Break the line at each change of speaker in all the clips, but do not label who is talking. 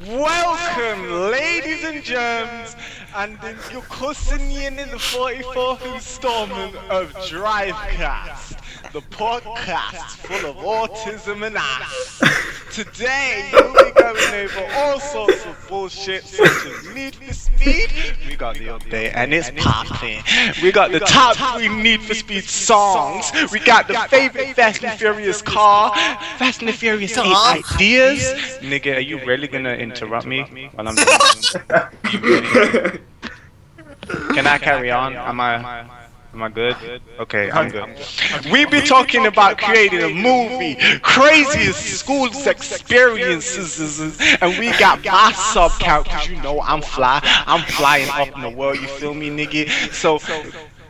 Welcome, ladies and germs, and you're cussing in the 44th installment of Drivecast, the podcast full of autism and ass. Today, we'll be going over all sorts of bullshit such as Need for Speed. We got the update and it's popping. We got the top 3 Need for Speed songs. We got the favorite Fast and Furious car. Fast and Furious 8 ideas. Nigga, are you really gonna interrupt me while I'm doing this? Can I carry on? Am I good? Okay, I'm good. We be talking about creating a movie, craziest school experiences, and we got my sub count, cause you know I'm flying up in the world, you feel me, nigga? So,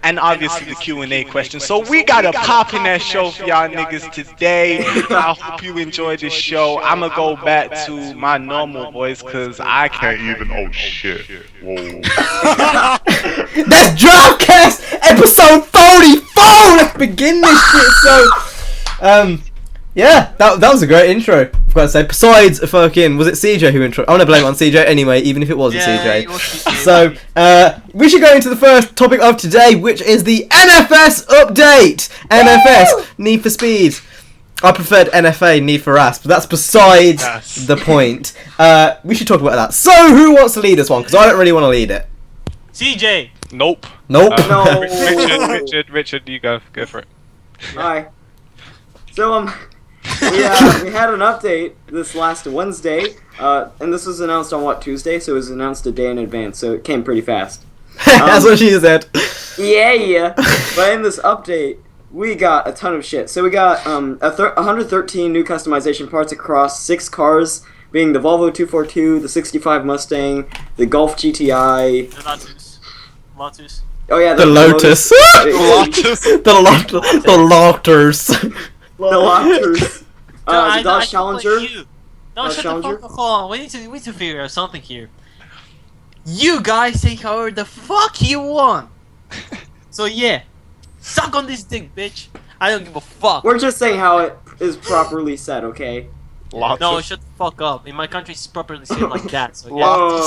and obviously the Q&A question. So we got a poppin' ass show for y'all niggas today. I hope you enjoy this show. I'ma go back to my normal voice cause I can't even, oh shit. Whoa.
That's Drivecast episode 44! Let's begin this shit, so... yeah, that was a great intro, I've got to say. Besides, fucking, was it CJ who intro? I want to blame it on CJ anyway, even if it wasn't CJ. So, we should go into the first topic of today, which is the NFS update! NFS, Need for Speed. I preferred NFA, Need for Ass, but that's besides the point. We should talk about that. So, who wants to lead this one? Because I don't really want to lead it.
CJ!
Nope.
Nope.
No.
Richard, you go for it.
Hi. So, we had an update this last Wednesday, and this was announced on Tuesday, so it was announced a day in advance, so it came pretty fast.
That's what she said.
Yeah. But in this update, we got a ton of shit. So we got 113 new customization parts across 6 cars, being the Volvo 242, the 65 Mustang, the Golf GTI.
The Lotus.
Oh yeah,
The Lotus. The Lotus.
The Lotus. The Dodge Challenger.
No, shut the fuck up. Hold on. We need to figure out something here. You guys say however the fuck you want. So yeah, suck on this dick, bitch. I don't give a fuck.
We're just saying how it is properly said, okay?
Lotus.
No, shut the fuck up. In my country, it's properly said like that. So yeah.
Whoa.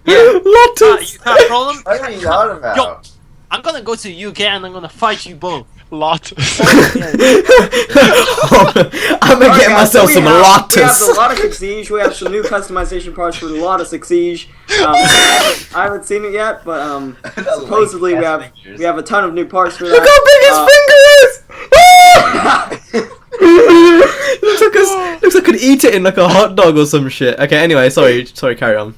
Lotus.
You got a problem?
What are you on about?
Yo, I'm gonna go to the UK and I'm gonna fight you both.
Lotus.
I'm gonna get myself some Lotus.
We have the Lotus Exige. We have some new customization parts for the Lotus Exige. I haven't seen it yet, but supposedly we have a ton of new parts for that.
Look how big his finger is! looks like I could eat it in like a hot dog or some shit. Okay, anyway, sorry, carry on.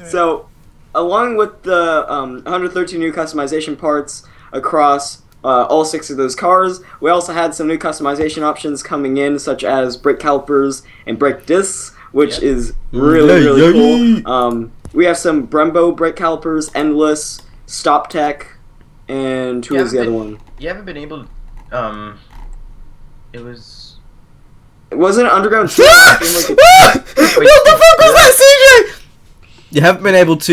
So, along with the 113 new customization parts across all 6 of those cars, we also had some new customization options coming in, such as brake calipers and brake discs, which is really cool. We have some Brembo brake calipers, Endless, Stop Tech, and who was the other one?
You haven't been able
Wasn't it Underground 2?
What the fuck was that, CJ? You haven't been able to,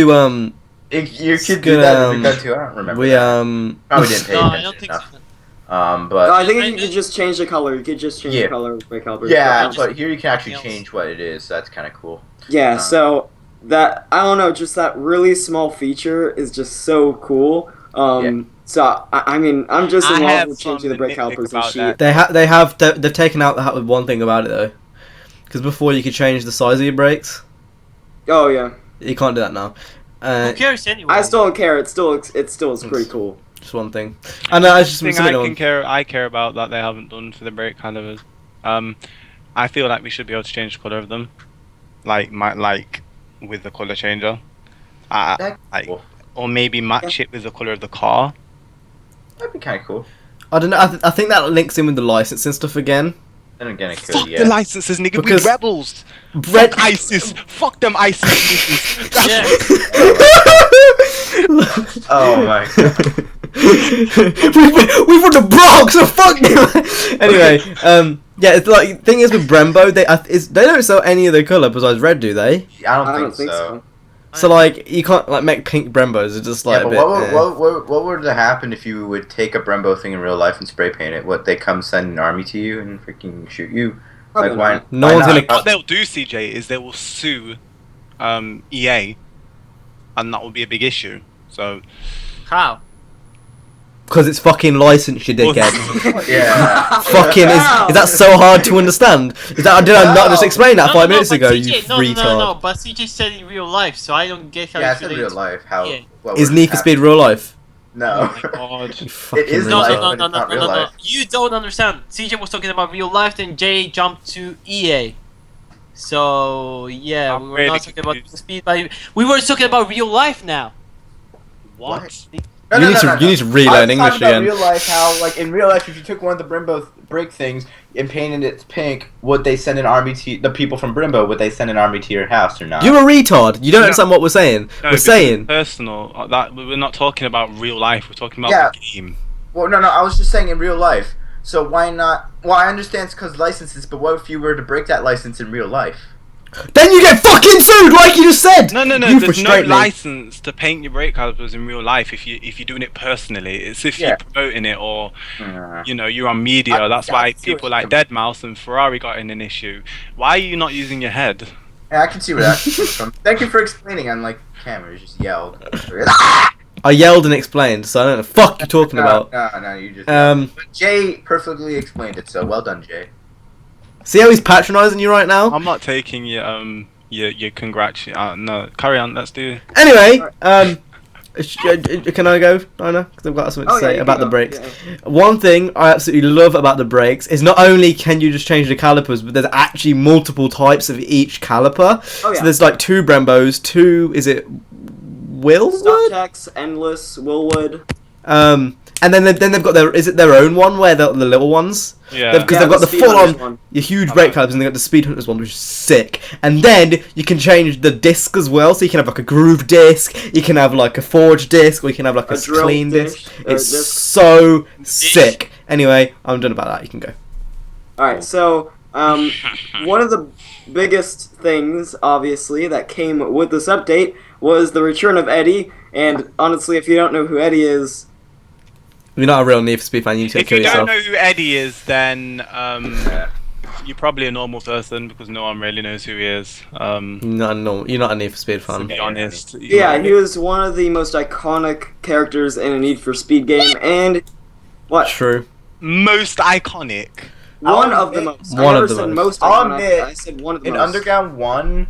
you could do that in Underground 2, I don't remember. Probably didn't pay
No,
attention
I don't think
enough.
so.
But
I think you could just change the color. You could just change the color of brake calipers.
yeah, but here you can actually change what it is, so that's kind of cool.
Yeah, so that, I don't know, just that really small feature is just so cool. So, I mean, I'm just in love with changing the brake calipers and shit.
They've taken out that one thing about it though. Because before you could change the size of your brakes.
Oh, yeah.
You can't do that now.
Who cares anyway?
I still don't care. It still is pretty cool.
Just one thing. And I just
thing I care about that they haven't done for the brake calipers. I feel like we should be able to change the color of them, like with the color changer.
Cool.
Or maybe match it with the color of the car.
That'd be kind of cool.
I don't know. I think that links in with the licensing stuff again.
Then again, it could.
Fuck the licenses, nigga.
Because
we rebels. Fuck ISIS. Fuck them ISIS niggas.
Yeah.
Oh my god.
we from the Bronx, so fuck you. Anyway, yeah, it's like thing is with Brembo, they don't sell any other color besides red, do they?
I don't think so.
So like you can't like make pink Brembos. It's just like.
Yeah, but what would happen if you would take a Brembo thing in real life and spray paint it? What, they come send an army to you and freaking shoot you? Like why?
No
why
one's
not?
gonna.
What they'll do, CJ, is they will sue EA, and that will be a big issue. So
How?
Because it's fucking licensed, you dickhead.
Yeah.
Fucking is that so hard to understand? Did I not just explain that 5 minutes
but
ago?
CJ,
You retard.
No, but CJ said in real life, so I don't get how
Yeah,
it
it's in
relates.
real life. How?
Yeah.
what
Is
would
Need for
happen.
Speed real life?
No.
Oh my god.
You fucking
is
No,
life,
retard.
but it's not real life.
You don't understand. CJ was talking about real life, then Jay jumped to EA. So yeah,
I'm
we were
really
not talking about
confused.
speed, but we were talking about real life now.
What?
No,
You
no,
need
no,
to-
no,
you
no.
need to relearn
I was
English
talking about
again.
real life, how like in real life, if you took one of the Brimbo break things and painted it pink, would they send an army to the people from Brimbo? Would they send an army to your house or not?
You're a retard. You don't
No.
understand what we're saying.
No,
We're
because
saying.
personal. That we're not talking about real life. We're talking about
Yeah.
the game.
Well, no, I was just saying in real life. So why not? Well, I understand it's because licenses, but what if you were to break that license in real life?
Then you get fucking sued, like you just said.
No.
You
There's no
frustrate me.
license to paint your brake calipers in real life if you're doing it personally. It's if
Yeah.
you're promoting it or
Uh,
you're on media. That's
I
why
see what
people
you
like Deadmau5 and Ferrari got in an issue. Why are you not using your head?
yeah, I can see where that comes from. Thank you for explaining. Unlike camera, you just yelled.
I yelled and explained, so I don't know the fuck you're talking about.
No, you just.
Um,
But Jay perfectly explained it, so well done, Jay.
see how he's patronising you right now?
I'm not taking your congrats. No, carry on. Let's do.
Anyway, can I go? I know, because I've got something to
Oh, yeah,
say
you
about
can
the
go.
brakes.
Yeah.
One thing I absolutely love about the brakes is not only can you just change the calipers, but there's actually multiple types of each caliper.
Oh, yeah.
So there's like 2 Brembos, 2, is it Willwood?
StuffTex, Endless, Willwood.
And then they've got their own one where the little ones?
Yeah.
Because
Yeah,
they've got
the
the
Speed
full
Hunters
on,
one.
your huge brake calipers, and they've got the Speed Hunters one, which is sick. And then you can change the disc as well, so you can have like a groove disc, you can have like a forged disc, or you can have like a
drill
clean disc.
disc,
It's
disc.
so sick. Anyway, I'm done about that. You can go.
Alright, so, one of the biggest things, obviously, that came with this update was the return of Eddie, and honestly, if you don't know who Eddie is,
You're not a real Need for Speed fan. You need to
If
kill
you don't
yourself.
know who Eddie is, then you're probably a normal person because no one really knows who he is.
You're not a Need for Speed
To
fan.
be honest.
yeah, he was one of the most iconic characters in a Need for Speed game, and what?
True.
Most iconic.
One of the most. I
One
never
of the
said
most.
most
I'll
iconic,
admit,
I said one of the
In
most.
Underground 1,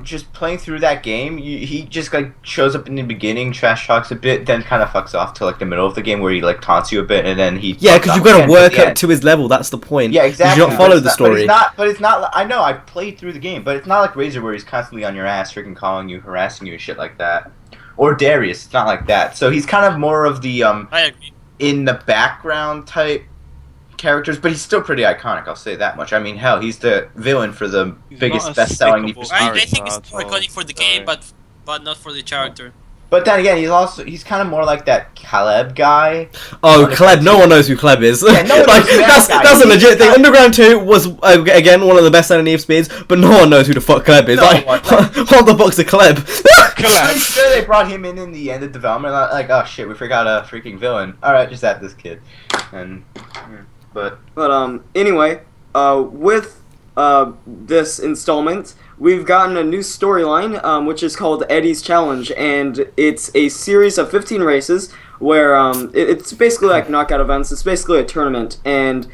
just playing through that game, he just like shows up in the beginning, trash talks a bit, then kind of fucks off to like the middle of the game where he like taunts you a bit, and then he.
Yeah,
fucks
because
off
you've got
again
to work
at the
up
end.
to his level. That's the point.
Yeah, exactly.
You don't follow
But
the
it's not-
story.
But it's not. I know. I played through the game, but it's not like Razor where he's constantly on your ass, freaking calling you, harassing you, and shit like that. Or Darius, it's not like that. So he's kind of more of the
I agree.
in the background type characters, but he's still pretty iconic. I'll say that much. I mean, hell, he's the villain for the
He's
biggest
not a
best-selling Need for
stickable
Speed.
I
character
think it's
at
more
all.
iconic for the game, but not for the character.
But then again, he's kind of more like that Caleb guy.
Oh, Kleb. No one knows who Kleb is.
Yeah, no one
like,
knows who that
that's
guy
that's a
is.
legit thing. Underground 2 was, again, one of the best selling Need for Speeds, but no one knows who the fuck Kleb is.
No
like,
one.
what the fuck's a Kleb?
I'm sure they brought him in the end of development. Like, oh shit, we forgot a freaking villain. All right, just add this kid. But
Anyway, with this installment, we've gotten a new storyline, which is called Eddie's Challenge, and it's a series of 15 races where it's basically like knockout events. It's basically a tournament, and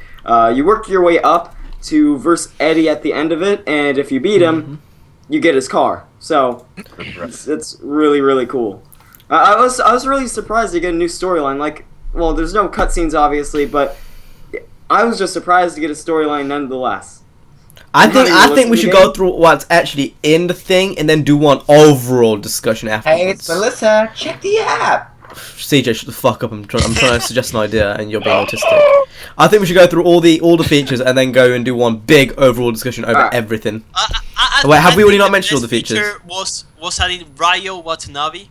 you work your way up to verse Eddie at the end of it, and if you beat him, you get his car. So it's really, really cool. I was really surprised to get a new storyline. Like, well, there's no cutscenes obviously, but I was just surprised to get a storyline nonetheless.
I
How do you
think we
listen
should
to the
go through what's actually in the thing and then do one overall discussion afterwards.
hey, it's Melissa. Check the app.
CJ, shut the fuck up. I'm trying to suggest an idea, and you're being autistic. I think we should go through all the features and then go and do one big overall discussion over
Alright.
everything.
I
Wait, have we already
think
not
the
mentioned all the
best
features?
feature was adding Ryo Watanabe.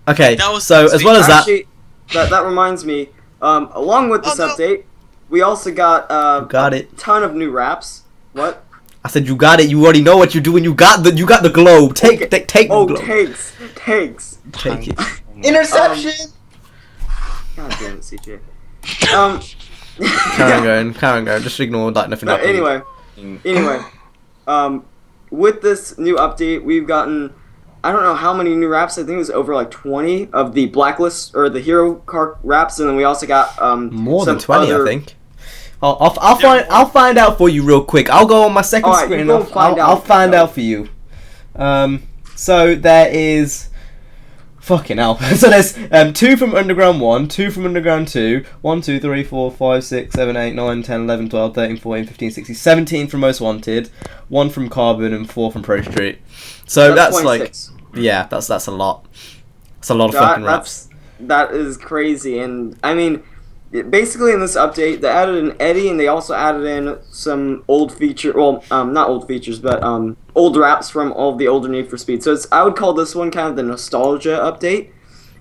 Okay,
That was
so as well as that,
Actually, that reminds me. Along with this
Oh, no.
update, we also got
got
a
it.
ton of new raps. What?
I said you got it. You already know what you're doing. You got the globe. Take
Okay.
the
Oh,
globe.
takes.
Take it.
Interception.
God damn it, CJ.
Carry on going. Just ignore that. Nothing
But
happened.
anyway, with this new update, we've gotten, I don't know how many new wraps. I think it was over like 20 of the blacklist or the hero car wraps, and then we also got
More than
some
20,
other...
I think. I'll find out for you real quick. I'll go on my second
Alright,
screen.
you go find
I'll
out.
find out for you. So there is. Fucking hell. So there's 2 from Underground 1, 2 from Underground 2, 1, 2, 3, 4, 5, 6, 7, 8, 9, 10, 11, 12, 13, 14, 15, 16, 17 from Most Wanted, 1 from Carbon, and 4 from Pro Street. So that's like.
26.
Yeah, that's a lot. That's a lot of fucking wraps.
That is crazy, and I mean, basically in this update, they added an eddy, and they also added in some old feature. Well, not old features, but old wraps from all of the older Need for Speed. So I would call this one kind of the nostalgia update.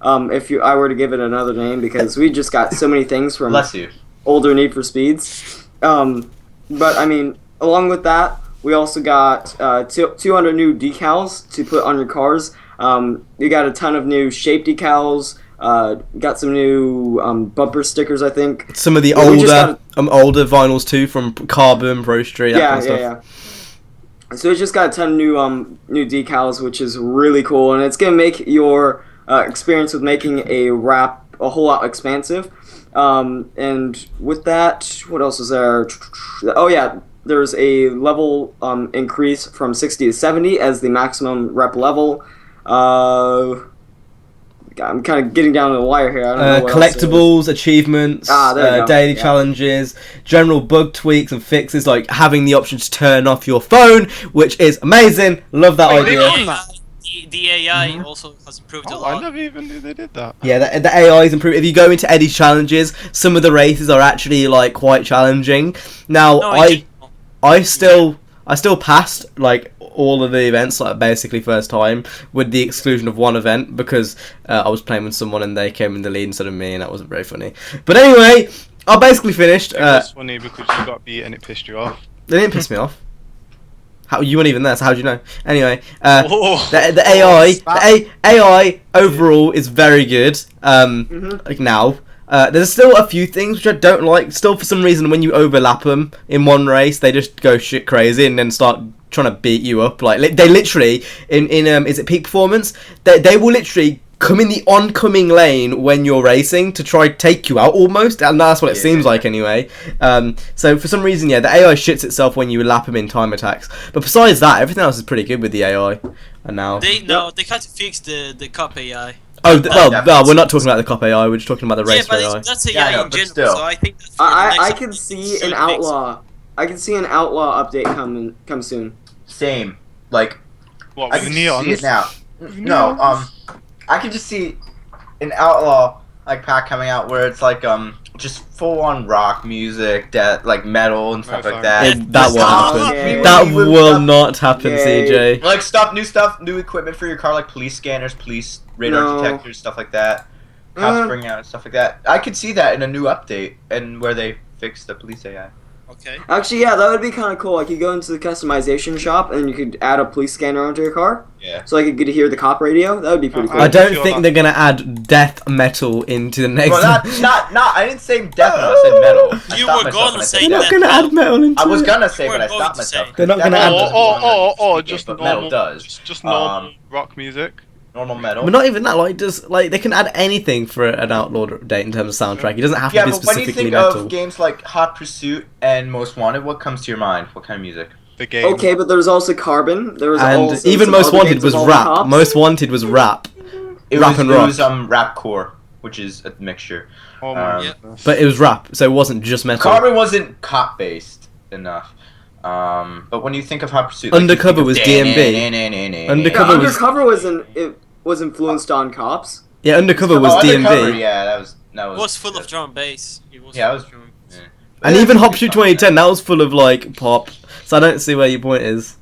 If I were to give it another name, because we just got so many things from
Bless you.
older Need for Speeds. But I mean, along with that, we also got 200 new decals to put on your cars. You got a ton of new shape decals. Got some new bumper stickers, I think.
Some of the older vinyls too from Carbon, Pro Street. That kind of stuff.
So it's just got a ton of new decals, which is really cool, and it's gonna make your experience with making a wrap a whole lot expansive. And with that, what else is there? Oh yeah, there's a level increase from 60 to 70 as the maximum rep level. I'm kind of getting down to the wire here. I don't know what
collectibles, achievements, daily challenges, general bug tweaks and fixes, like having the option to turn off your phone, which is amazing. Love that idea.
The AI also has improved a lot.
I never even knew they did that.
Yeah, the AI is improved. If you go into EDGY challenges, some of the races are actually like quite challenging. Now, I still passed like all of the events, like basically first time, with the exclusion of one event because I was playing with someone and they came in the lead instead of me, and that wasn't very funny. But anyway, I basically finished.
It was funny because you got beat and it pissed you off.
They didn't piss me off. How you weren't even there, so how do you know? Anyway, the AI overall is very good. Like now. There's still a few things which I don't like. Still, for some reason, when you overlap them in one race, they just go shit crazy and then start trying to beat you up. Like they literally in is it Peak Performance? They will literally come in the oncoming lane when you're racing to try take you out almost, and that's what it seems like anyway. So for some reason, yeah, the AI shits itself when you lap them in time attacks. But besides that, everything else is pretty good with the AI. And now
they had to fix the cup AI.
Oh, well, we're not talking about the cop AI. We're just talking about the race AI.
Yeah, but that's AI in general. So I think that's
I can see an outlaw. I can see an outlaw update come soon.
Same. Like,
What,
I
with
can
neons?
see it now. No, I can just see an outlaw like pack coming out where it's like just full on rock music, like metal and stuff like that.
That won't happen.
Yeah.
That will not happen, CJ.
Like new equipment for your car, like police scanners, police radar detectors, stuff like that. Cops bringing out stuff like that. I could see that in a new update and where they fix the police AI.
Okay.
Actually, yeah, that would be kind of cool. Like, you go into the customization shop and you could add a police scanner onto your car.
Yeah.
So I could get to hear the cop radio. That would be pretty cool.
I don't think they're gonna add death metal into the next.
Well, not. I didn't say death metal. I said metal.
You were gonna say
They're
that.
not gonna add metal into
I was
it.
gonna say, but I
We're going
stopped
to
myself.
say.
They're not gonna add.
Or just
but
normal.
metal does.
Just normal rock music.
Normal metal.
But not even that. Like they can add anything for an Outlaw date in terms of soundtrack. It doesn't have to
Yeah,
be
but when you
specifically
think
metal.
of games like Hot Pursuit and Most Wanted, what comes to your mind? What kind of music?
The game.
Okay, but there's also Carbon. There was
And
also
even
some
Most
other
Wanted
games
was
involving
rap.
cops.
Most Wanted was rap.
It
Rap and rock.
was rapcore, which is a mixture.
Oh my
Yeah.
goodness.
But it was rap, so it wasn't just metal.
Carbon wasn't cop based enough. But when you think of Hot Pursuit,
Undercover was DMB.
Yeah,
Undercover was-
Undercover was influenced on cops.
Yeah, Undercover was
Undercover,
DMB.
yeah, that was.
It was full of drum and bass. It was
Yeah,
full
it was.
of drum and bass.
And even Hot Pursuit 2010, that was full of like pop. So I don't see where your point is.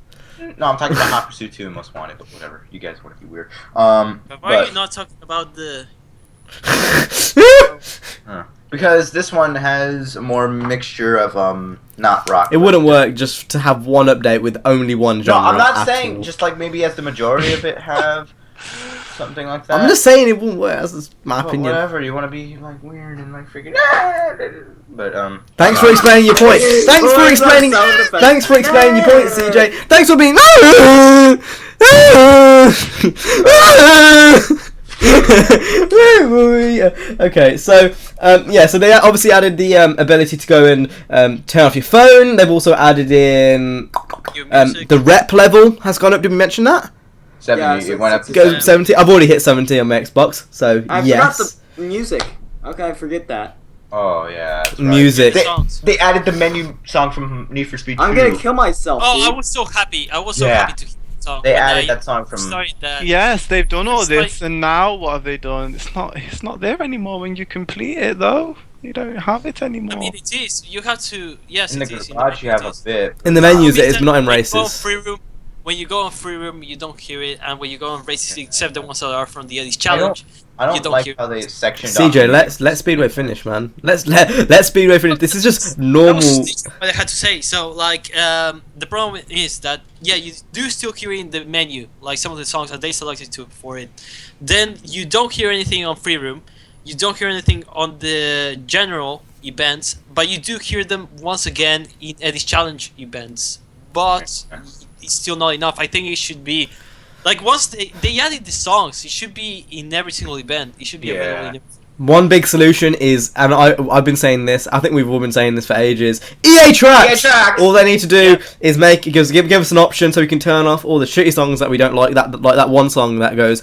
No, I'm talking about Hot Pursuit 2 and Most Wanted, but whatever. You guys want to be weird.
But why are you not talking about the...
Because this one has a more mixture of not rock.
It wouldn't work just to have one update with only one
No,
genre.
I'm not
at
saying
all.
just like maybe as the majority of it have. something like that.
I'm just saying it won't work. That's my
Well,
opinion.
whatever, you want to be like weird and like freaking. But
Thanks for explaining your point. Thanks for explaining. Thanks for explaining your point, CJ. Thanks for being. Okay, so so they obviously added the ability to go and turn off your phone. They've also added in the rep level has gone up. Did we mention that?
70. It went up to
Goes up 70. I've already hit 70 on my Xbox, so
I
yes.
forgot the music. Okay, forget that.
Oh yeah, that's right.
Music.
They added the menu song from Need for Speed 2.
I'm gonna kill myself.
Oh,
dude.
I was so happy. I was so happy to hear the song.
They
when
added
I
that song from.
started that.
Yes, they've done all
It's
this,
like-
and now what have they done? It's not there anymore when you complete it, though. You don't have it anymore.
I mean, it is. You have to. Yes,
In the
it is.
garage, you have a
it is.
bit.
In the menus, it
Means
is
that
not in
when you go on
races.
free room, when you go on free room, you don't hear it, and when you go on races, except the ones that are from the EDGY
I
challenge,
I
you
don't
don't
like
hear.
how they sectioned
CJ,
off.
let Speedway finish, man. Let Speedway finish. This is just
That
normal.
was what I had to say. So, like, the problem is that you do still hear it in the menu, like some of the songs that they selected to for it. Then you don't hear anything on free room. You don't hear anything on the general events, but you do hear them once again in EDGY challenge events. But it's still not enough. I think it should be like once they added the songs, it should be in every single event. It should be available in every.
One big solution is, and I've been saying this, I think we've all been saying this for ages, EA Tracks!
EA Tracks!
All they need to do is give us an option so we can turn off all the shitty songs that we don't like, like that one song that goes,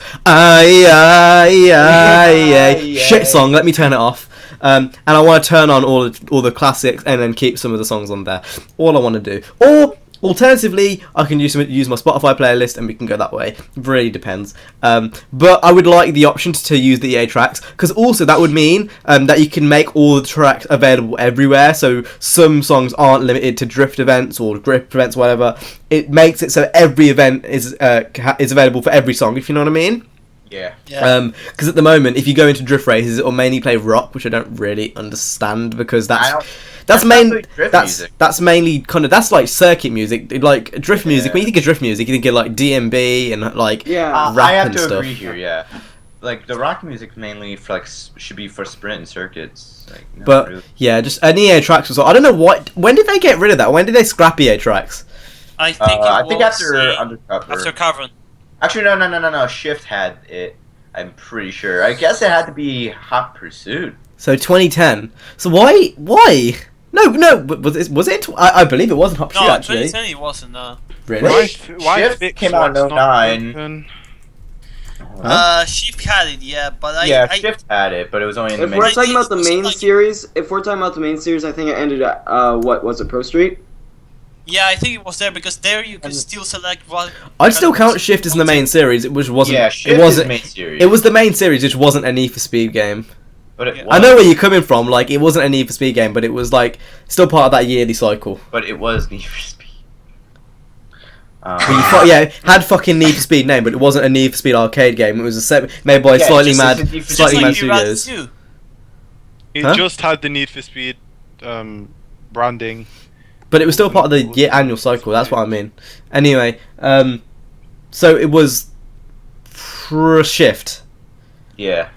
shit song, let me turn it off. And I want to turn on all the classics and then keep some of the songs on there. All I want to do. Or alternatively, I can use my Spotify playlist and we can go that way. It really depends. But I would like the option to use the EA Tracks, because also that would mean that you can make all the tracks available everywhere. So some songs aren't limited to drift events or grip events, whatever. It makes it so every event is available for every song, if you know what I mean.
Yeah.
Because at the moment, if you go into drift races, it'll mainly play rock, which I don't really understand, because that's mainly like circuit music, like drift music. When you think of drift music, you think of like DMB and like rap
I have
and
to
stuff.
agree here. Yeah, like the rock music mainly for like should be for sprint and circuits. Like, no,
But
really.
yeah, just an EA Tracks was. I don't know when did they get rid of that? When did they scrap EA Tracks?
I think
I think after Undercover.
After Cavern.
Actually, no. Shift had it. I'm pretty sure. I guess it had to be Hot Pursuit.
So 2010. So why? No. Was it? I believe it wasn't Hot Pursuit
No,
actually.
2010 it wasn't.
Really?
Shift
fix
came out in
what's not
09.
broken?
Shift had it, yeah, but I
Shift had it, but it was only in the
If
menu.
we're talking about the main
Like-
series, I think it ended at what was it, Pro Street?
Yeah, I think it was there because there you can still select what.
I'd still count Shift as the main series, which wasn't.
Yeah, Shift
it wasn't.
is main series.
It was the main series, which wasn't a Need for Speed game.
But it
Yeah.
was,
I know where you're coming from. Like, it wasn't a Need for Speed game, but it was like still part of that yearly cycle.
But it was Need for Speed.
It had fucking Need for Speed name, but it wasn't a Need for Speed arcade game. It was a set made by Slightly Mad Studios.
It
Huh?
just had the Need for Speed branding.
But it was still part of the annual cycle. That's what I mean. Anyway, so it was Shift.
Yeah.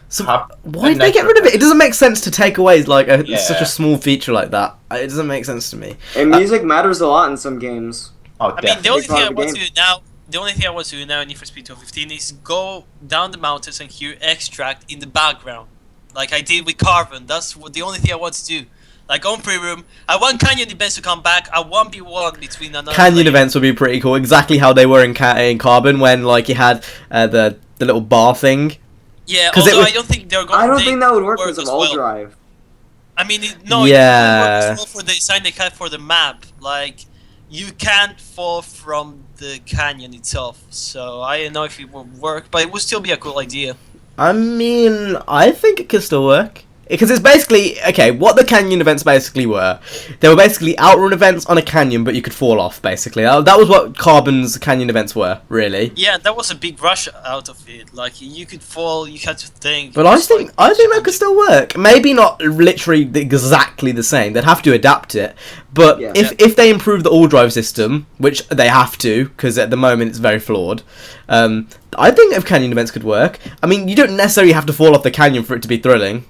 So
Top-
why did they get rid of it? It doesn't make sense to take away like
Yeah.
such a small feature like that. It doesn't make sense to me.
And music matters a lot in some games.
Oh,
I mean, the
definitely.
only thing
part
I
of the
want to
game.
do now, in Need for Speed 215 is go down the mountains and hear Extract in the background, like I did with Carbon. That's the only thing I want to do. Like on pre-room, I want Canyon events to come back. I 1v1 between another
Canyon
player.
events would be pretty cool. Exactly how they were in Carbon, when like you had the little bar thing.
Yeah,
'Cause
although
it was-
I don't think they're going.
I don't
they
think that would work
work
because of
as
all
well.
drive.
I mean, it
Yeah.
would work as well for the design they had for the map. Like, you can't fall from the canyon itself. So I don't know if it will work, but it would still be a cool idea.
I mean, I think it could still work. because it's basically okay. What the canyon events basically were, they were basically outrun events on a canyon, but you could fall off. Basically, that was what Carbon's canyon events were, really.
Yeah, that was a big rush out of it. Like you could fall, you had to think.
But I think that could still work. Maybe not literally exactly the same. They'd have to adapt it. But if they improve the all drive system, which they have to, because at the moment it's very flawed, I think if canyon events could work. I mean, you don't necessarily have to fall off the canyon for it to be thrilling.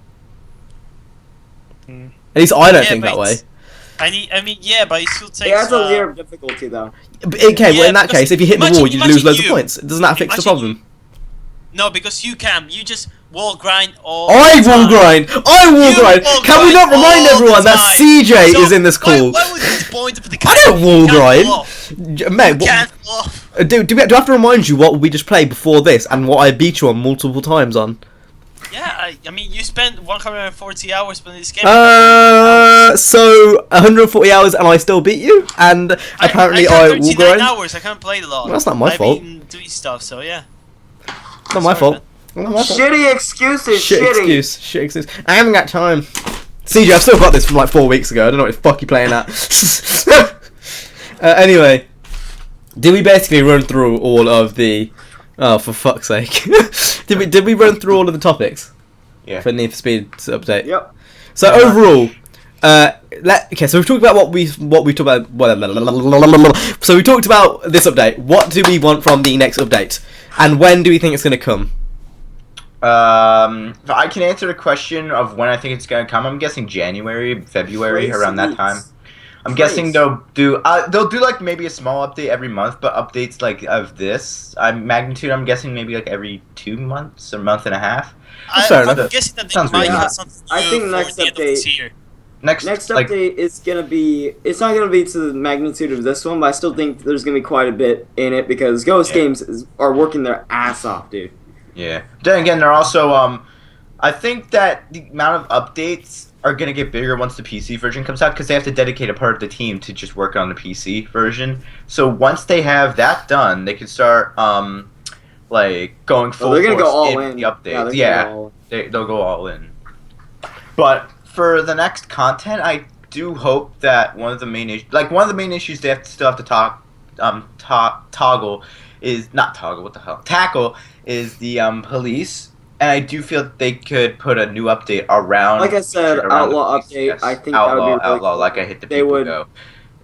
At least I don't think that way.
I mean, yeah, but it still takes.
It adds a layer of difficulty, though.
Okay, well, in that case, if you hit the wall, you lose loads of points. Doesn't that fix the problem?
No, because you just wall grind all.
I wall grind. Can we not remind everyone that CJ is in this call?
Why would you point of the
I don't wall grind, mate. Do I have to remind you what we just played before this and what I beat you on multiple times on?
Yeah, I mean, you spent 140 hours playing this game.
So 140 hours and I still beat you, and apparently I wall grind.
Hours. I can't play a lot.
Well, that's not my fault.
I've been doing stuff, so yeah.
Not my fault.
Shitty excuses.
Shit excuse. I haven't got time. CJ, I've still got this from like 4 weeks ago. I don't know what the fuck you're playing at. Anyway, did we basically run through all of the? Oh, for fuck's sake! Did we run through all of the topics?
Yeah.
For Need for Speed update.
Yep.
So overall, okay. So we've talked about what we talked about. So we talked about this update. What do we want from the next update, and when do we think it's going to come?
I can answer the question of when I think it's going to come. I'm guessing January, February, around that time. I'm guessing they'll do like maybe a small update every month, but updates like of this magnitude, I'm guessing maybe like every 2 months, a month and a half.
I'm guessing that they might have something
I think next update. Next update is gonna be. It's not gonna be to the magnitude of this one, but I still think there's gonna be quite a bit in it because Ghost Games are working their ass off, dude.
Yeah. Then again, they're also I think that the amount of updates are going to get bigger once the PC version comes out because they have to dedicate a part of the team to just work on the PC version. So once they have that done, they can start like going full
they're gonna
force
go all
in
in.
the updates. They'll go all in. But for the next content, I do hope that one of the main issues they still have to tackle is the police. And I do feel that they could put a new update around.
Like I said, Outlaw update. Yes. I think that would be really
Outlaw.
Cool.
Like I hit the people go.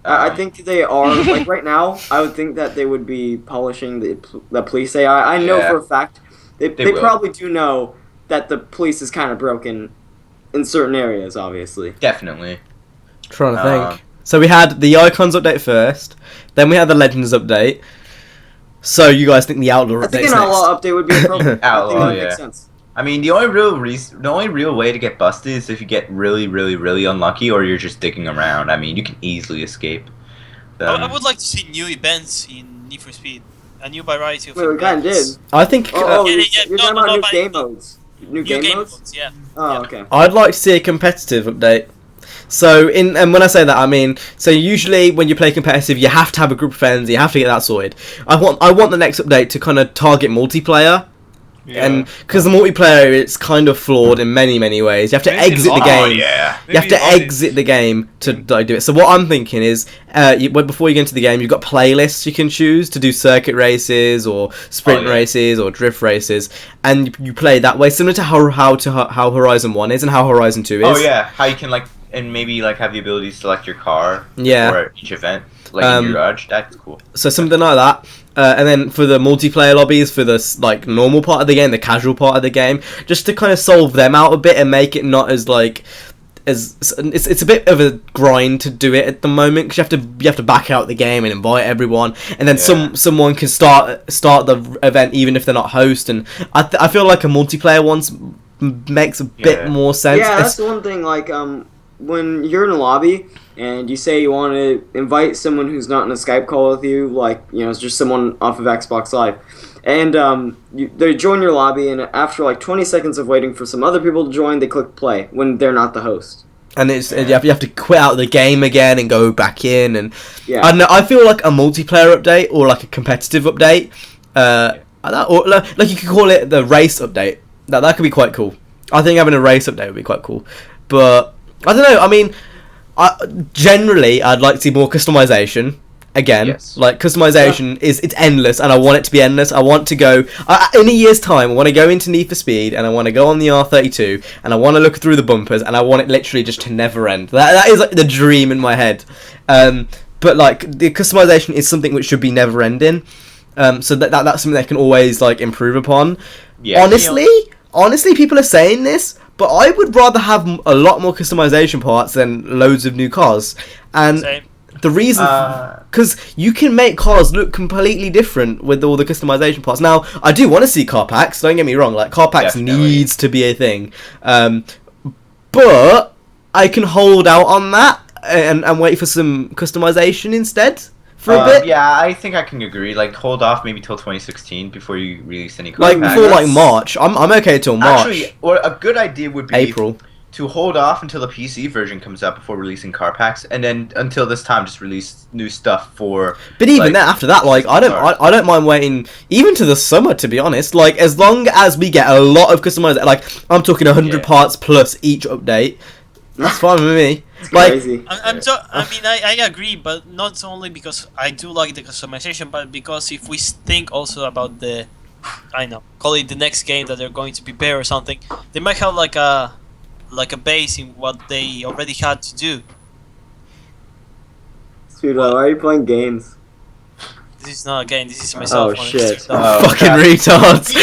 I think they are like right now. I would think that they would be polishing the police AI. I know for a fact they probably do know that the police is kind of broken in certain areas. Obviously,
definitely.
Trying to think. So we had the Icons update first, then we had the Legends update. So you guys think the Outlaw update? I
think an Outlaw update would be appropriate.
Outlaw,
I think that makes sense.
I mean, the only real way to get busted is if you get really, really, really unlucky, or you're just digging around. I mean, you can easily escape.
I would like to see new events in Need for Speed, a new variety of
events. We kind of did.
I think.
You're talking about new game modes. New game modes?
Yeah.
Oh, okay.
I'd like to see a competitive update. So and when I say that, I mean, so usually when you play competitive, you have to have a group of friends, you have to get that sorted. I want the next update to kind of target multiplayer. Yeah. And because the multiplayer, it's kind of flawed in many ways. You have to exit the game. You have to exit the game to do it. So what I'm thinking is, before you get into the game, you've got playlists you can choose to do circuit races or sprint races or drift races, and you play that way, similar to how Horizon 1 is and how Horizon 2 is.
Oh yeah, how you can and maybe have the ability to select your car for each event, in your garage. That's cool. So
something like that. And then for the multiplayer lobbies, for the normal part of the game, the casual part of the game, just to kind of solve them out a bit and make it not as it's a bit of a grind to do it at the moment because you have to back out the game and invite everyone, and then someone can start the event even if they're not host. And I feel like a multiplayer one makes a bit more sense.
Yeah, that's the one thing. When you're in a lobby and you say you want to invite someone who's not in a Skype call with you, it's just someone off of Xbox Live, and they join your lobby, and after 20 seconds of waiting for some other people to join, they click play when they're not the host.
And you have to quit out the game again and go back in, and I don't know, I feel like a multiplayer update or a competitive update, or you could call it the race update. That could be quite cool. I think having a race update would be quite cool. But I don't know. I mean, generally, I'd like to see more customization. Again,
Yes.
like customization it's endless, and I want it to be endless. I want to go in a year's time. I want to go into Need for Speed, and I want to go on the R32, and I want to look through the bumpers, and I want it literally just to never end. That is like the dream in my head. But like the customization is something which should be never ending. So that's something they can always like improve upon.
Yeah.
Honestly, people are saying this, but I would rather have a lot more customization parts than loads of new cars. And
Same.
the reason, because you can make cars look completely different with all the customization parts. Now, I do want to see car packs. Don't get me wrong. Like car packs
Definitely.
needs to be a thing, but I can hold out on that and wait for some customization instead for a bit.
Yeah, I think I can agree. Like, hold off maybe till 2016 before you release any car
Like
packs.
before, like March. I'm okay till March.
Actually, what a good idea would be
April.
to hold off until the PC version comes out before releasing car packs, and then until this time, just release new stuff for.
But even
like,
then, after that, like I don't mind waiting even to the summer. To be honest, like as long as we get a lot of customized, like I'm talking 100 parts plus each update, that's fine with me. Like,
Crazy.
I agree, but not only because I do like the customization, but because if we think also about the, call it the next game that they're going to prepare or something, they might have like a base in what they already had to do.
Dude, why are you playing games?
This is not a game. This is myself.
Oh, shit.
fucking retards.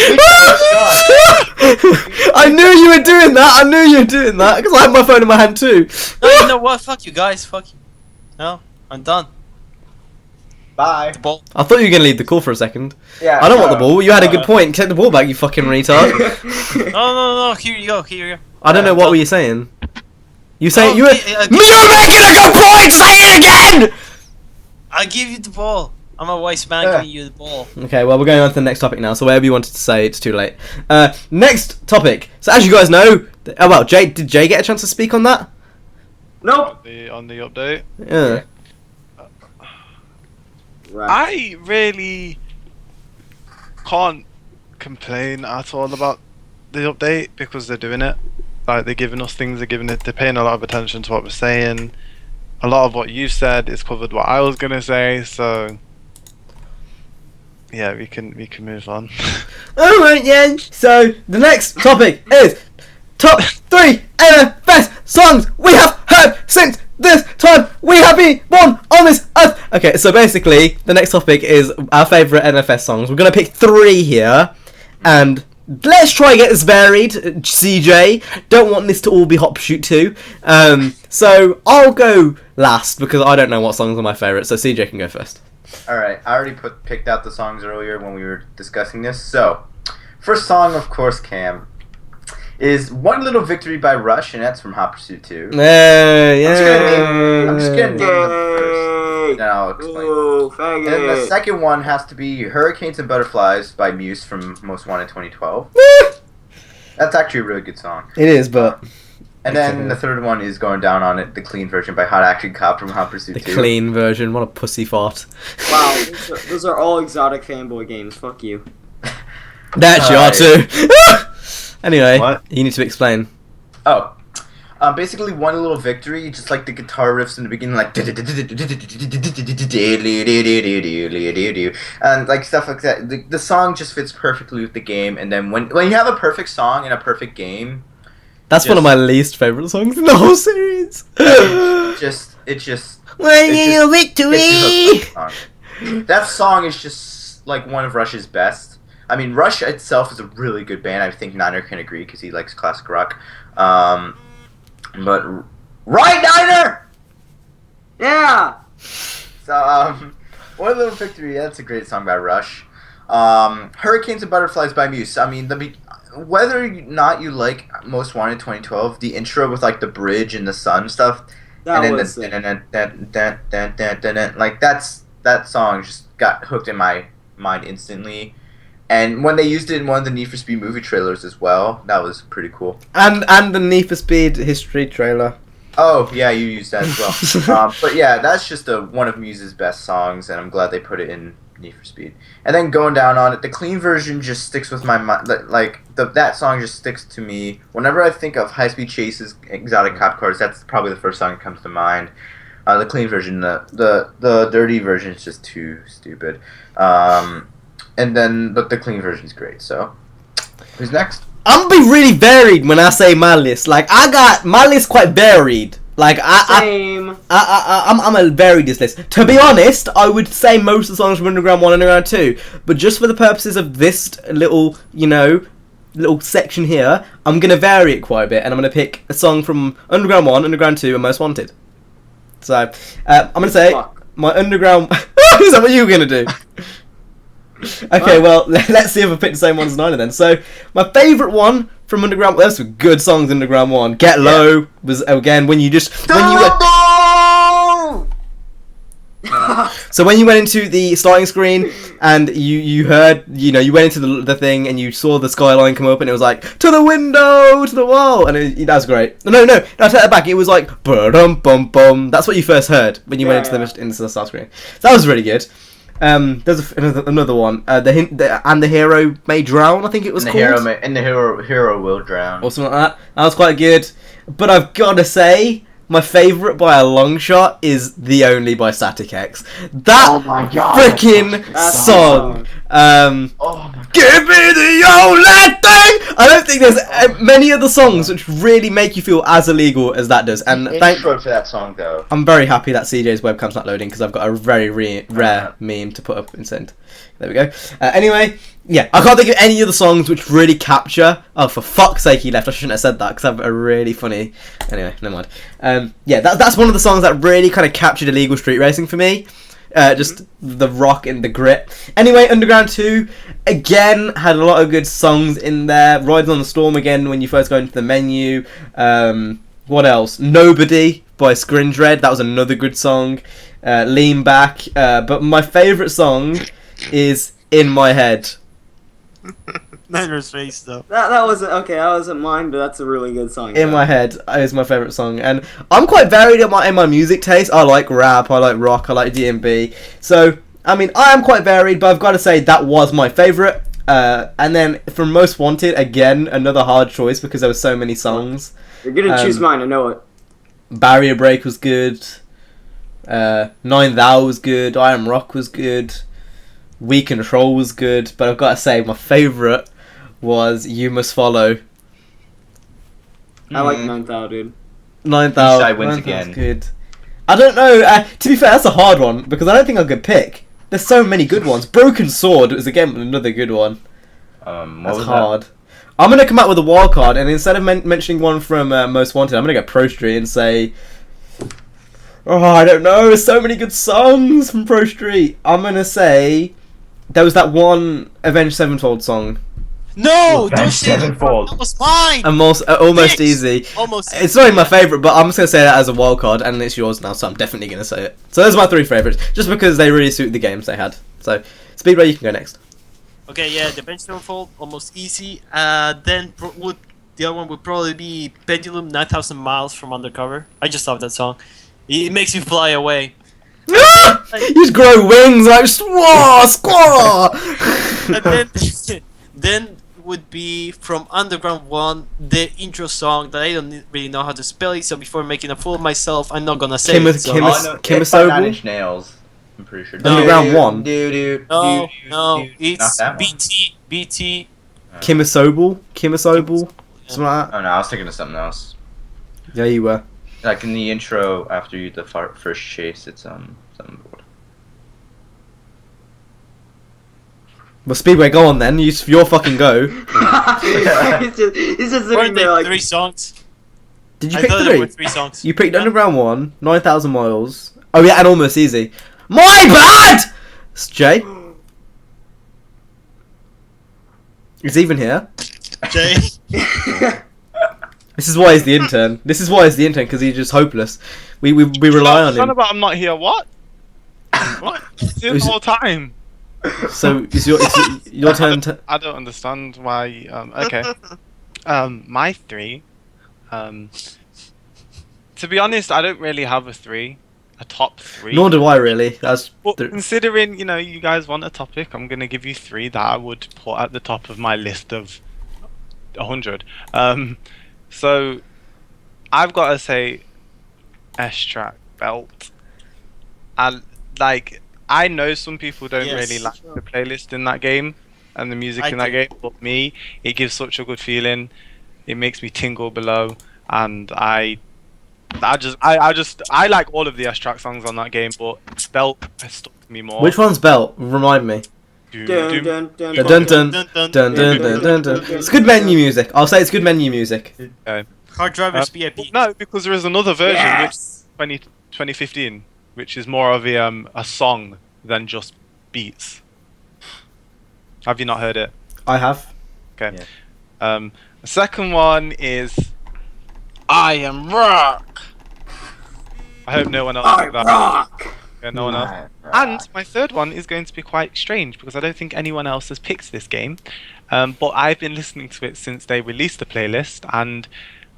I knew you were doing that. Because I have my phone in my hand too.
No, you know what? Fuck you guys. Fuck you. No, I'm done.
Bye.
The ball.
I thought you were gonna leave the call for a second.
Yeah.
I don't want the ball. You had a good point. Take the ball back, you fucking retard.
No. Here you go. Here you go.
I don't know what were you saying. You saying you were.
Okay,
You're making a good point. Say it again.
I give you the ball. I'm a wise man giving you the ball.
Okay, well, we're going on to the next topic now, so whatever you wanted to say, it's too late. Next topic. So, as you guys know... Oh, well, did Jay get a chance to speak on that?
Nope.
On the update.
Yeah.
Right.
I really can't complain at all about the update because they're doing it. Like they're giving us things, they're paying a lot of attention to what we're saying. A lot of what you said is covered what I was gonna say, so yeah, we can move on.
Alright, yeah. So, the next topic is top 3 NFS songs we have heard since this time we have been born on this earth. Okay, so basically, the next topic is our favourite NFS songs. We're going to pick 3 here, and let's try and get this varied. CJ, don't want this to all be Hop Shoot 2. So, I'll go last, because I don't know what songs are my favourite, so CJ can go first.
Alright, I already picked out the songs earlier when we were discussing this. So, first song, of course, Cam, is One Little Victory by Rush, and that's from Hot Pursuit 2.
Yeah.
I'm just gonna name them first, then I'll explain.
Ooh,
And then the
faggot.
second one has to be Hurricanes and Butterflies by Muse from Most Wanted 2012. That's actually a really good song.
It is, but...
And then the third one is Going Down on It, the clean version by Hot Action Cop from Hot Pursuit
The
2.
clean version, what a pussy fart.
Wow, those are all exotic fanboy games. Fuck you.
That you are too. Anyway,
What?
you need to explain.
Oh. Basically, One Little Victory, just like the guitar riffs in the beginning, like... And like stuff like that. The song just fits perfectly with the game, and then when you have a perfect song and a perfect game...
That's one of my least favourite songs in the whole series.
It just
victory!
That song is just like one of Rush's best. I mean, Rush itself is a really good band. I think Niner can agree because he likes classic rock. But right, Niner!
Yeah.
So One Little Victory. That's a great song by Rush. Hurricanes and Butterflies by Muse. I mean, whether or not you like Most Wanted 2012, the intro with like the bridge and the sun stuff,
That
and
was
then like that song just got hooked in my mind instantly. And when they used it in one of the Need for Speed movie trailers as well, that was pretty cool.
And the Need for Speed history trailer.
Oh yeah, you used that as well. But yeah, that's just one of Muse's best songs, and I'm glad they put it in Need for Speed. And then going down on it, the clean version just sticks with my mind. Like that song just sticks to me. Whenever I think of high speed chases, exotic cop cars, that's probably the first song that comes to mind. The clean version, the dirty version is just too stupid. And then, but the clean version is great. So, who's next?
I'm gonna be really varied when I say my list. Like my list quite varied. Like
Same.
I'm a varied this list. To be honest, I would say most of the songs from Underground 1 and Underground 2, but just for the purposes of this little, little section here, I'm gonna vary it quite a bit, and I'm gonna pick a song from Underground 1, Underground 2, and Most Wanted. So I'm gonna say my Underground. Is that what you were gonna do? Okay, well, let's see if I picked the same one as Nina then. So, my favourite one from Underground, there's some good songs in Underground 1. Get Low was, again, when you so when you went into the starting screen and you heard, you went into the thing and you saw the skyline come up and it was like, to the window, to the wall, and that was great. No, I take that back, it was like, bum. That's what you first heard when you went into the start screen. So that was really good. There's another one. The hero may drown. I think it was called.
The hero will drown.
Or something like that. That was quite good. But I've got to say, my favourite by a long shot is The Only by Static X. That freaking song. Give me the only thing. I don't think there's many other songs which really make you feel as illegal as that does. And
intro to that song though.
I'm very happy that CJ's webcam's not loading because I've got a very rare meme to put up and send. There we go. Anyway, yeah, I can't think of any other songs which really capture. Oh, for fuck's sake, he left. I shouldn't have said that because I've a really funny. Anyway, never mind. Yeah, that's one of the songs that really kind of captured illegal street racing for me. Just the rock and the grit. Anyway, Underground 2 again had a lot of good songs in there. Riding on the Storm again when you first go into the menu. What else? Nobody by Scringed. That was another good song. Lean Back. But my favourite song is In My Head.
Niner's face though.
That wasn't okay. That wasn't mine, but that's a really good song.
In My Head is my favourite song, and I'm quite varied in my music taste. I like rap, I like rock, I like D&B. So I mean, I am quite varied, but I've got to say that was my favourite. And then from Most Wanted, again, another hard choice because there were so many songs.
You're gonna choose mine. I know it.
Barrier Break was good. Nine Thou was good. I Am Rock was good. We Control was good, but I've got to say my favourite was You Must Follow.
I like 9,000, dude.
9,000
wins again.
Good. I don't know. To be fair, that's a hard one because I don't think I could pick. There's so many good ones. Broken Sword was again another good one. That's hard. I'm gonna come out with a wild card, and instead of mentioning one from Most Wanted, I'm gonna go Pro Street and say, oh, I don't know. There's so many good songs from Pro Street. I'm gonna say there was that one Avenged Sevenfold song.
No, don't say Sevenfold. That was mine.
Almost Easy.
Almost.
It's not even my favourite, but I'm just gonna say that as a wild card, and it's yours now, so I'm definitely gonna say it. So those are my three favourites, just because they really suit the games they had. So Speedway, you can go next.
Okay, yeah, the Avenged Sevenfold, Almost Easy. Then the other one would probably be Pendulum, 9,000 Miles from Undercover. I just love that song. It makes you fly away.
You just grow wings like squaw.
And then would be from Underground 1, the intro song that I don't really know how to spell it, so before making a fool of myself, I'm not gonna say it.
Kimisobu?
9 Inch Nails. I'm pretty sure.
Underground 1.
No, it's BT.
Kimisobu? Something like that?
Oh no, I was thinking of something else.
Yeah, you were.
Like in the intro, after the first chase, it's something.
Well, Speedway, go on then. Your fucking go.
He's just sitting there like
3 songs.
Did you pick 3?
There were 3 songs.
You picked Underground 1, 9,000 Miles. Oh yeah, and Almost Easy. My bad! It's Jay. He's even here.
Jay.
This is why he's the intern. Because he's just hopeless. We rely on him.
About I'm not here. What? What? The whole time.
So it's your turn.
I don't understand why. Okay. My 3. To be honest, I don't really have a 3. a top 3.
Nor do I really. That's
But considering, you guys want a topic, I'm going to give you 3 that I would put at the top of my list of 100. So, I've got to say S-Track Belt. I know some people don't really like the playlist in that game and the music in that game, but me, it gives such a good feeling. It makes me tingle below, and I like all of the S-Track songs on that game, but Belt has stuck to me more.
Which one's Belt? Remind me.
Dun, dun, dun,
Dun dun dun dun dun dun dun dun. It's good menu music. I'll say it's good menu music.
Hard Drivers VIP.
No, because there is another version, which 2015, which is more of a song than just beats. Have you not heard it?
I have.
Okay. The second one is I Am Rock. I hope no one else
I
took that.
rock.
Yeah, no one else. And my third one is going to be quite strange because I don't think anyone else has picked this game. But I've been listening to it since they released the playlist, and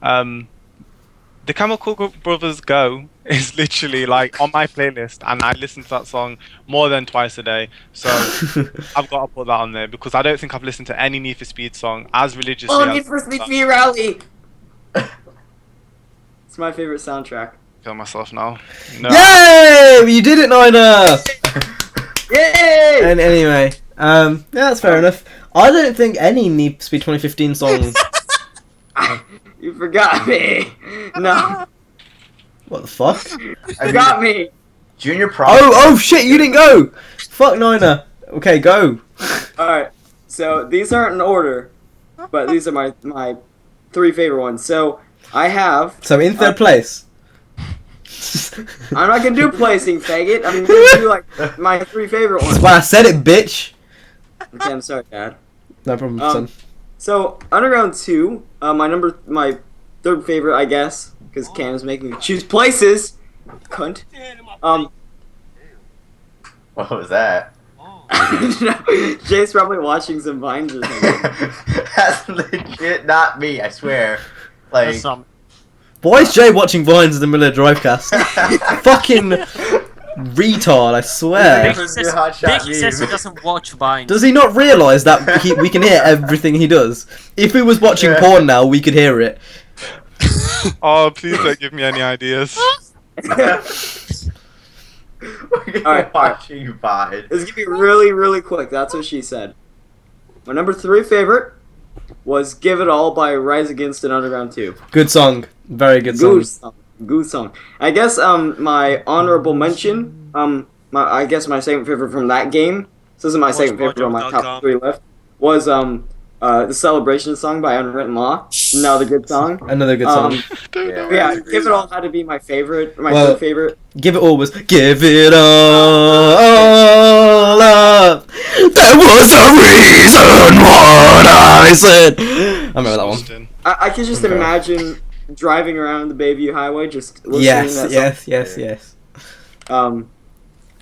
the Chemical Brothers Go is literally like on my playlist, and I listen to that song more than twice a day. So I've got to put that on there because I don't think I've listened to any Need for Speed song as religiously.
Oh,
as
Need for Speed Rally. It's my favorite soundtrack.
Kill myself now. No.
Yay! You did it, Niner!
Yay!
And anyway, yeah, that's fair enough. I don't think any Need for Speed 2015 song.
You forgot me. No.
What the fuck?
You forgot me.
Junior Pro.
Oh shit! You didn't go. Fuck Niner. Okay, go.
Alright, so these aren't in order, but these are my 3 favorite ones. So I have.
So in third place.
I'm not gonna do placing, faggot. I'm gonna do like my 3 favorite ones.
That's why I said it, bitch.
Okay, I'm sorry, Dad.
No problem, son.
So Underground 2, my 3rd favorite, I guess, because Cam's making me choose places. Cunt.
What was that?
Jay's probably watching some vines or something.
That's legit not me, I swear. Like,
Why is Jay watching Vines in the middle of Drivecast? Fucking retard, I swear.
Vicky says he doesn't watch Vines.
Does he not realise that we can hear everything he does? If he was watching porn now, we could hear it.
Oh, please don't give me any ideas.
Alright,
watching Vine.
This is gonna be really, really quick. That's what she said. My number 3 favorite was "Give It All" by Rise Against and Underground 2.
Good song. Very good song.
Good song. I guess my honorable mention, I guess my second favorite from that game. This isn't my second favorite on my top 3 list. Was the Celebration song by Unwritten Law. Another good song.
Another good song.
Yeah, "Give It All" had to be my favorite. My 3rd favorite.
Give It All was "Give It All Up." There was a reason what I said. I remember that one.
I can just imagine driving around the Bayview Highway, just listening to that song.
Yes.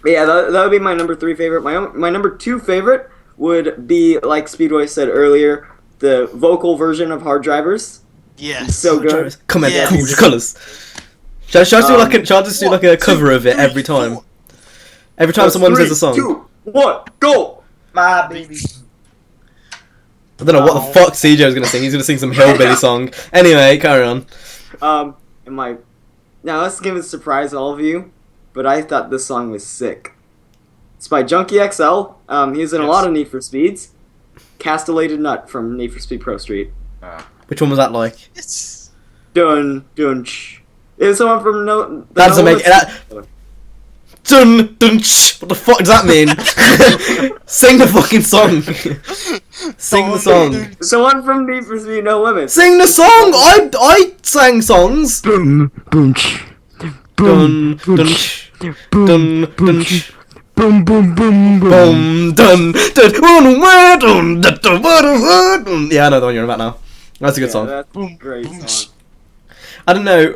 Yeah, that would be my number 3 favorite. My number 2 favorite would be, like Speedway said earlier, the vocal version of Hard Drivers.
Yes.
It's so good.
Come on,
Yeah.
cool colours. Shall I just do like a cover of it every time? Every time someone says a song.
3, 2, 1, go!
My baby.
I don't know what the fuck CJ was gonna sing. He's gonna sing some hillbilly song. Anyway, carry on.
Now let's give it a surprise to all of you, but I thought this song was sick. It's by Junkie XL. He's in a lot of Need for Speeds. Castellated Nut from Need for Speed Pro Street.
Which one was that like?
Dun dun ch. It's someone from No.
That doesn't make that. Dun dun ch. What the fuck does that mean? Sing the fucking song. Sing the song.
Someone from Need for Speed No Limits.
Sing the song. I sang songs. Dun dun ch. Dun dun ch. Dun dun ch. Boom boom boom boom dun dun dun dun. Yeah, I know the one you're about now. That's a good song.
That's a great song.
I don't know.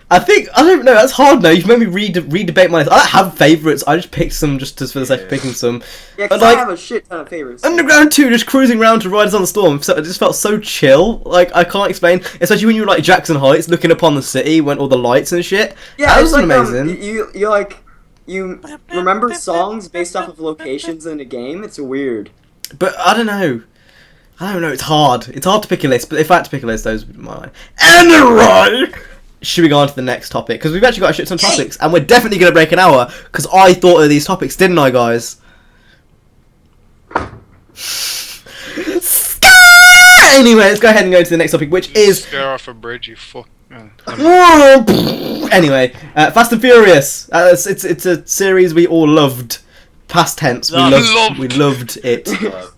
I think I don't know. That's hard now. You've made me re-debate my list. I don't have favourites. I just picked some just for the sake of picking some.
Yeah,
But,
because I
like,
have a shit ton of favorites.
Underground 2, just cruising around to Riders on the Storm. So it just felt so chill. Like I can't explain. Especially when you were like Jackson Heights, looking upon the city, when all the lights and shit.
Yeah,
that
it's
was
like,
amazing.
You remember songs based off of locations in a game. It's weird.
But I don't know. It's hard. It's hard to pick a list. But if I had to pick a list, those would be mine. Anyway, should we go on to the next topic? Because we've actually got a shit ton of topics, and we're definitely going to break an hour. Because I thought of these topics, didn't I, guys? Anyway, let's go ahead and go to the next topic, which is.
Scare off a bridge, you fuck.
Anyway, Fast and Furious. It's a series we all loved. Past tense, we loved it.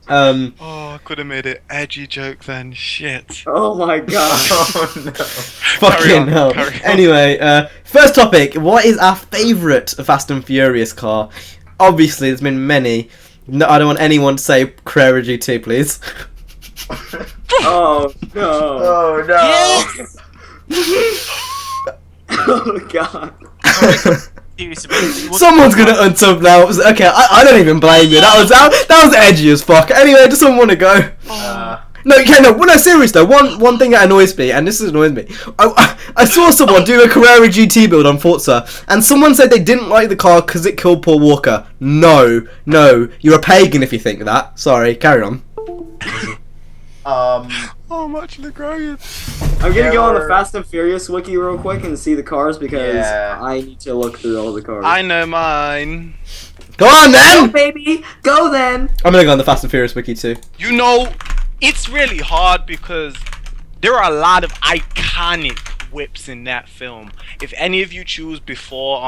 Oh, I could have made it edgy joke then. Shit.
Oh my god.
Oh no.
Fucking hell.
Carry on.
Anyway, first topic. What is our favourite Fast and Furious car? Obviously, there's been many. No, I don't want anyone to say Carrera GT, please.
Oh no.
Oh no.
Yes!
Oh god.
Someone's gonna unsub now. Okay, I don't even blame you. That was edgy as fuck. Anyway, does someone want to go? No, serious though. One thing that annoys me, and this annoys me. I saw someone do a Carrera GT build on Forza, and someone said they didn't like the car because it killed Paul Walker. No, you're a pagan if you think that. Sorry, carry on.
Oh, I'm actually crying.
I'm gonna go on the
Terror.
Fast and Furious wiki real quick and see the cars because
Yeah.
I need to look through all the cars.
I know mine.
Go on
Go,
then.
baby, go then.
I'm gonna go on the Fast and Furious wiki too.
You know, it's really hard because there are a lot of iconic whips in that film. If any of you choose before,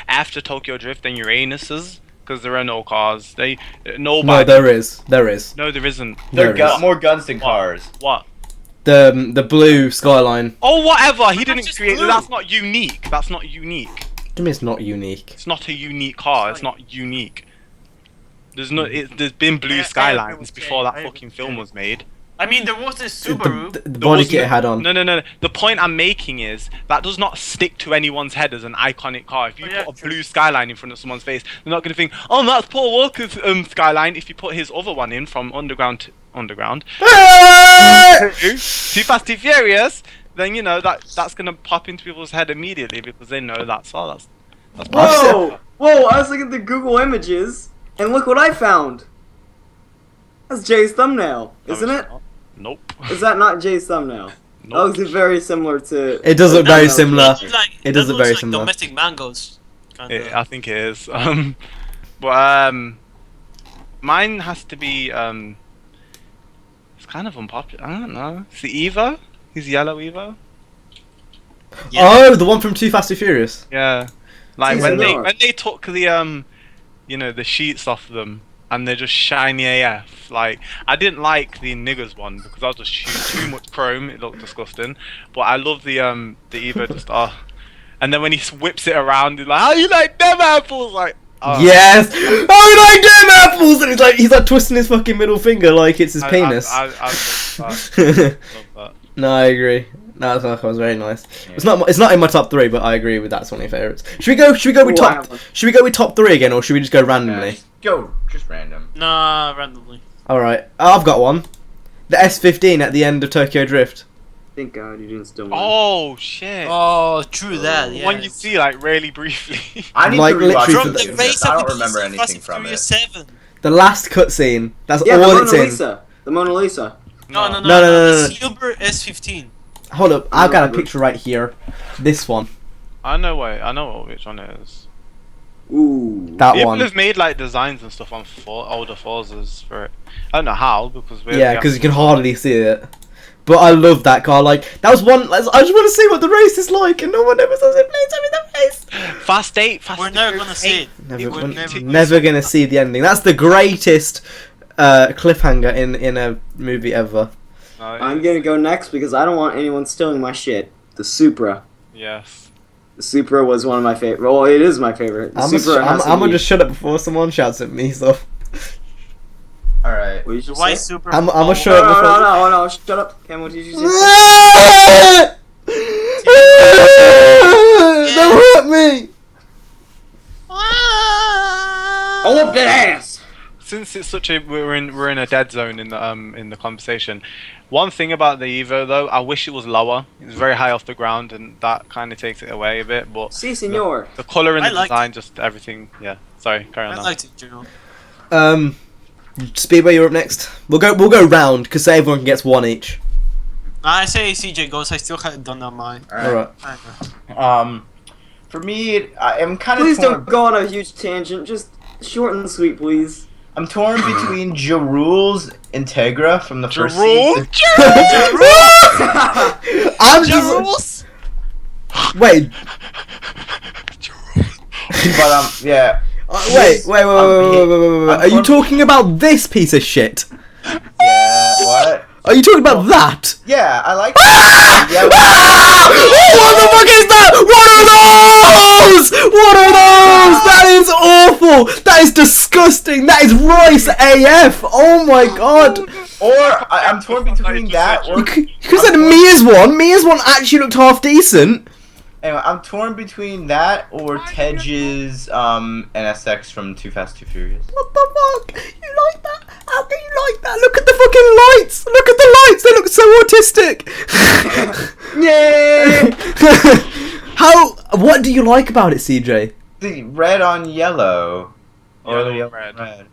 after Tokyo Drift and Uranuses, because there are no cars.
No,
Nobody.
there is.
No, there isn't.
There
They're
is.
more guns than cars.
What?
The blue skyline.
Oh, whatever. He didn't
just
create.
blue.
That's not unique. That's not unique.
To me, it's not unique.
It's not a unique car. It's not unique. There's been blue skylines before that fucking film was made.
I mean, there was this Subaru.
The
There
body
was
kit it had on.
No. The point I'm making is that does not stick to anyone's head as an iconic car. If you
Oh, yeah,
put a
true.
blue skyline in front of someone's face, they're not going to think, "Oh, that's Paul Walker's skyline." If you put his other one in from Underground, Too Fast, Too Furious, then you know that's going to pop into people's head immediately because they know that's That's
Whoa! Whoa! I was looking at the Google images, and look what I found. That's Jay's thumbnail, isn't it?
Nope.
Is that not Jay's thumbnail? That
Nope.
looks very similar to.
It does look very
thumbnail.
similar. It does
That
look very
looks like
similar.
Domestic mangoes.
I think it is. But mine has to be it's kind of unpopular. I don't know. It's the Evo. He's yellow Evo.
Yeah.
Oh, the one from Too Fast, Too Furious.
Yeah. Like
He's
when
yellow.
they took the the sheets off them and they're just shiny AF. Like I didn't like the niggers one because I was just too much chrome. It looked disgusting. But I love the Evo just And then when he whips it around, he's like, "How you like them apples?" Like, oh.
Yes. Oh, like damn apples, and he's like twisting his fucking middle finger like it's his penis.
I love that. Love
No, I agree. No, that was very nice. It's not in my top 3, but I agree with that's one of my favorites. Should we go with
Ooh, I
top?
have one.
Should we go with top 3 again, or should we just go randomly?
Go, just random.
Nah, randomly.
All right, I've got one. The S15 at the end of Tokyo Drift.
Thank God you didn't steal
that.
mine.
Oh shit!
Oh, true that. Yeah.
One you see like really briefly.
I need
Like,
to rewatch
literally
From
this.
the race
I
of
don't
the
remember
DC
anything
Fast and
from it.
Furious 7.
The last cutscene. That's
Yeah, the
all
Mona
it's in.
Lisa. The Mona Lisa.
No.
No, no.
The Silver S15.
Hold up, I've got a picture right here. This one.
I know which one it is.
Ooh.
That
People
one.
have made like designs and stuff on older Forzas for it. I don't know how because
Yeah, because you can hardly see it. But I love that car. Like that was one. I just want to see what the race is like, and no one ever says it. Please tell me the race.
Fast 8. Fast
We're never gonna see it.
Never gonna see the ending. That's the greatest cliffhanger in a movie ever.
I'm gonna go next because I don't want anyone stealing my shit. The Supra.
Yes.
The Supra was one of my favorite. Well, it is my favorite. The
I'm
Supra has to
gonna
be-
just shut up before someone shouts at me. So
Alright.
What did
The
you
white
say?
Super.
I'm gonna
Bowl.
shut up before.
No, shut up. Cam, what did you say?
at me!
I'll whoop that ass.
Since it's such a we're in a dead zone in the conversation. One thing about the Evo though, I wish it was lower. It's very high off the ground, and that kind of takes it away a bit. But
Si, senor.
the color and
I
the
liked
design, just everything. Yeah. Sorry, carry on.
I
Now.
liked it, you know.
Speedway, you're up next. We'll go round because everyone gets one each.
I say CJ goes. I still don't know mine.
Alright.
For me, I'm kind of
Please
torn.
don't go on a huge tangent. Just short and sweet, please.
I'm torn between Jarule's Integra from the first
Jarul?
season.
I'm just. Wait.
But yeah.
Wait. Are you talking about this piece of shit?
Yeah. What?
Are you talking about that?
Yeah, I like. Yeah.
What the fuck is that? What are those? That is awful. That is disgusting. That is rice AF. Oh my god.
Or I'm torn between that or.
You could have said Mia's one. Mia's one actually looked half decent.
Anyway, I'm torn between that or Tedge's NSX from Too Fast Too Furious.
What the fuck? You like that? How can you like that? Look at the fucking lights. Look at the lights. They look so autistic.
Yay!
How? What do you like about it, CJ?
The red on yellow. Or the
Yellow
yellow
on red.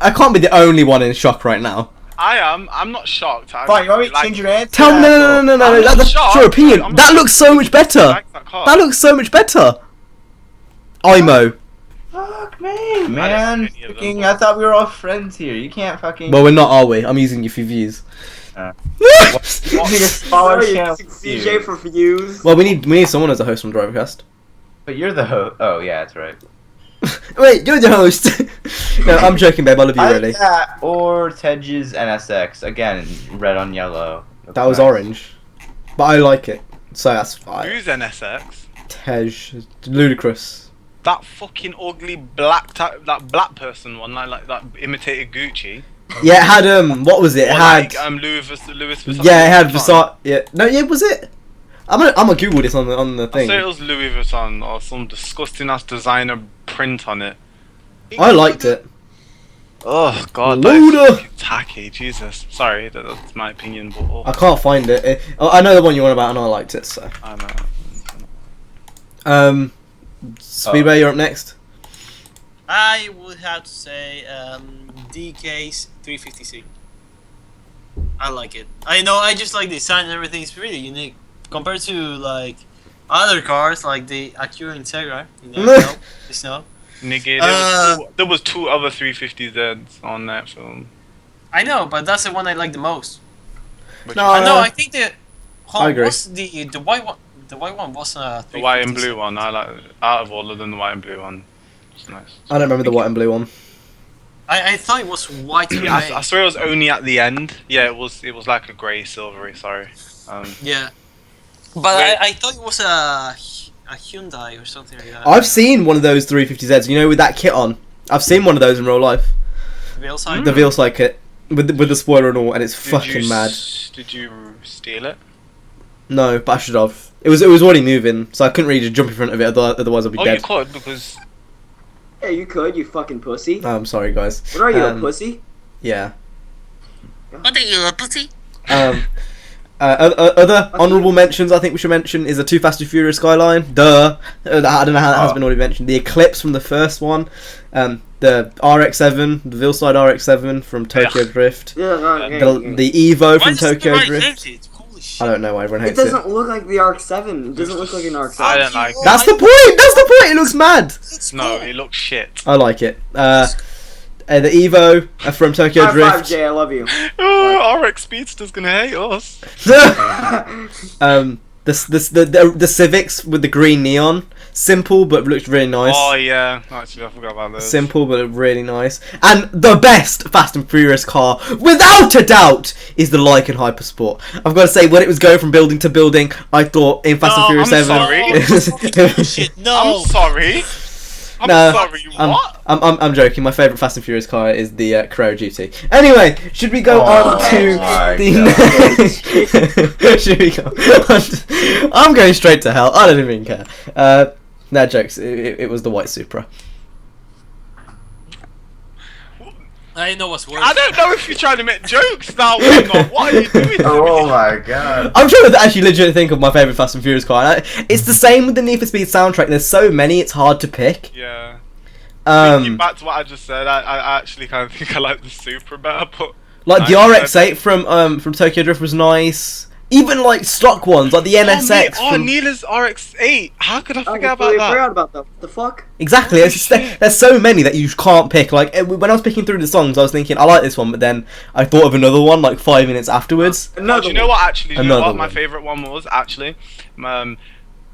I can't be the only one in shock right now.
I am. I'm not shocked. I
Fine, you want me to
like
change your answer?
Tell me, no.
I'm
That's
shocked.
your opinion.
I'm
That
not
looks so much better.
I like that car.
That looks so much better. IMO.
Fuck me, man.
I didn't see any of them.
Fucking, I thought we were all friends here. You can't fucking.
Well, we're not, are we? I'm using you for views.
Using a smaller
Sorry,
channel.
CJ for views.
Well, we need someone as a host on Drivecast.
But you're the host. Oh yeah, that's right.
Wait, you're the host. No, I'm joking, babe. I love you,
I
really.
like that or Tedge's NSX again, red on yellow.
That was
Nice.
orange, but I like it, so that's fine.
Who's NSX?
Tej, ludicrous.
That fucking ugly that black person one, like that imitated Gucci.
Yeah, it had what was it? It
Or
had
like Louis Vuitton.
yeah, it had Versace. Yeah, no, yeah, was it? I'm gonna Google this on the
I
thing.
say it was Louis Vuitton or some disgusting ass designer print on it.
I liked it.
Oh god,
Luda.
that's fucking tacky. Jesus, sorry, that's my opinion, but
I can't find it. I know the one you're on about, and I liked it. So,
I know.
Speedway, you're up next.
I would have to say DK's 350C. I like it. I know. I just like the design and everything. It's really unique compared to like other cars like the Acura Integra. You know, it's no.
Nigga, there was two other 350Zs on that film.
I know, but that's the one I like the most.
No,
I know. I think the.
I agree.
What's the white one? The white one was
The white and blue one, I like. Out of all of them, the white and blue one. It's nice.
I don't remember the white and blue one.
I thought it was white and
I
grey.
swear it was only at the end. Yeah, it was like a grey silvery. Sorry.
Yeah. But
Wait.
I thought it was a Hyundai or something like that.
I've seen one of those 350Zs. You know, with that kit on. I've seen one of those in real life.
Wheel side?
The Veilside kit with the spoiler and all, and it's fucking mad.
Did you steal it?
No, but I should have. It was already moving, so I couldn't really just jump in front of it. Otherwise, I'd be
Oh,
dead.
you could because.
Yeah, you could, you fucking pussy.
I'm sorry, guys.
What are you, a pussy?
Yeah.
What are you, a pussy?
Other honourable mentions I think we should mention is the Too Fast and Furious Skyline. Duh. I don't know how that has been already mentioned. The Eclipse from the first one. The RX-7, the Veilside RX-7 from Tokyo Drift. The Evo from Tokyo Drift.
Holy shit.
I don't know why everyone
It
hates it.
doesn't look like the RX-7. It doesn't look like an RX-7.
I don't like.
That's the point! That's the point! It looks mad!
No, it looks shit.
I like it. The Evo from Tokyo
High five,
Drift.
Jay, I love you.
Oh, RX Speedster's gonna hate us.
The Civics with the green neon. Simple, but looks really nice.
Oh yeah, actually I forgot about this.
Simple, but really nice. And the best Fast and Furious car, without a doubt, is the Lycan Hypersport. I've got to say, when it was going from building to building, I thought in Fast and
No,
Furious
I'm
7...
sorry.
Shit, no.
I'm sorry. I'm
No,
sorry, what?
I'm joking. My favourite Fast and Furious car is the Carrera GT. Anyway, should we go on to the? Should we go? On to... I'm going straight to hell. I don't even care. No jokes. It was the white Supra.
I know what's worse.
I don't know if you're trying to make jokes now or not. What are you doing?
Oh my god.
I'm trying to actually legit think of my favourite Fast and Furious car. It's the same with the Need for Speed soundtrack. There's so many, it's hard to pick.
Yeah. Thinking back to what I just said, I actually kind of think I like the Supra better, but
like the RX-8 from Tokyo Drift was nice. Even like stock ones, like the NSX.
Neela's RX-8. How could I forget about
I
that?
forgot about that. The fuck?
Exactly. There's so many that you can't pick. Like when I was picking through the songs, I was thinking I like this one, but then I thought of another one like 5 minutes afterwards.
Do you know what? Actually, do you know what my
one.
favorite one was? Actually,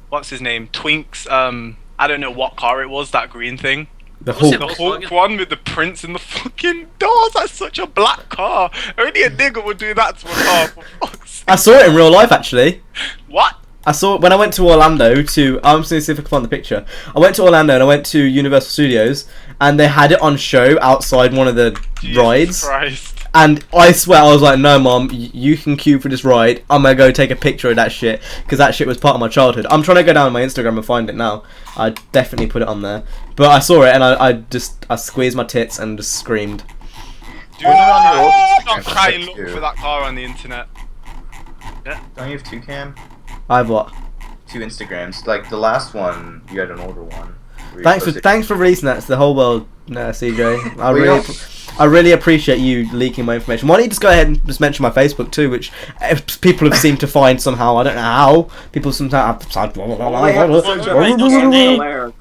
what's his name? Twink's. I don't know what car it was. That green thing.
The
What's
Hulk.
it?
The Hulk one with the prince in the fucking doors. That's such a black car. Only a nigga would do that to a car. For fuck's sake.
I saw it in real life actually.
What?
I saw it when I went to Orlando to. I'm just gonna see if I can find the picture. I went to Orlando and I went to Universal Studios and they had it on show outside one of the rides.
Christ.
And I swear, I was like, no, Mom, you can queue for this ride. I'm going to go take a picture of that shit. Because that shit was part of my childhood. I'm trying to go down on my Instagram and find it now. I definitely put it on there. But I saw it and I squeezed my tits and just screamed.
Do not try and look for that car on the internet.
Don't you have two cam?
I have what?
Two Instagrams. Like the last one, you had an older one. where you
Thanks for releasing that to the whole world, CJ. I
Well,
really appreciate you leaking my information. Why don't you just go ahead and just mention my Facebook too, which people have seemed to find somehow. I don't know how. People sometimes have.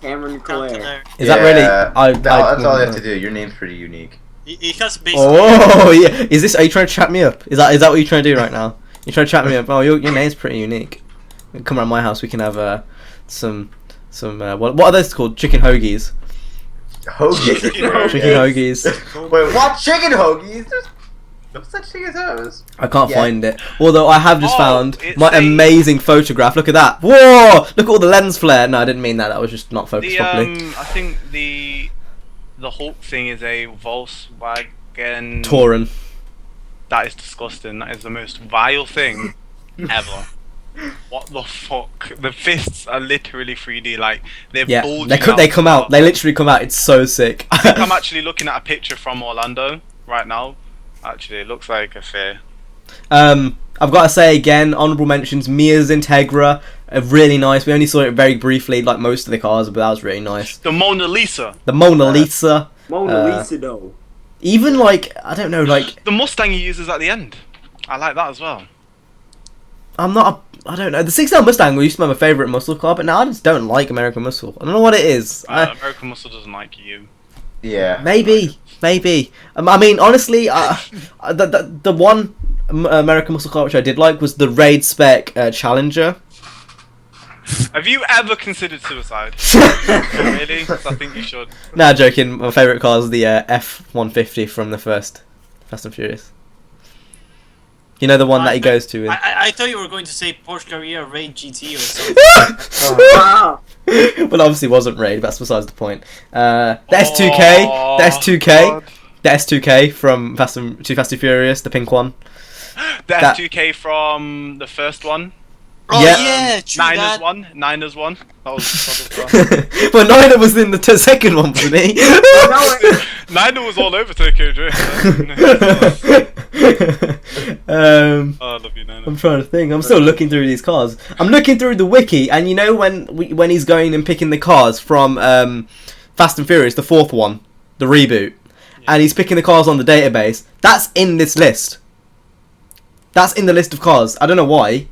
Cameron Clare.
Is that really?
That's all you have to do. Your name's pretty unique.
It has basically.
Oh yeah. Is this? Are you trying to chat me up? Is that what you're trying to do right now? You're trying to chat me up. Oh, your name's pretty unique. Come around my house. We can have some what are those called? Chicken hoagies.
Hoagies.
Chicken hoagies.
Wait, what? Chicken hoagies? There's no such thing as those.
I can't
Yeah.
find it. Although I have just found
it's
my amazing photograph. Look at that. Whoa! Look at all the lens flare. No, I didn't mean that. That was just not focused properly.
I think the Hulk thing is a Volkswagen
Touran.
That is disgusting. That is the most vile thing ever. What the fuck? The fists are literally 3D. Like they're bulging
They come out. They literally come out. It's so sick.
I think I'm actually looking at a picture from Orlando right now. Actually, it looks like a fair.
I've got to say again, honourable mentions. Mia's Integra, really nice. We only saw it very briefly, like most of the cars, but that was really nice.
The Mona Lisa.
The Mona Lisa.
Mona Lisa though.
Even like I don't know, like
The Mustang he uses at the end. I like that as well.
I don't know. The 6L Mustang used to be my favourite muscle car, but now I just don't like American Muscle. I don't know what it is.
American Muscle doesn't like you.
Yeah.
Maybe. I mean, honestly, the one American Muscle car which I did like was the Raid Spec Challenger.
Have you ever considered suicide? Really? 'Cause I think you should.
Nah, joking. My favourite car is the F-150 from the first Fast and Furious. You know the one that he goes to.
I thought you were going to say Porsche Carrera Raid GT or something.
Wow.
Well, obviously wasn't Raid. That's besides the point. The S2K. The S2K.
God.
The S2K from Fast and Furious, the pink one.
The S2K from the first one.
Oh
Yeah.
yeah, true that.
Niners one. That was
But Niner was in the second one, wasn't he?
Niner was all over Tokyo Drift.
um,
Oh, I love you, Niner.
I'm trying to think. I'm still looking through these cars. I'm looking through the wiki, and you know when he's going and picking the cars from Fast and Furious, the fourth one, the reboot, and he's picking the cars on the database. That's in this list. That's in the list of cars. I don't know why.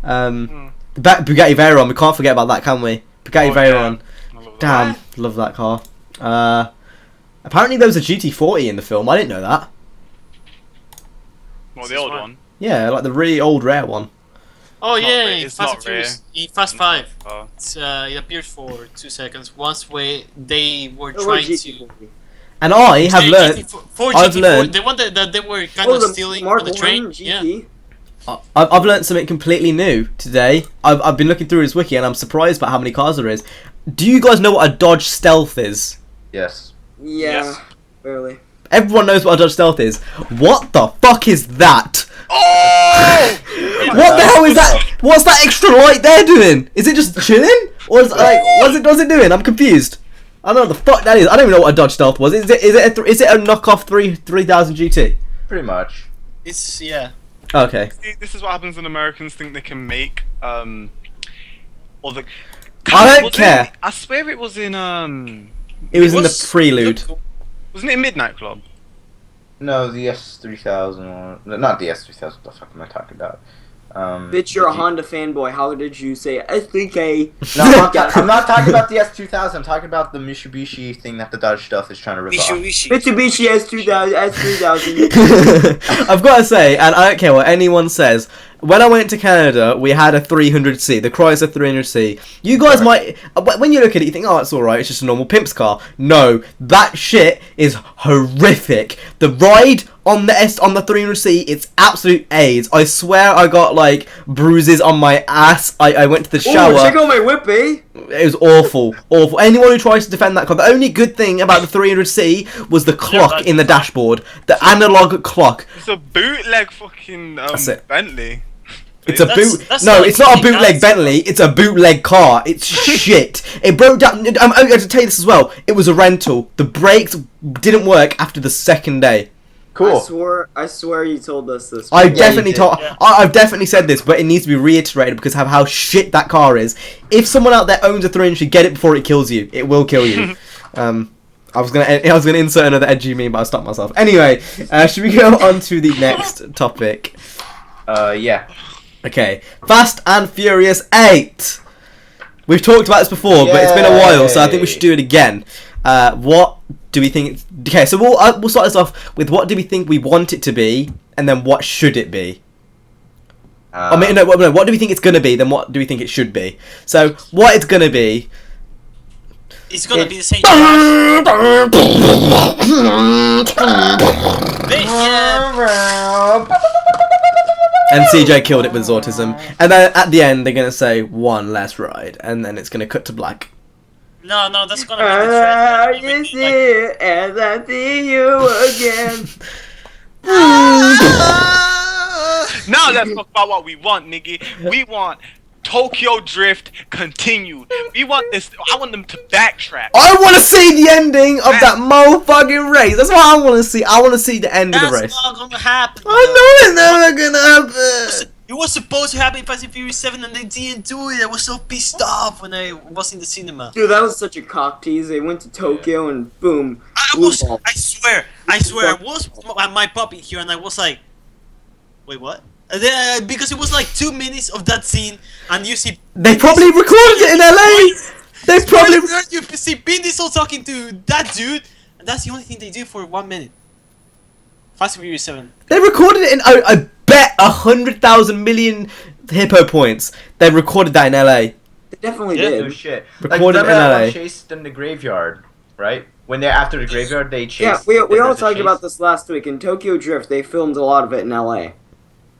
The Bugatti Veyron. We can't forget about that, can we? Bugatti Veyron.
I love that.
Damn, love that car. Apparently there was a GT40 in the film. I didn't know that.
Well, the old one.
Yeah, like the really old rare one.
Oh
It's not
yeah,
rare,
in
it's
Fast
not
and Furious, in Fast 5.
Oh.
It appeared for 2 seconds. Once they were
Oh,
trying
GT.
to.
And I have learned. I've learned.
The one that they were kind
Oh,
of
the
stealing
Mark
on the
1
train.
GT.
Yeah.
I've learned something completely new today. I've been looking through his wiki and I'm surprised by how many cars there is. do you guys know what a dodge stealth is?
Yes.
Yeah,
Yes.
barely.
Everyone knows what a dodge stealth is. What the fuck is that?
Oh!
What the hell is that? What's that extra light there doing? Is it just chilling? Or is like what's it doing? I'm confused. I don't know what the fuck that is. I don't even know what a dodge stealth was. Is it a knockoff 3000 GT?
Pretty much.
It's yeah.
Okay.
See, this is what happens when Americans think they can make or the.
I don't
Was
care.
I swear it was in
It was in the prelude.
Wasn't it in Midnight Club?
No, the S3000 one. Not the S3000. What the fuck am I talking about?
Bitch, you're a Honda fanboy. How did you say S3K?
No, I'm not talking about the S2000. I'm talking about the Mitsubishi thing that the Dodge Stealth is trying to rip off.
Mitsubishi S2000, S3000.
I've got to say, and I don't care what anyone says, when I went to Canada, we had a 300C, the Chrysler 300C. You guys might, when you look at it, you think, oh, it's alright, it's just a normal pimp's car. No, that shit is horrific. The ride on the 300C, it's absolute AIDS. I swear I got, like, bruises on my ass. I went to the shower.
Ooh, check out my whip, eh?
It was awful, awful. Anyone who tries to defend that car, the only good thing about the 300C was the clock in the dashboard, the analog clock.
It's a bootleg fucking
That's it.
Bentley.
It's a
That's
No,
like
it's not a
something
bootleg
else.
Bentley. It's a bootleg car. It's shit. It broke down. I'm going to tell you this as well. It was a rental. The brakes didn't work after the second day.
Cool.
I swear you told us this.
I've
Yeah,
definitely
you did,
told.
yeah.
I've definitely said this, but it needs to be reiterated because of how shit that car is. If someone out there owns a 300, get it before it kills you. It will kill you. I was gonna insert another edgy meme, but I stopped myself. Anyway, should we go on to the next topic?
Yeah.
Okay, Fast and Furious 8. We've talked about this before, but it's been a while, so I think we should do it again. What do we think? Okay, so we'll start this off with what do we think we want it to be, and then what should it be? I mean, no, what do we think it's gonna be? Then what do we think it should be? So, what it's gonna be?
It's gonna be the same.
And CJ killed it with his autism. And then at the end, they're gonna say one last ride, and then it's gonna cut to black.
No, that's gonna be the thread.
You see, as I see you again.
Now let's talk about what we want, nigga. We want Tokyo Drift continued. We want this. I want them to backtrack.
I want to see the ending of that motherfucking race. That's what I want to see. I want to see the end of the race.
That's not gonna happen.
I know it's never gonna happen.
It was supposed to happen in Fast and Furious 7 and they didn't do it. I was so pissed off when I was in the cinema.
Dude, that was such a cock tease. They went to Tokyo and boom.
I swear, I was my puppy here and I was like, wait, what? And then, because it was like 2 minutes of that scene and you see...
They probably recorded it in LA. They probably...
You see Vin Diesel talking to that dude and that's the only thing they do for 1 minute. Fast and Furious 7.
They recorded it in... I bet 100,000 million hippo points. They recorded that in LA.
They definitely
No
did.
shit.
Recorded
like, remember
in
that
LA.
one chased in the graveyard, right? When they're after the graveyard, they chase.
Yeah, we all
there's a
talked
chase.
about this last week. In Tokyo Drift, they filmed a lot of it in LA.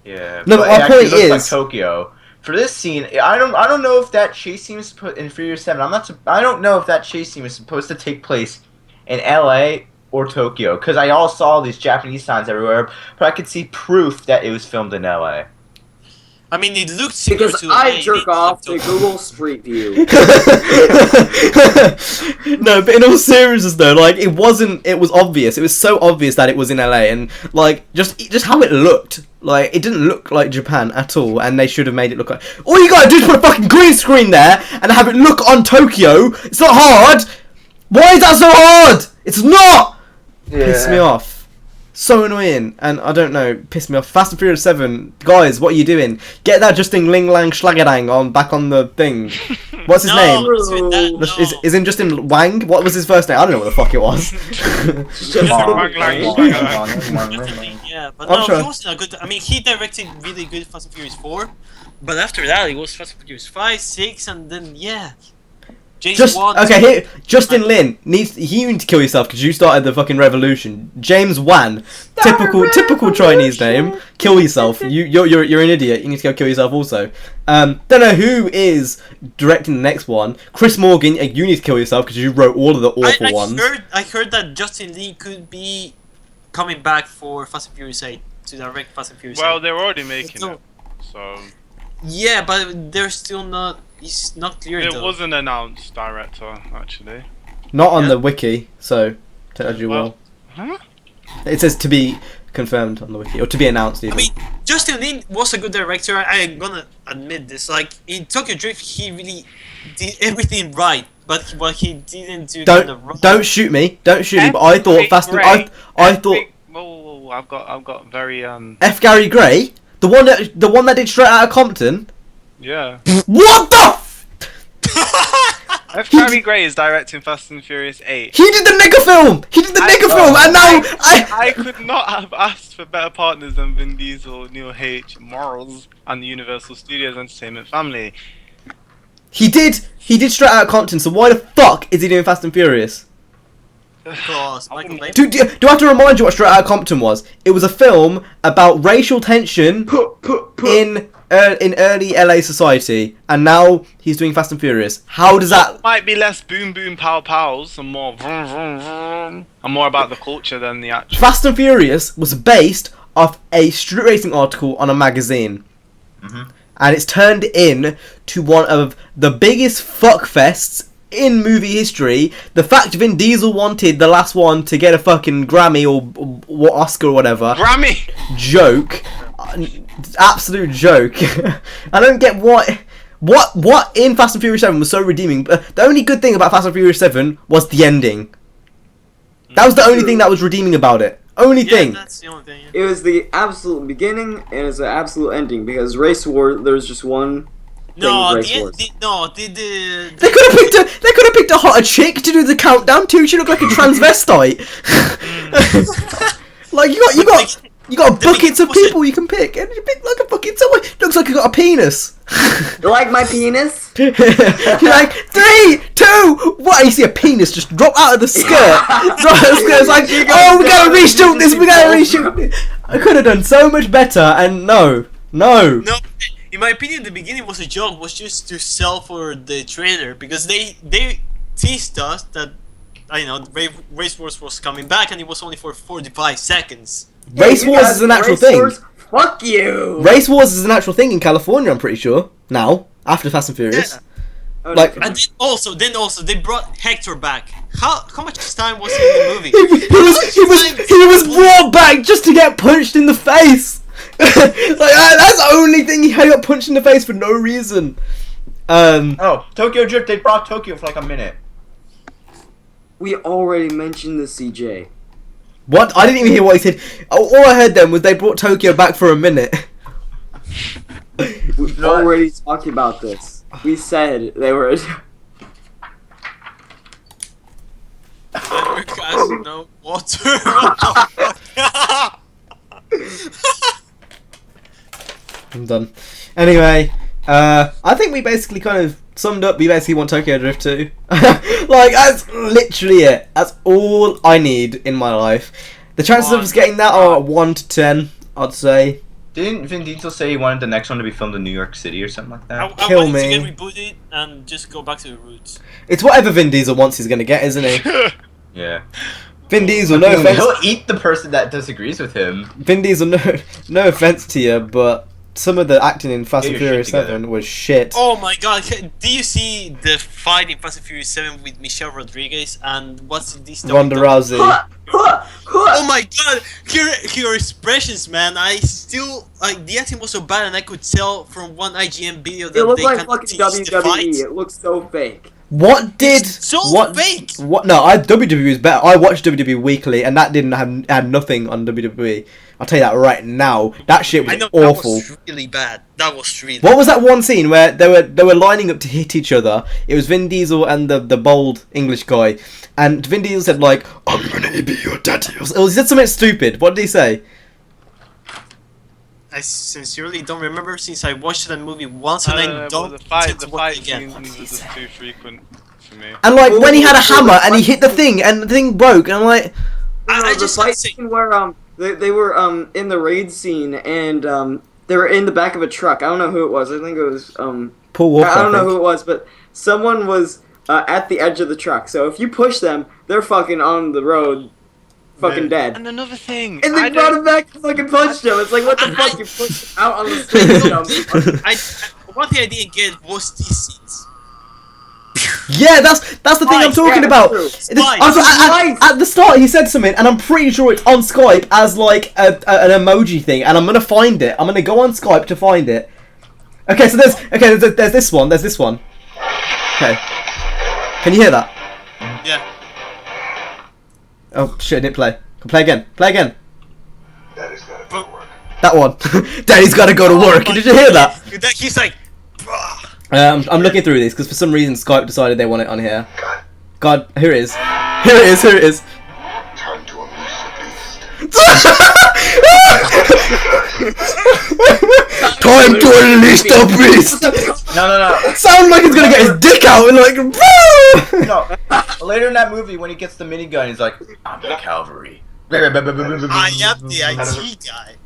Yeah.
No,
but
my
it actually
point
looks like
is-
Tokyo. For this scene, I don't know if that chase scene was put in Furious 7. I don't know if that chase scene was supposed to take place in LA or Tokyo, because I all saw these Japanese signs everywhere, but I could see proof that it was filmed in LA.
I mean, it looked similar
Because
to
I jerk off to Google Street View.
No, but in all seriousness though, like it was obvious. It was so obvious that it was in LA, and like just how it looked. Like it didn't look like Japan at all, and they should have made it look like. All you gotta do is put a fucking green screen there and have it look on Tokyo. It's not hard. Why is that so hard? It's not. Piss me off. So annoying, and I don't know, piss me off. Fast and Furious 7, guys, what are you doing? Get that Justin Ling Lang Schlagadang back on the thing. What's his name? Is it Justin Wang? What was his first name? I don't know what the fuck it was.
Yeah, but
I'm
no,
sure.
he wasn't a good. I mean, he directed really good Fast and Furious 4, but after that, it was Fast and Furious 5, 6, and then yeah. James Wan.
Okay, here, Justin Lin needs. You need to kill yourself because you started the fucking revolution. James Wan, typical Chinese name. Kill yourself. You're an idiot. You need to go kill yourself also. Don't know who is directing the next one. Chris Morgan, you need to kill yourself because you wrote all of the awful ones.
I heard that Justin Lin could be coming back for Fast and Furious 8 to direct Fast and Furious 8.
Well, they're already making it, so.
Yeah, but they're still not. It's not clear.
It
though.
was an announced director, actually.
Not on the wiki, so tells you well.
Huh?
It says to be confirmed on the wiki, or to be announced even.
I mean, Justin Lin was a good director. I'm gonna admit this. Like in Tokyo Drift, he really did everything right, but what he didn't do.
Don't shoot me! Don't shoot me! But I thought I thought.
Whoa, I've got very
F. Gary Gray, the one that did Straight Outta Compton.
Yeah.
What the?
F. Gary Gray is directing Fast and Furious 8.
He did the nigger film! And now
I could not have asked for better partners than Vin Diesel, Neil H., Morals, and the Universal Studios Entertainment family.
He did Straight Outta Compton, so why the fuck is he doing Fast and Furious?
Because Michael Bay.
Do I have to remind you what Straight Outta Compton was? It was a film about racial tension in early LA society, and now he's doing Fast and Furious. How does that?
Might be less boom boom pow pows and more vroom vroom vroom, and more about the culture than the actual.
Fast and Furious was based off a street racing article on a magazine, and it's turned in to one of the biggest fuckfests in movie history. The fact Vin Diesel wanted the last one to get a fucking Grammy or Oscar or whatever.
Grammy!
Joke. Absolute joke. I don't get what in Fast and Furious 7 was so redeeming. The only good thing about Fast and Furious 7 was the ending. That was the only thing that was redeeming about it. Only thing.
That's the only thing.
It was the absolute beginning and it's the absolute ending because Race War, there's just one.
No,
They
They could
the
have picked a hotter chick to do the countdown too. She looked like a transvestite. Like you got buckets of people you can pick, and you pick like a fucking someone. Looks like you got a penis.
You like my penis?
You're like 3, 2, 1. You see a penis just drop out of the skirt. Drop out of the skirt. It's like, oh, we gotta reshoot this. We gotta reshoot this. I could have done so much better, and no.
No, in my opinion, the beginning was a joke. Was just to sell for the trailer because they teased us that Race Wars was coming back, and it was only for 45 seconds.
Race Wars is an actual thing.
Fuck you.
Race Wars is an actual thing in California, I'm pretty sure. Now, after Fast and Furious.
Oh,
Like,
And then also they brought Hector back. How much time was he in the movie?
he was brought back just to get punched in the face. Like that's the only thing he got punched in the face for no reason.
Oh, Tokyo Drift, they brought Tokyo for like a minute.
We already mentioned the CJ.
What? I didn't even hear what he said. All I heard then was they brought Tokyo back for a minute.
We already talked about this. We said they were.
Guys, no water. What the fuck?
I'm done. Anyway, I think we basically kind of summed up. We basically want Tokyo Drift 2. Like, that's literally it. That's all I need in my life. The chances of us getting that are 1 to 10, I'd say.
Didn't Vin Diesel say he wanted the next one to be filmed in New York City or something like that?
I
Kill
wanted
me.
to get rebooted and just go back to the roots.
It's whatever Vin Diesel wants he's going to get, isn't he?
Yeah.
Vin Diesel, no offense.
He'll eat the person that disagrees with him.
Vin Diesel, no offense to you, but some of the acting in Fast
Get
and
your
Furious
shit together.
7 was shit.
Oh my god, do you see the fight in Fast and Furious 7 with Michelle Rodriguez and what's this?
Ronda Rousey.
Oh my god, her expressions, man. I still, like, the acting was so bad and I could tell from one IGN video that
It looked
they
like
can't
fucking
teach the fight.
WWE. It looks so fake.
What did
So
what
fake.
What? No, WWE is better. I watched WWE weekly, and that didn't had nothing on WWE. I'll tell you that right now. That shit was
I know
awful.
that was really bad. That was really.
What was that one scene where they were lining up to hit each other? It was Vin Diesel and the bald English guy, and Vin Diesel said like, "I'm gonna be your daddy." Or he said something stupid. What did he say?
I sincerely don't remember since I watched that movie once and I don't
the fight
intend to watch it
scenes
again.
was just too frequent for for me.
And like when he had a hammer and he hit the thing and the thing broke, and I'm like,
I
the
just
fight
want to say,
scene where they were in the raid scene and they were in the back of a truck. I don't know who it was. I think it was
Paul Walker.
I don't know
think.
who it was, but someone was at the edge of the truck. So if you push them, they're fucking on the road, fucking dead.
And another thing,
And they brought him back and fucking punched him. It's like, what the fuck? You pushed him out on the street.
One thing I didn't get was these scenes.
Yeah, that's the thing I'm talking
yeah,
about.
that's true.
At the start, he said something, and I'm pretty sure it's on Skype as like an emoji thing, and I'm gonna find it. I'm gonna go on Skype to find it. Okay, so there's this one. There's this one. Okay, can you hear that?
Yeah.
Oh shit! It didn't play. Can play again. Play again.
Daddy's gotta go to work.
That one. Daddy's gotta go to work. Did you hear that?
He's like,
I'm looking through these because for some reason Skype decided they want it on here. God, here it is. Here it is. Here it is.
Time to unleash the beast.
Time to unleash the beast.
No.
Sounds like he's gonna get his dick out and like.
No. Later in that movie, when he gets the minigun, he's like, I'm the cavalry.
I am the IT guy.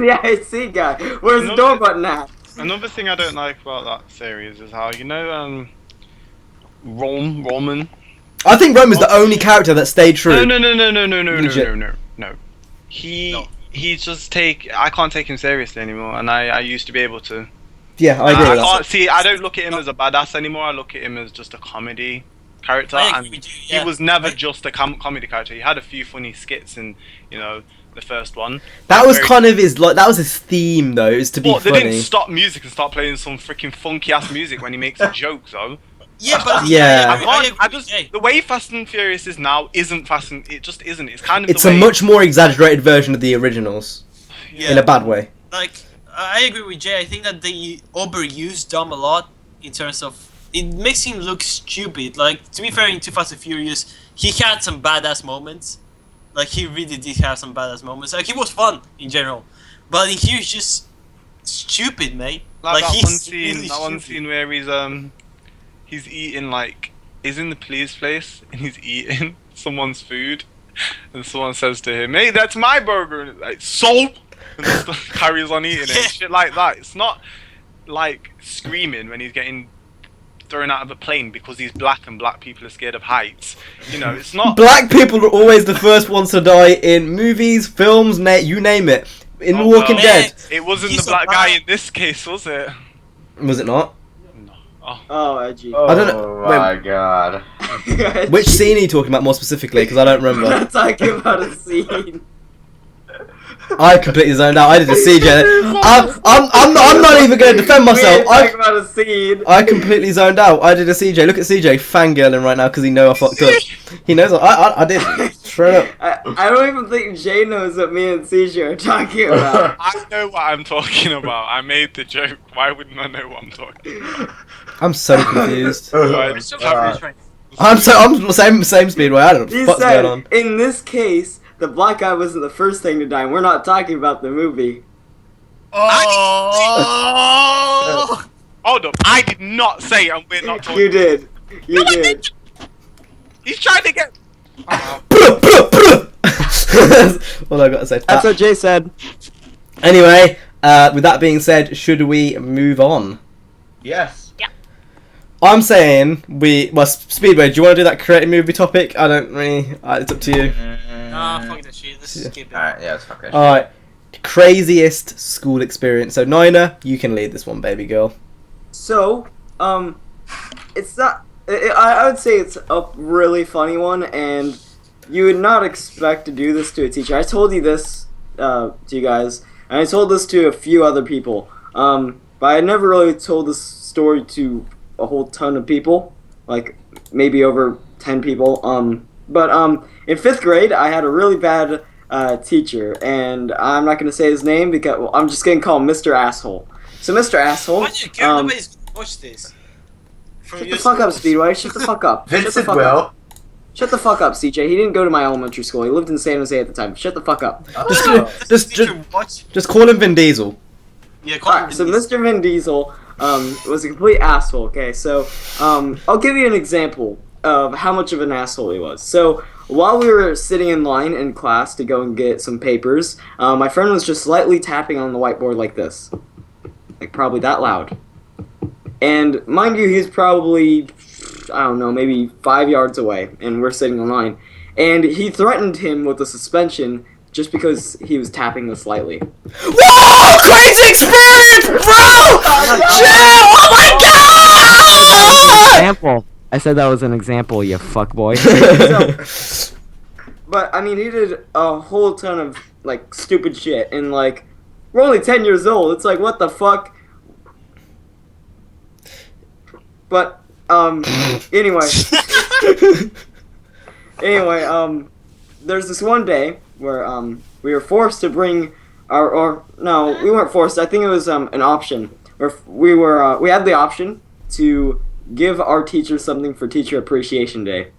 Yeah, I see, guy. Where's the door button at?
Another thing I don't like about that series is how, you know, Roman.
I think Rome is the only character that stayed true.
No. He's just I can't take him seriously anymore, and I used to be able to.
Yeah, I agree with that.
can't see. I don't look at him as a badass anymore. I look at him as just a comedy character,
I
and
agree with you, yeah.
he was never just a comedy character. He had a few funny skits in, the first one.
That was kind of that was his theme though, is to be
What, they
funny.
didn't stop music and start playing some freaking funky ass music when he makes a joke, though.
Yeah, but
Yeah.
The way Fast and Furious is now isn't Fast and it just isn't. It's kind of.
It's
the
a
way,
much more exaggerated version of the originals,
Yeah.
in a bad way.
Like, I agree with Jay. I think that they overuse Dom a lot in terms of it makes him look stupid. Like, to be fair, in Too Fast and Furious, he had some badass moments. Like, he really did have some badass moments. Like, he was fun in general, but in here he's just stupid, mate.
Like that
he's
one scene,
really
that one
stupid.
scene where he's eating he's in the police place and he's eating someone's food, and someone says to him, "Hey, that's my burger," and it's like, "So," and just carries on eating it, and shit like that. It's not like screaming when he's getting thrown out of a plane because he's black and black people are scared of heights. It's not.
Black people are always the first ones to die in movies, films, you name it. In The Walking
well,
Dead.
It wasn't
He's
the black
a
guy
black-
in this case, was it?
Was it not?
No. Oh.
Oh, edgy.
Oh
I don't know.
my god.
Which scene are you talking about more specifically? Because I don't
We're
remember.
not talking about a scene.
I completely zoned out. I did a CJ. I'm not even going to defend myself.
We're talking about a scene.
I completely zoned out. I did a CJ. Look at CJ fangirling right now because he knows I fucked up. He knows I did. Straight up.
I don't even think Jay knows what me and CJ are talking about.
I know what I'm talking about. I made the joke. Why wouldn't I know what I'm talking about?
I'm so confused.
Right.
I'm same speedway. I don't know what
He
the fuck's
said,
going on.
in this case, the black guy wasn't the first thing to die. We're not talking about the movie.
Oh!
Hold up. I did not say and we're not talking.
You did. You did.
He's trying to get.
All I got to say.
That's what Jay said.
Anyway, with that being said, should we move on?
Yes.
I'm saying Speedway, do you want to do that creative movie topic? I don't really. It's up to you.
Nah, fuck that shit. Let's skip it.
Alright, yeah, let's fuck that.
Alright. Craziest school experience. So, Nina, you can lead this one, baby girl.
So, it's not. I would say it's a really funny one, and you would not expect to do this to a teacher. I told you this to you guys, and I told this to a few other people. But I never really told this story to a whole ton of people, like maybe over 10 people. But in 5th grade, I had a really bad teacher, and I'm not going to say his name because I'm just going to call him Mr. Asshole. So Mr. Asshole.
Why do you care? Nobody's gonna watch this.
Shut the fuck up, Speedway. Shut the fuck up. Shut the
Vincent
fuck
will.
up. Shut the fuck up, CJ. He didn't go to my elementary school. He lived in San Jose at the time. Shut the fuck up.
Just call him Vin Diesel.
Yeah, call
Alright, so Mr. Vin Diesel was a complete asshole. Okay, so I'll give you an example of how much of an asshole he was. So while we were sitting in line in class to go and get some papers, my friend was just slightly tapping on the whiteboard like this, like probably that loud. And mind you, he's probably, I don't know, maybe 5 yards away, and we're sitting in line. And he threatened him with a suspension just because he was tapping this lightly.
Whoa! Crazy experience, bro! Chill! Oh my god!
Example. I said that was an example, you fuckboy.
So, but I mean, he did a whole ton of like stupid shit, and like we're only 10 years old. It's like, what the fuck? But anyway, there's this one day where we were forced to bring or no, we weren't forced. I think it was an option where we had the option to give our teachers something for Teacher Appreciation Day.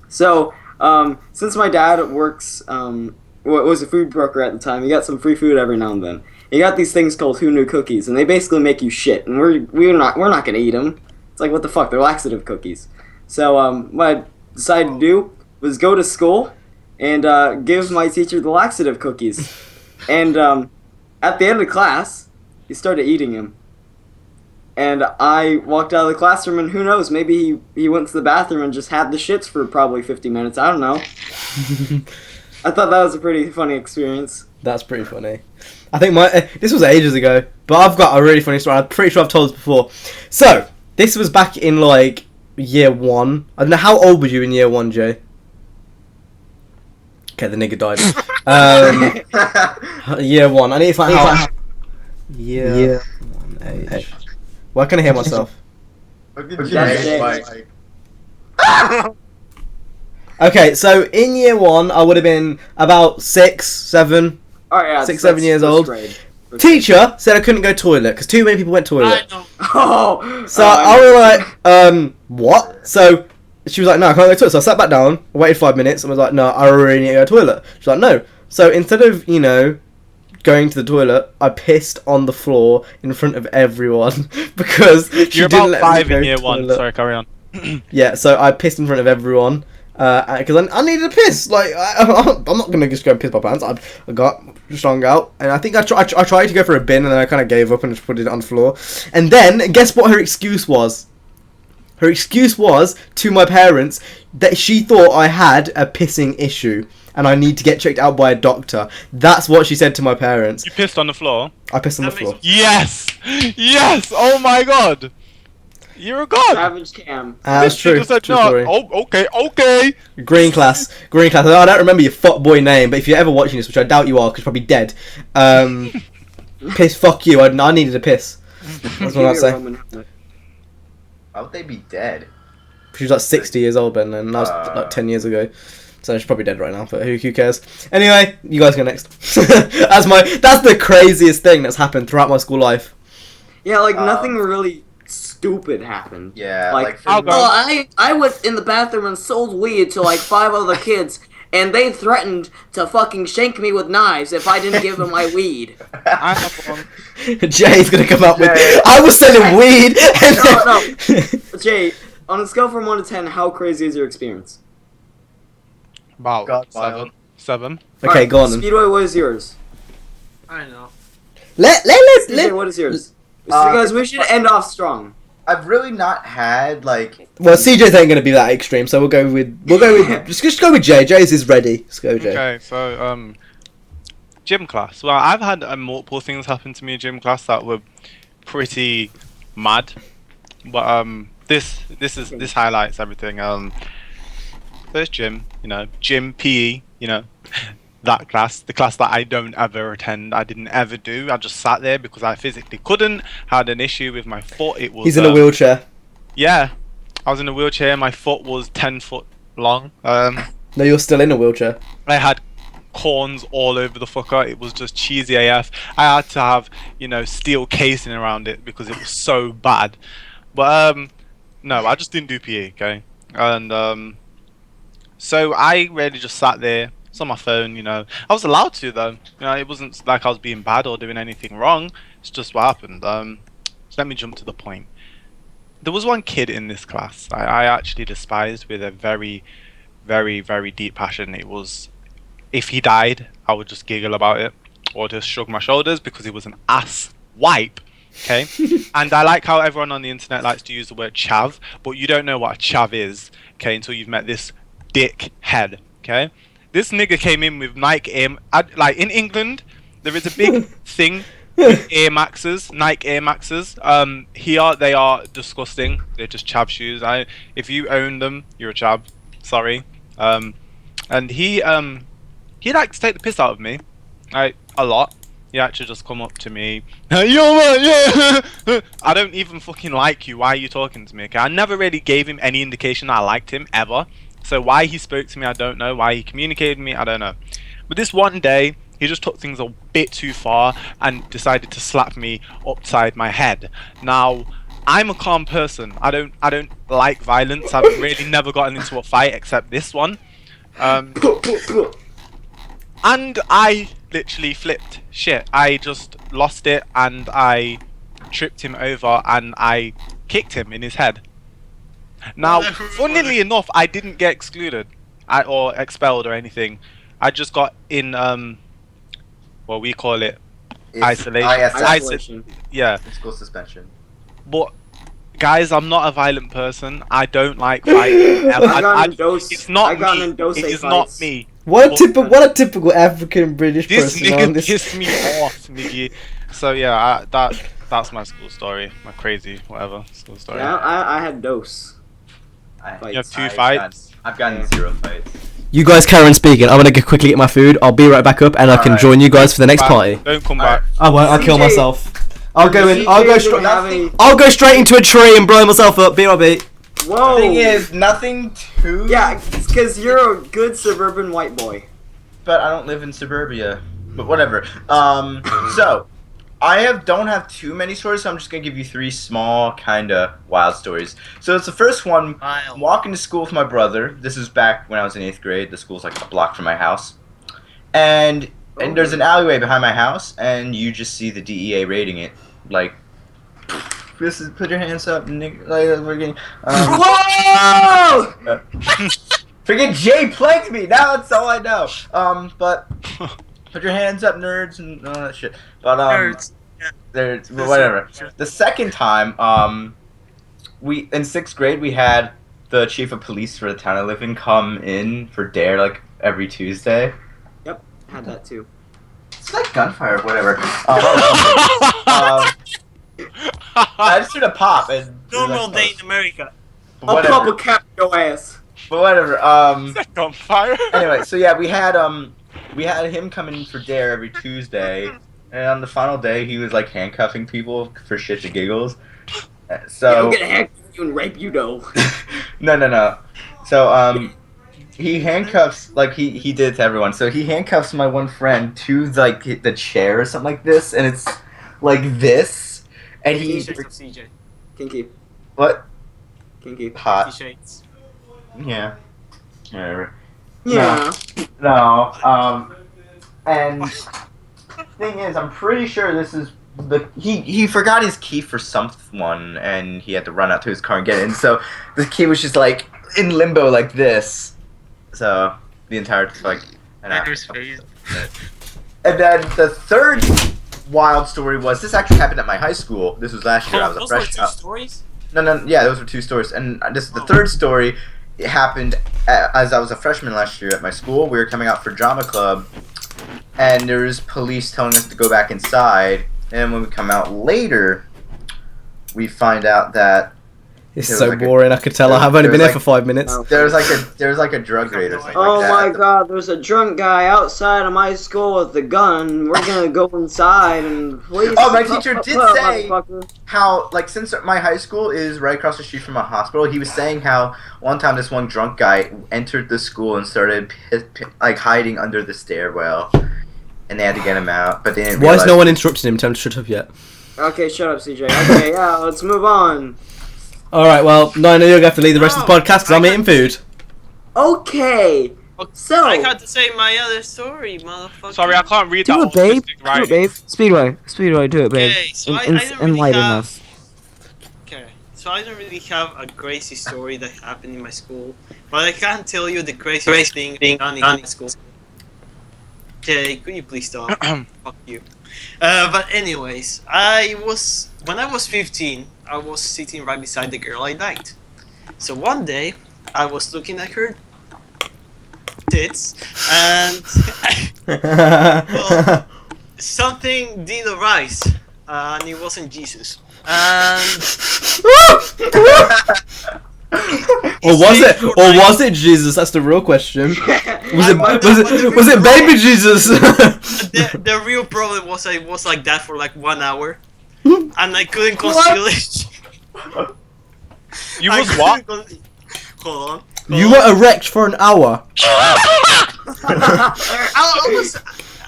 So, since my dad works, was a food broker at the time, he got some free food every now and then. He got these things called Who Knew cookies, and they basically make you shit, and we're not gonna eat them. It's like, what the fuck? They're laxative cookies. So, what I decided to do was go to school and give my teacher the laxative cookies. And at the end of class, he started eating them. And I walked out of the classroom, and who knows, maybe he went to the bathroom and just had the shits for probably 50 minutes. I don't know. I thought that was a pretty funny experience.
That's pretty funny. I think this was ages ago, but I've got a really funny story. I'm pretty sure I've told this before. So, this was back in, like, year 1. I don't know, how old were you in year 1, Jay? Okay, the nigga died. Year 1. I need to find how... Year 1 age. Why can't I hear myself? Okay, so in year 1, I would have been about 6, 7,
Oh, yeah,
6, 7 years
first
old.
grade.
Teacher said I couldn't go toilet because too many people went toilet.
Oh!
So I was like, what? So she was like, no, I can't go to the toilet. So I sat back down, waited 5 minutes, and was like, no, I really need to go to the toilet. She's like, no. So instead of, going to the toilet, I pissed on the floor in front of everyone because she
You're
didn't
about
let me
5
go
in
to
year
the
1.
toilet.
Sorry, carry on.
Yeah, so I pissed in front of everyone because I needed to piss. Like, I'm not gonna just go and piss my pants. I got strung out, and I think I tried to go for a bin, and then I kind of gave up and just put it on the floor. And then guess what her excuse was? Her excuse was to my parents that she thought I had a pissing issue and I need to get checked out by a doctor. That's what she said to my parents.
You pissed on the floor?
I pissed on the floor.
Yes! Yes! Oh my god! You're a god!
Savage Cam.
That's true.
Said,
True
no.
story.
Oh, okay.
Green class. I don't remember your fuckboy name, but if you're ever watching this, which I doubt you are, because you're probably dead. Piss, fuck you. I needed a piss. That's what I'd say.
Why would they be dead?
She was like 60 years old, Ben, and that was like 10 years ago. So she's probably dead right now, but who cares? Anyway, you guys go next. That's the craziest thing that's happened throughout my school life.
Yeah, like nothing really stupid happened.
Yeah,
like
I'll go.
I went in the bathroom and sold weed to like 5 other kids, and they threatened to fucking shank me with knives if I didn't give them my weed.
I have one.
Jay's gonna come up with, I was selling weed. And
No. Jay, on a scale from 1 to 10, how crazy is your experience?
About
God,
7.
Okay,
Alright,
go on then.
Speedway, what is yours?
I don't know.
CJ, what is yours? Because we should end off strong.
I've really not had like.
Well, CJ's ain't gonna be that extreme, so we'll go with just go with Jay. Jay's is ready. Let's go, Jay.
Okay, so gym class. Well, I've had multiple things happen to me in gym class that were pretty mad, but this highlights everything. First gym, gym PE, that class, the class that I don't ever attend, I didn't ever do. I just sat there because I physically couldn't. Had an issue with my foot. It was.
He's in a wheelchair.
Yeah, I was in a wheelchair. My foot was 10 foot long.
No, you're still in a wheelchair.
I had corns all over the fucker. It was just cheesy AF. I had to have, steel casing around it because it was so bad. But no, I just didn't do PE. Okay, and so I really just sat there. It's on my phone, I was allowed to though. It wasn't like I was being bad or doing anything wrong. It's just what happened. let me jump to the point. There was one kid in this class I actually despised with a very, very, very deep passion. It was, if he died, I would just giggle about it or just shrug my shoulders because he was an ass wipe. Okay, and I like how everyone on the internet likes to use the word chav, but you don't know what a chav is, okay, until you've met this dick head. Okay, this nigga came in with Nike Air, like in England, there is a big thing with Air Maxes, Nike Air Maxes. Here they are disgusting. They're just chav shoes. If you own them, you're a chav. Sorry. And he liked to take the piss out of me, like a lot. He actually just come up to me, hey, yo man, yeah. I don't even fucking like you. Why are you talking to me? Okay, I never really gave him any indication I liked him ever. So why he spoke to me, I don't know. Why he communicated with me, I don't know. But this one day, he just took things a bit too far and decided to slap me upside my head. Now, I'm a calm person. I don't like violence. I've really never gotten into a fight except this one. And I literally flipped shit. I just lost it and I tripped him over and I kicked him in his head. Now, funnily enough, I didn't get excluded or expelled or anything. I just got in, well, we call it isolation. Yeah.
School suspension.
But guys, I'm not a violent person. I don't like fighting. It's not me. It is not me.
What a typical African British person.
This nigga pissed me off, nigga. So yeah, that's my school story. My crazy whatever school story.
Yeah, I had dose.
You have 2 fights.
I've gotten 0 fights.
You guys carry on speaking. I'm gonna quickly get my food. I'll be right back up, and I can join you guys for the next party.
Don't come back.
I won't. I'll kill myself. I'll go in. I'll go straight into a tree and blow myself up. BRB.
Whoa.
The thing is, nothing too.
Yeah, it's because you're a good suburban white boy.
But I don't live in suburbia. But whatever. So I don't have too many stories, so I'm just gonna give you 3 small, kinda wild stories. So it's the first one. I'm walking to school with my brother. This is back when I was in 8th grade. The school's like a block from my house, and there's an alleyway behind my house, and you just see the DEA raiding it. Like, this is put your hands up, nigga. Like, we're getting.
Whoa!
Freaking Jay plagued me. Now that's all I know. But. Put your hands up, nerds, and all that shit. But
Nerds.
But whatever. The second time, we in 6th grade we had the chief of police for the town I live in come in for dare like every Tuesday.
Yep, had that too.
It's like gunfire or whatever. I just did a pop and
Normal day in America.
I'll pop a cap in your ass.
But whatever.
Is that gunfire?
Anyway, so yeah, we had him come in for dare every Tuesday, and on the final day he was like handcuffing people for shits and giggles. So
yeah, I'm gonna handcuff you and rape you, though.
No. So he handcuffs, like he did it to everyone. So he handcuffs my one friend to like the chair or something like this, and it's like this, and he
CJ.
Kinky.
What?
Kinky.
Hot.
Shades.
Yeah. Whatever.
Yeah.
No. And thing is, I'm pretty sure this is he forgot his key for someone, and he had to run out to his car and get it. And so the key was just like in limbo like this. So the entire like. And then the third wild story was this actually happened at my high school. This was last year. I was a freshman.
Those were 2 stories?
No. Yeah, those were 2 stories, and this is the third story. It happened as I was a freshman last year at my school. We were coming out for drama club, and there was police telling us to go back inside. And when we come out later, we find out that
it's so like boring. I could tell I have only been here for 5 minutes.
There was like a drug raid or something.
Oh
like
my
that.
god! There's a drunk guy outside of my school with a gun. We're gonna go inside and please.
Oh, my teacher did say how, like, since my high school is right across the street from a hospital, he was saying how one time this one drunk guy entered the school and started like hiding under the stairwell, and they had to get him out, but they didn't.
Why has no one interrupted him? Tell him to shut up yet.
Okay, shut up, CJ. Okay, yeah, let's move on.
Alright, well, no, you're going to have to leave the rest of the podcast because I'm eating food.
Okay, so...
I got to say my other story, motherfucker.
Sorry, I can't read
Do
that
it, babe.
autistic
Do
writing.
it, babe. Speedway, do it, babe.
Okay, so I didn't really
Enlighten
have...
us.
so I don't really have a crazy story that happened in my school, but I can tell you the craziest thing done in school. Okay, could you please stop? Fuck you. But anyways, when I was 15, I was sitting right beside the girl I liked. So one day, I was looking at her tits, and well, something did arise, and it wasn't Jesus. And
Or was it Jesus? That's the real question. Was it baby Jesus?
the real problem was I was like that for like 1 hour, and I couldn't conceal it.
You was what?
Hold on.
You were erect for an hour.
I was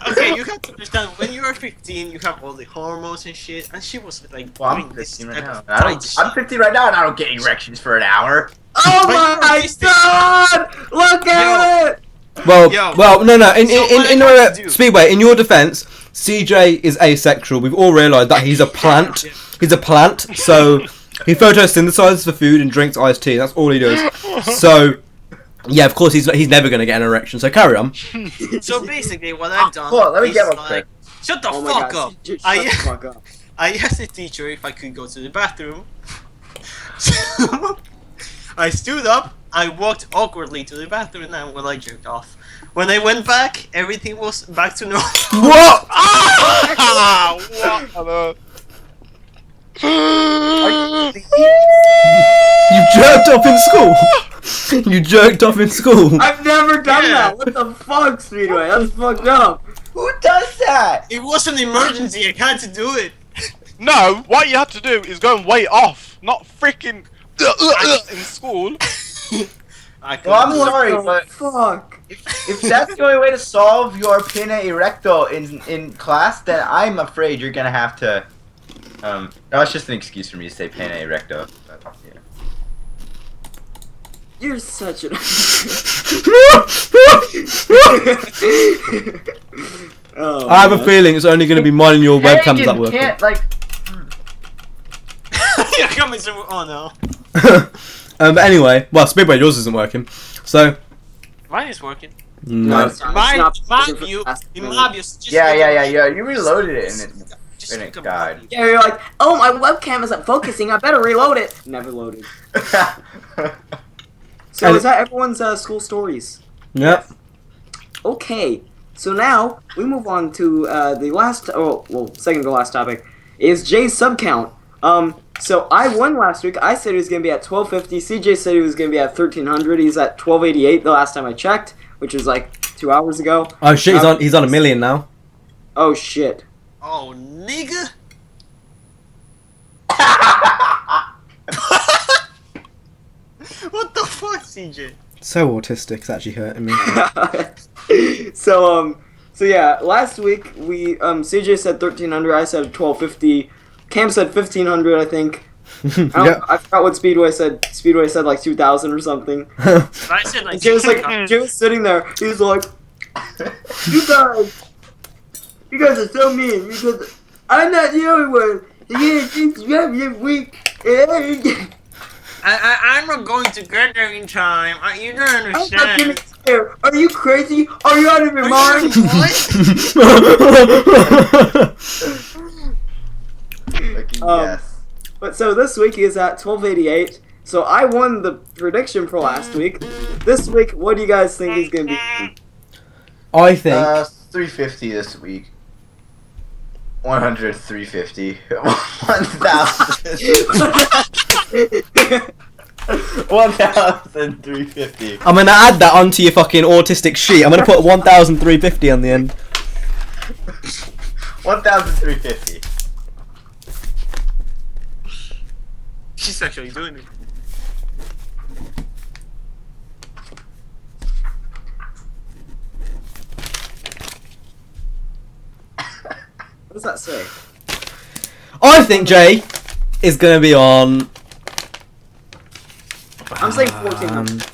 okay. You have to understand, when you are 15, you have all the hormones and shit, and she was like.
Well, I'm
doing this
15 right
type
now.
of
I'm 15 right now, and I don't get erections for an hour.
Oh my god! Look at it!
Well,
Yo.
no.
So what I have to do-
Speedway, in your defense, CJ is asexual. We've all realised that he's a plant. He's a plant, so he photosynthesizes for food and drinks iced tea. That's all he does. So, yeah, of course he's never gonna get an erection. So carry on.
So basically, what I've done.
Hold on, let me
is
get one
like,
quick.
Shut the
Oh my
fuck
god,
up!
shut the fuck up.
I asked the teacher if I could go to the bathroom. So I stood up, I walked awkwardly to the bathroom, and well, I jerked off. When I went back, everything was back to normal.
What?
Ah! What on earth?
You jerked off in school. You jerked off in school.
I've never done
Yeah.
that. What the fuck, Speedway? That's fucked up.
Who does that?
It was an emergency, I had to do it.
No, what you have to do is go and wait off, not freaking in school.
Well, I'm
What
sorry,
the
but
fuck?
if that's the only way to solve your pene erecto in class, then I'm afraid you're gonna have to. No, it's just an excuse for me to say pene erecto. But, yeah.
You're such an. Oh,
I have a
man.
feeling it's only going to be mine and your webcams that work.
Can't like.
You're coming so. Oh no.
But anyway, well, Speedway, yours isn't working. So,
Mine is working.
no.
it's not.
Mine,
It's not
mind you,
fast
in
minute.
Mobius. Just
Yeah.
look at-
You reloaded it and
Just
and
look
it
at
died.
Mobius.
Yeah, you're like, oh, my webcam isn't focusing. I better reload it. Never loaded. So
And-
is that everyone's school stories?
Yep.
Okay. So now we move on to the last, second to last topic is Jay's sub count. So I won last week. I said he was gonna be at 1250. CJ said he was gonna be at 1300. He's at 1288 the last time I checked, which was like 2 hours ago.
Oh shit, he's on 1 million now.
Oh shit.
Oh, nigga. What the fuck, CJ?
So autistic, it's actually hurting me.
So yeah, last week we CJ said 1300. I said 1250. Cam said 1500. I think.
Yep.
I forgot what Speedway said. Speedway said like 2,000 or something.
I said like.
Jay was sitting there. He was like, "You guys are so mean because I'm not the only one. You weak."
I'm not going to get there in time. You don't
I'm not gonna
understand.
care. Are you crazy? Are you out of your
Are
mind?
you what?
Fucking yes.
But so this week is at 1288. So I won the prediction for last week. This week, what do you guys think he's gonna be?
I think
350 this week. 100, 350. 1,000. 1,350.
I'm gonna add that onto your fucking autistic sheet. I'm gonna put 1,350 on the end.
1,350.
She's actually doing it.
What does that say?
I think Jay is gonna be on.
I'm saying 1400.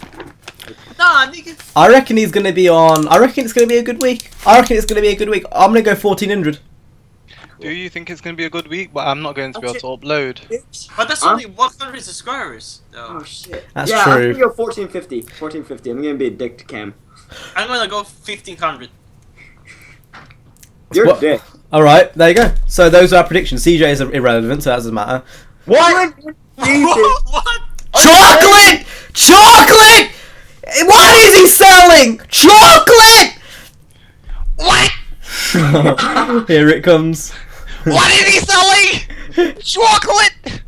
Nah, nigga.
I reckon he's gonna be on. I reckon it's gonna be a good week. I'm gonna go 1,400.
Do you think it's going to be a good week? But I'm not going to be able to upload.
But that's only 100 subscribers. Though.
Oh shit.
That's
yeah,
true.
I'm gonna go 1450. 1450. I'm gonna be a dick to Cam.
I'm gonna go 1500.
You're
What?
a dick.
Alright, there you go. So those are our predictions. CJ is irrelevant, so that doesn't matter.
What?
What?
Chocolate! Chocolate! What is he selling? Chocolate!
What?
Here it comes.
What is he selling? Chocolate!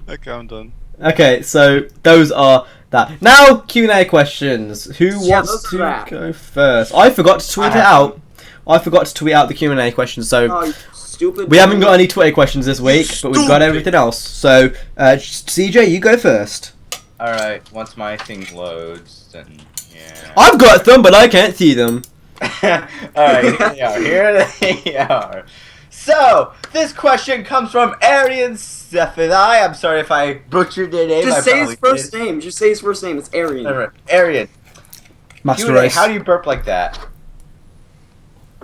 Okay, I'm done.
Okay, so those are that. Now Q&A questions. Who
Yeah,
wants
those are
to
that.
go first? I forgot to tweet it out. I forgot to tweet out the Q&A questions, so
Oh, you stupid.
we haven't got any Twitter questions this week, but we've got everything else. So, CJ, you go first.
Alright, once my thing loads, then yeah.
I've got them, but I can't see them.
Alright, here they are. Here they are. So, this question comes from Arian Stephani. I'm sorry if I butchered your name.
Just
I
say his
probably
first
did.
name. Just say his first name. It's Arian.
Alright, Arian.
Master
Q&A,
race.
how do you burp like that?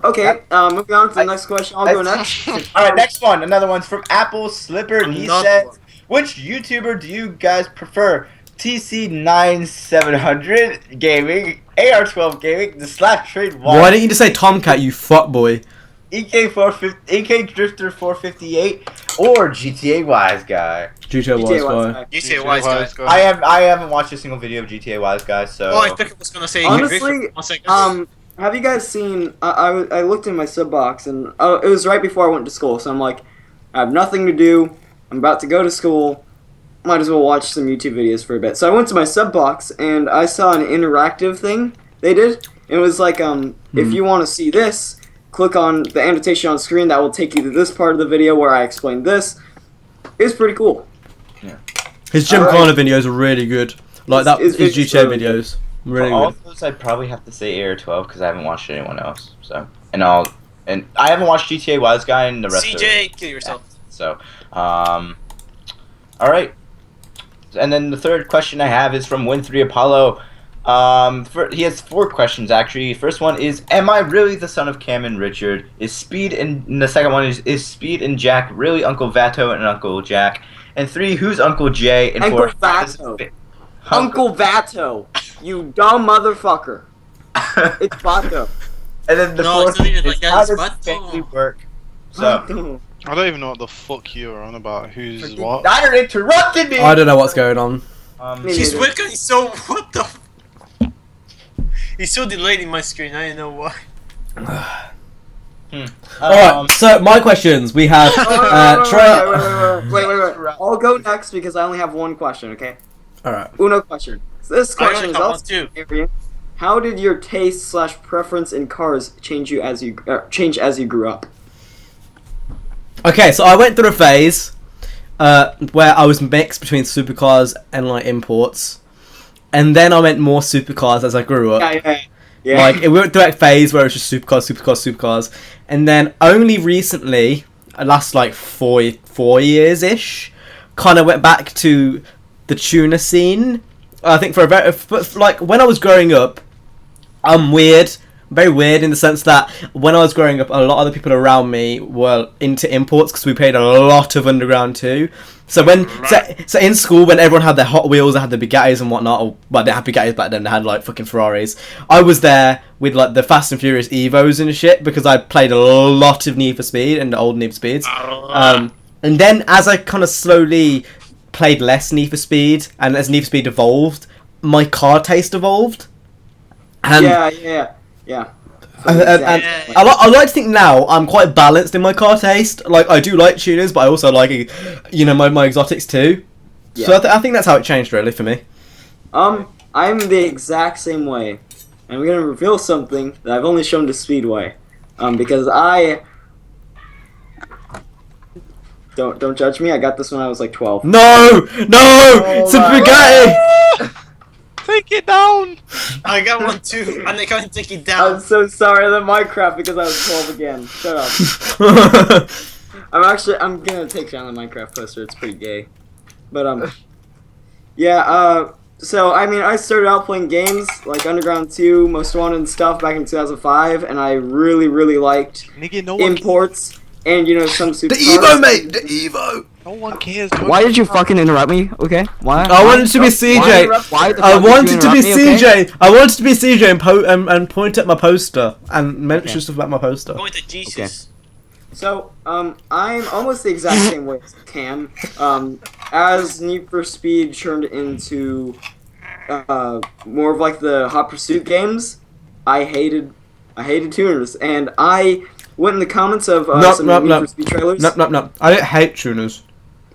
Okay, moving on to the next question. I'll go next.
Alright, next one. Another one's from Apple Slipper. And he
Another
says,
one.
which YouTuber do you guys prefer? TC9700 Gaming, AR12 Gaming, the Slap Trade 1,
Why didn't you just say Tomcat, you fuckboy?
EK Drifter 458, or GTA Wise Guy?
GTA Wise guy.
You say wise guy.
I haven't watched a single video of GTA Wise Guy, so.
Oh, I think I was gonna say.
Honestly,
1 second.
have you guys seen? I looked in my sub box and it was right before I went to school, so I'm like, I have nothing to do. I'm about to go to school. Might as well watch some YouTube videos for a bit. So I went to my sub box and I saw an interactive thing they did. It was like, if you want to see this, click on the annotation on screen. That will take you to this part of the video where I explained this. It was pretty cool.
His Gymkhana videos are really good. Like that, his
It's
GTA
really good.
videos.
For
Really
all
good.
of those, I'd probably have to say AR12 because I haven't watched anyone else. So, and I haven't watched GTA Wise Guy and the rest of it.
CJ, kill yourself.
So, all right. And then the third question I have is from Win3 Apollo. He has 4 questions actually. First one is, am I really the son of Cam and Richard? Is Speed and the second one is Speed and Jack really Uncle Vato and Uncle Jack? And 3, who's Uncle Jay? And
Uncle
4,
Vato. Uncle Vato. You dumb motherfucker. It's Vato.
And then the
No, it's
fourth
not even
is,
like that,
how
it's
does
Vato.
family work? So,
Vato.
I don't even know what the fuck you're on about. Who's what?
Niner interrupted me.
I don't know what's going on.
He's
neither.
wicked. He's so what the. He's so delayed in my screen. I don't know why.
Alright, so my questions. We have Trey.
Wait. I'll go next because I only have one question, okay?
Alright.
Uno question. So this
I
question
only
is
have one
also
too.
Arian. How did your taste / preference in cars change as you grew up?
Okay, so I went through a phase where I was mixed between supercars and like imports, and then I went more supercars as I grew up.
Yeah.
Like it went through that phase where it was just supercars, and then only recently, last like 4 years ish, kind of went back to the tuner scene. I think like when I was growing up, I'm weird. Very weird in the sense that when I was growing up, a lot of the people around me were into imports because we played a lot of Underground 2. So so in school, when everyone had their Hot Wheels, they had the Bugattis and whatnot. Or, well, they had Bugattis back then. They had like fucking Ferraris. I was there with like the Fast and Furious Evos and shit because I played a lot of Need for Speed and the old Need for Speeds. And then as I kind of slowly played less Need for Speed and as Need for Speed evolved, my car taste evolved. And
Yeah.
and I like to think now I'm quite balanced in my car taste. Like I do like tuners, but I also like, my exotics too.
Yeah.
So I think that's how it changed really for me.
I'm the exact same way. And I'm gonna reveal something that I've only shown to Speedway. Because I don't judge me. I got this when I was like 12.
No, it's a Bugatti.
Take it down!
I got one too, and I can't take it
I'm
down.
so sorry that Minecraft because I was 12 again. Shut up. I'm gonna take down the Minecraft poster. It's pretty gay. But so I mean I started out playing games like Underground 2, Most Wanted and stuff back in 2005, and I really liked
Nigga, no one
imports and some
The
supercars.
Evo, mate. The Evo.
No one cares.
Why did you fucking interrupt me? Okay, why?
I wanted to be CJ.
Why the
I
fuck did you
wanted to be
interrupt me, okay?
CJ. I wanted to be CJ and point at my poster and mention stuff about my poster.
Going to Jesus.
So, I'm almost the exact same way as Cam. As Need for Speed turned into more of like the Hot Pursuit games, I hated tuners, and I went in the comments of some Need for Speed trailers.
No. I didn't hate tuners.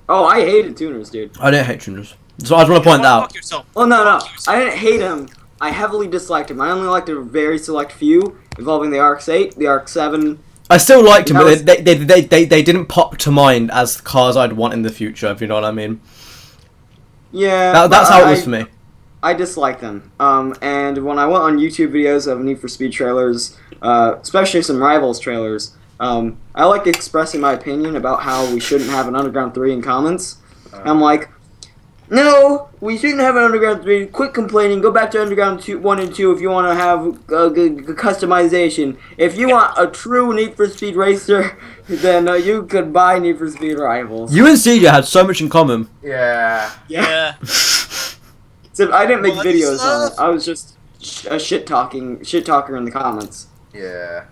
Oh, I hated tuners, dude.
I didn't hate tuners. So I just want to point that out.
Fuck yourself.
Oh no, I didn't hate him. I heavily disliked him. I only liked a very select few involving the RX-8, the RX-7.
I still liked them,
That
but they didn't pop to mind as cars I'd want in the future, if you know what I mean.
Yeah,
That's how it was for me.
I dislike them. And when I went on YouTube videos of Need for Speed trailers, especially some Rivals trailers, I like expressing my opinion about how we shouldn't have an Underground 3 in comments. I'm like, no, we shouldn't have an Underground 3. Quit complaining. Go back to Underground 1 and 2 if you want to have good customization. If you want a true Need for Speed racer, then you could buy Need for Speed Rivals.
You and CJ had so much in common.
Yeah.
Yeah.
So I didn't make
Well,
videos
that's
on it. I was just a shit talker in the comments.
Yeah.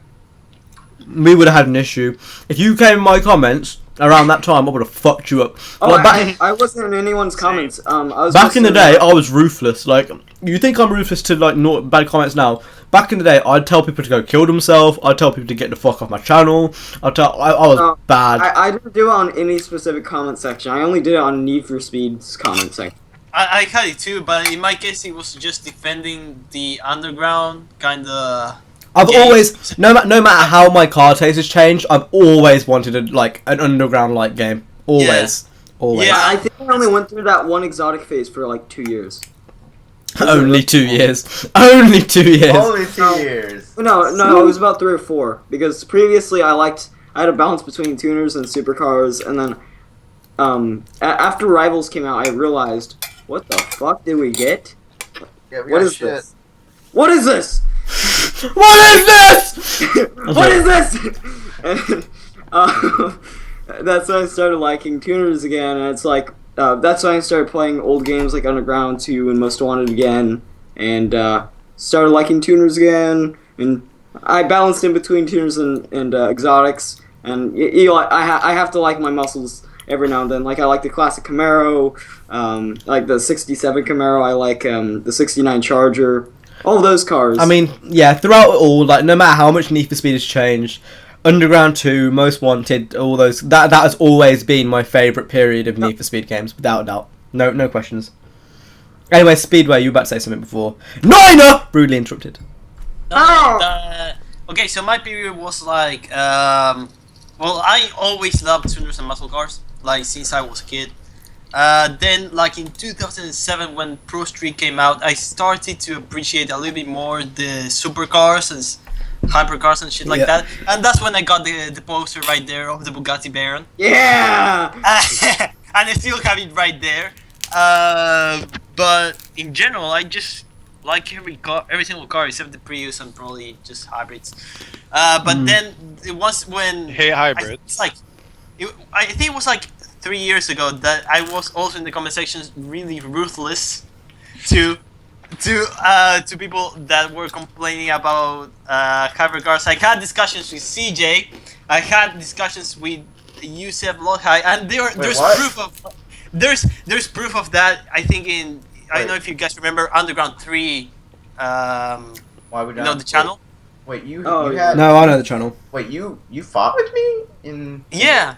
We would have had an issue. If you came in my comments around that time, I would have fucked you up.
Oh,
Like,
I wasn't in anyone's comments. I was
back
just
in the day, I was ruthless. Like, you think I'm ruthless to like not bad comments now? Back in the day, I'd tell people to go kill themselves. I'd tell people to get the fuck off my channel. I was bad.
I didn't do it on any specific comment section. I only did it on Need for Speed's comment section.
I had it too, but in my case, it was just defending the underground kind of.
I've always, no matter how my car taste has changed, I've always wanted an underground like game. Always.
Yeah.
I think I only went through that one exotic phase for like 2 years.
Only 2 years. Only 2 years.
Only 2 years.
No, it was about 3 or 4. Because previously I had a balance between tuners and supercars, and then after Rivals came out, I realized, what the fuck did we get?
Yeah, we
What
got
is
shit.
this? What is this?
What is this?
What is this? And, that's when I started liking tuners again, and it's like that's when I started playing old games like Underground 2 and Most Wanted again, and started liking tuners again. And I balanced in between tuners and exotics, and I have to like my muscles every now and then. Like I like the classic Camaro, like the '67 Camaro. I like the '69 Charger. All of those cars.
I mean, yeah, throughout it all, like, no matter how much Need for Speed has changed, Underground 2, Most Wanted, all those, that has always been my favourite period of Need for Speed games, without a doubt. No questions. Anyway, Speedway, you were about to say something before. Niner! Rudely interrupted.
Okay, so my period was like, well, I always loved tuners and muscle cars, like, since I was a kid. Then, like in 2007, when Pro Street came out, I started to appreciate a little bit more the supercars and hypercars and shit like that. And that's when I got the poster right there of the Bugatti Baron.
Yeah.
And I still have it right there. But in general, I just like every single car except the Prius and probably just hybrids. But then it was when
Hey, hybrids.
I think it was like 3 years ago that I was also in the comment sections really ruthless to people that were complaining about hybrid cars. I had discussions with CJ, I had discussions with Yusef Lothai, and there's proof of that. I think I don't know if you guys remember Underground 3.
Why would
you know the channel?
Wait, you
Oh,
had?
No, I know the channel.
Wait, you fought with me in?
Yeah.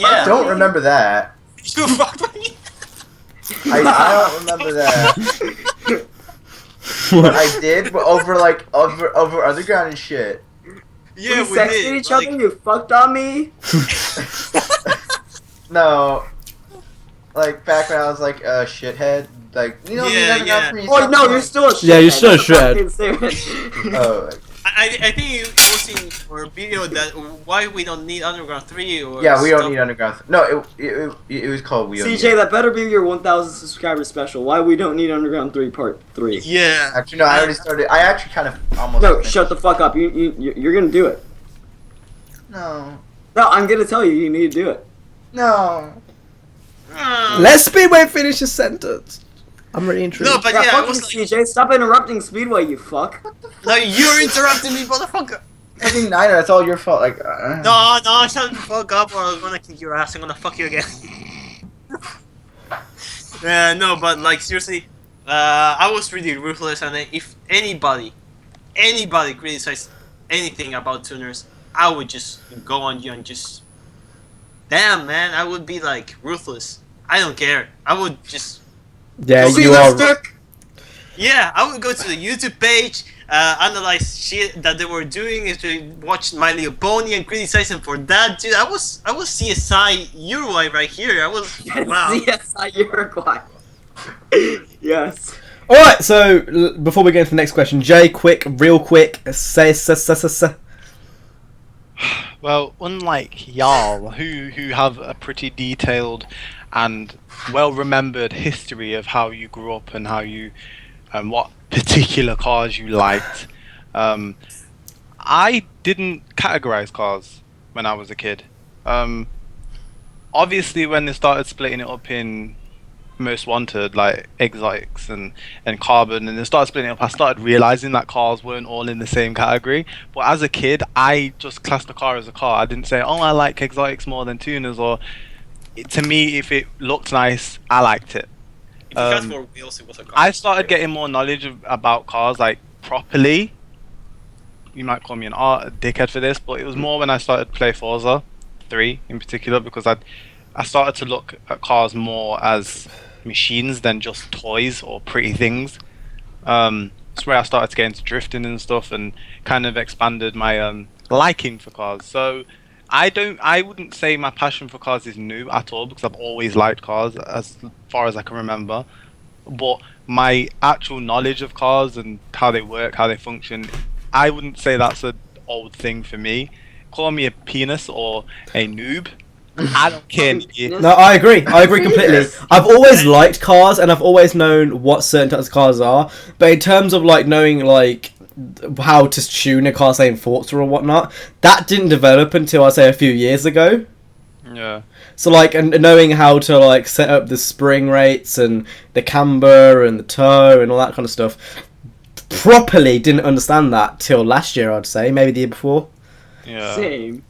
I don't remember that.
You fucked with me.
I don't remember that. I did, but over Underground and shit.
Yeah,
we sexted
did.
each other. You fucked on me.
No, like back when I was like a shithead. Like, you know,
Yeah,
you never
yeah.
got me.
Oh no, you're still a shit.
Yeah, you're still a shithead.
Oh,
I think it was in our video that why we don't need Underground 3 or
yeah, we don't
stuff.
need Underground. No, it was called We Don't Need
CJ,
It.
that better be your 1,000 subscriber special. Why we don't need Underground 3 Part 3?
Yeah.
Actually, no, I already started. I actually kind of almost.
No,
finished.
shut the fuck up. You're gonna do it.
No.
No, I'm gonna tell you. You need to do it.
No.
Let Speedway finish his sentence. I'm really intrigued.
No, but
Yeah,
yeah, I
fuck you,
was like,
CJ. Stop interrupting Speedway, you fuck.
no, you're interrupting me, motherfucker.
Fucking Niner, that's all your fault. Like,
No, shut the fuck up, or I'm gonna kick your ass. I'm gonna fuck you again. No, but like seriously, I was really ruthless, and if anybody criticized anything about tuners, I would just go on you and just, damn man, I would be like ruthless. I don't care. I would just.
Yeah, you are.
Yeah, I would go to the YouTube page, analyze shit that they were doing, is to watch My Little Pony and criticize them for that, dude. I was CSI Uruguay right here. I was wow.
CSI Uruguay. Yes.
All right. So before we get into the next question, Jay, real quick, say.
Well, unlike y'all, who have a pretty detailed and well-remembered history of how you grew up and how you and what particular cars you liked, I didn't categorize cars when I was a kid. Obviously, when they started splitting it up in Most Wanted, like exotics and carbon, and they started splitting it up, I started realizing that cars weren't all in the same category. But as a kid, I just classed a car as a car. I didn't say, oh, I like exotics more than tuners, or to me, if it looked nice, I liked it.
If it has more wheels, it was a car.
I started getting more knowledge about cars, like properly. You might call me a dickhead for this, but it was more when I started to play Forza 3 in particular, because I started to look at cars more as machines than just toys or pretty things. That's where I started to get into drifting and stuff, and kind of expanded my liking for cars. So I wouldn't say my passion for cars is new at all, because I've always liked cars as far as I can remember. But my actual knowledge of cars and how they work, how they function, I wouldn't say that's an old thing for me. Call me a penis or a noob, I don't care.
No, I agree completely. I've always liked cars, and I've always known what certain types of cars are, but in terms of like knowing like how to tune a car, say in Forza or whatnot, that didn't develop until I'd say a few years ago.
Yeah.
So like, and knowing how to like set up the spring rates and the camber and the toe and all that kind of stuff, properly didn't understand that till last year, I'd say, maybe the year before.
Yeah.
Same.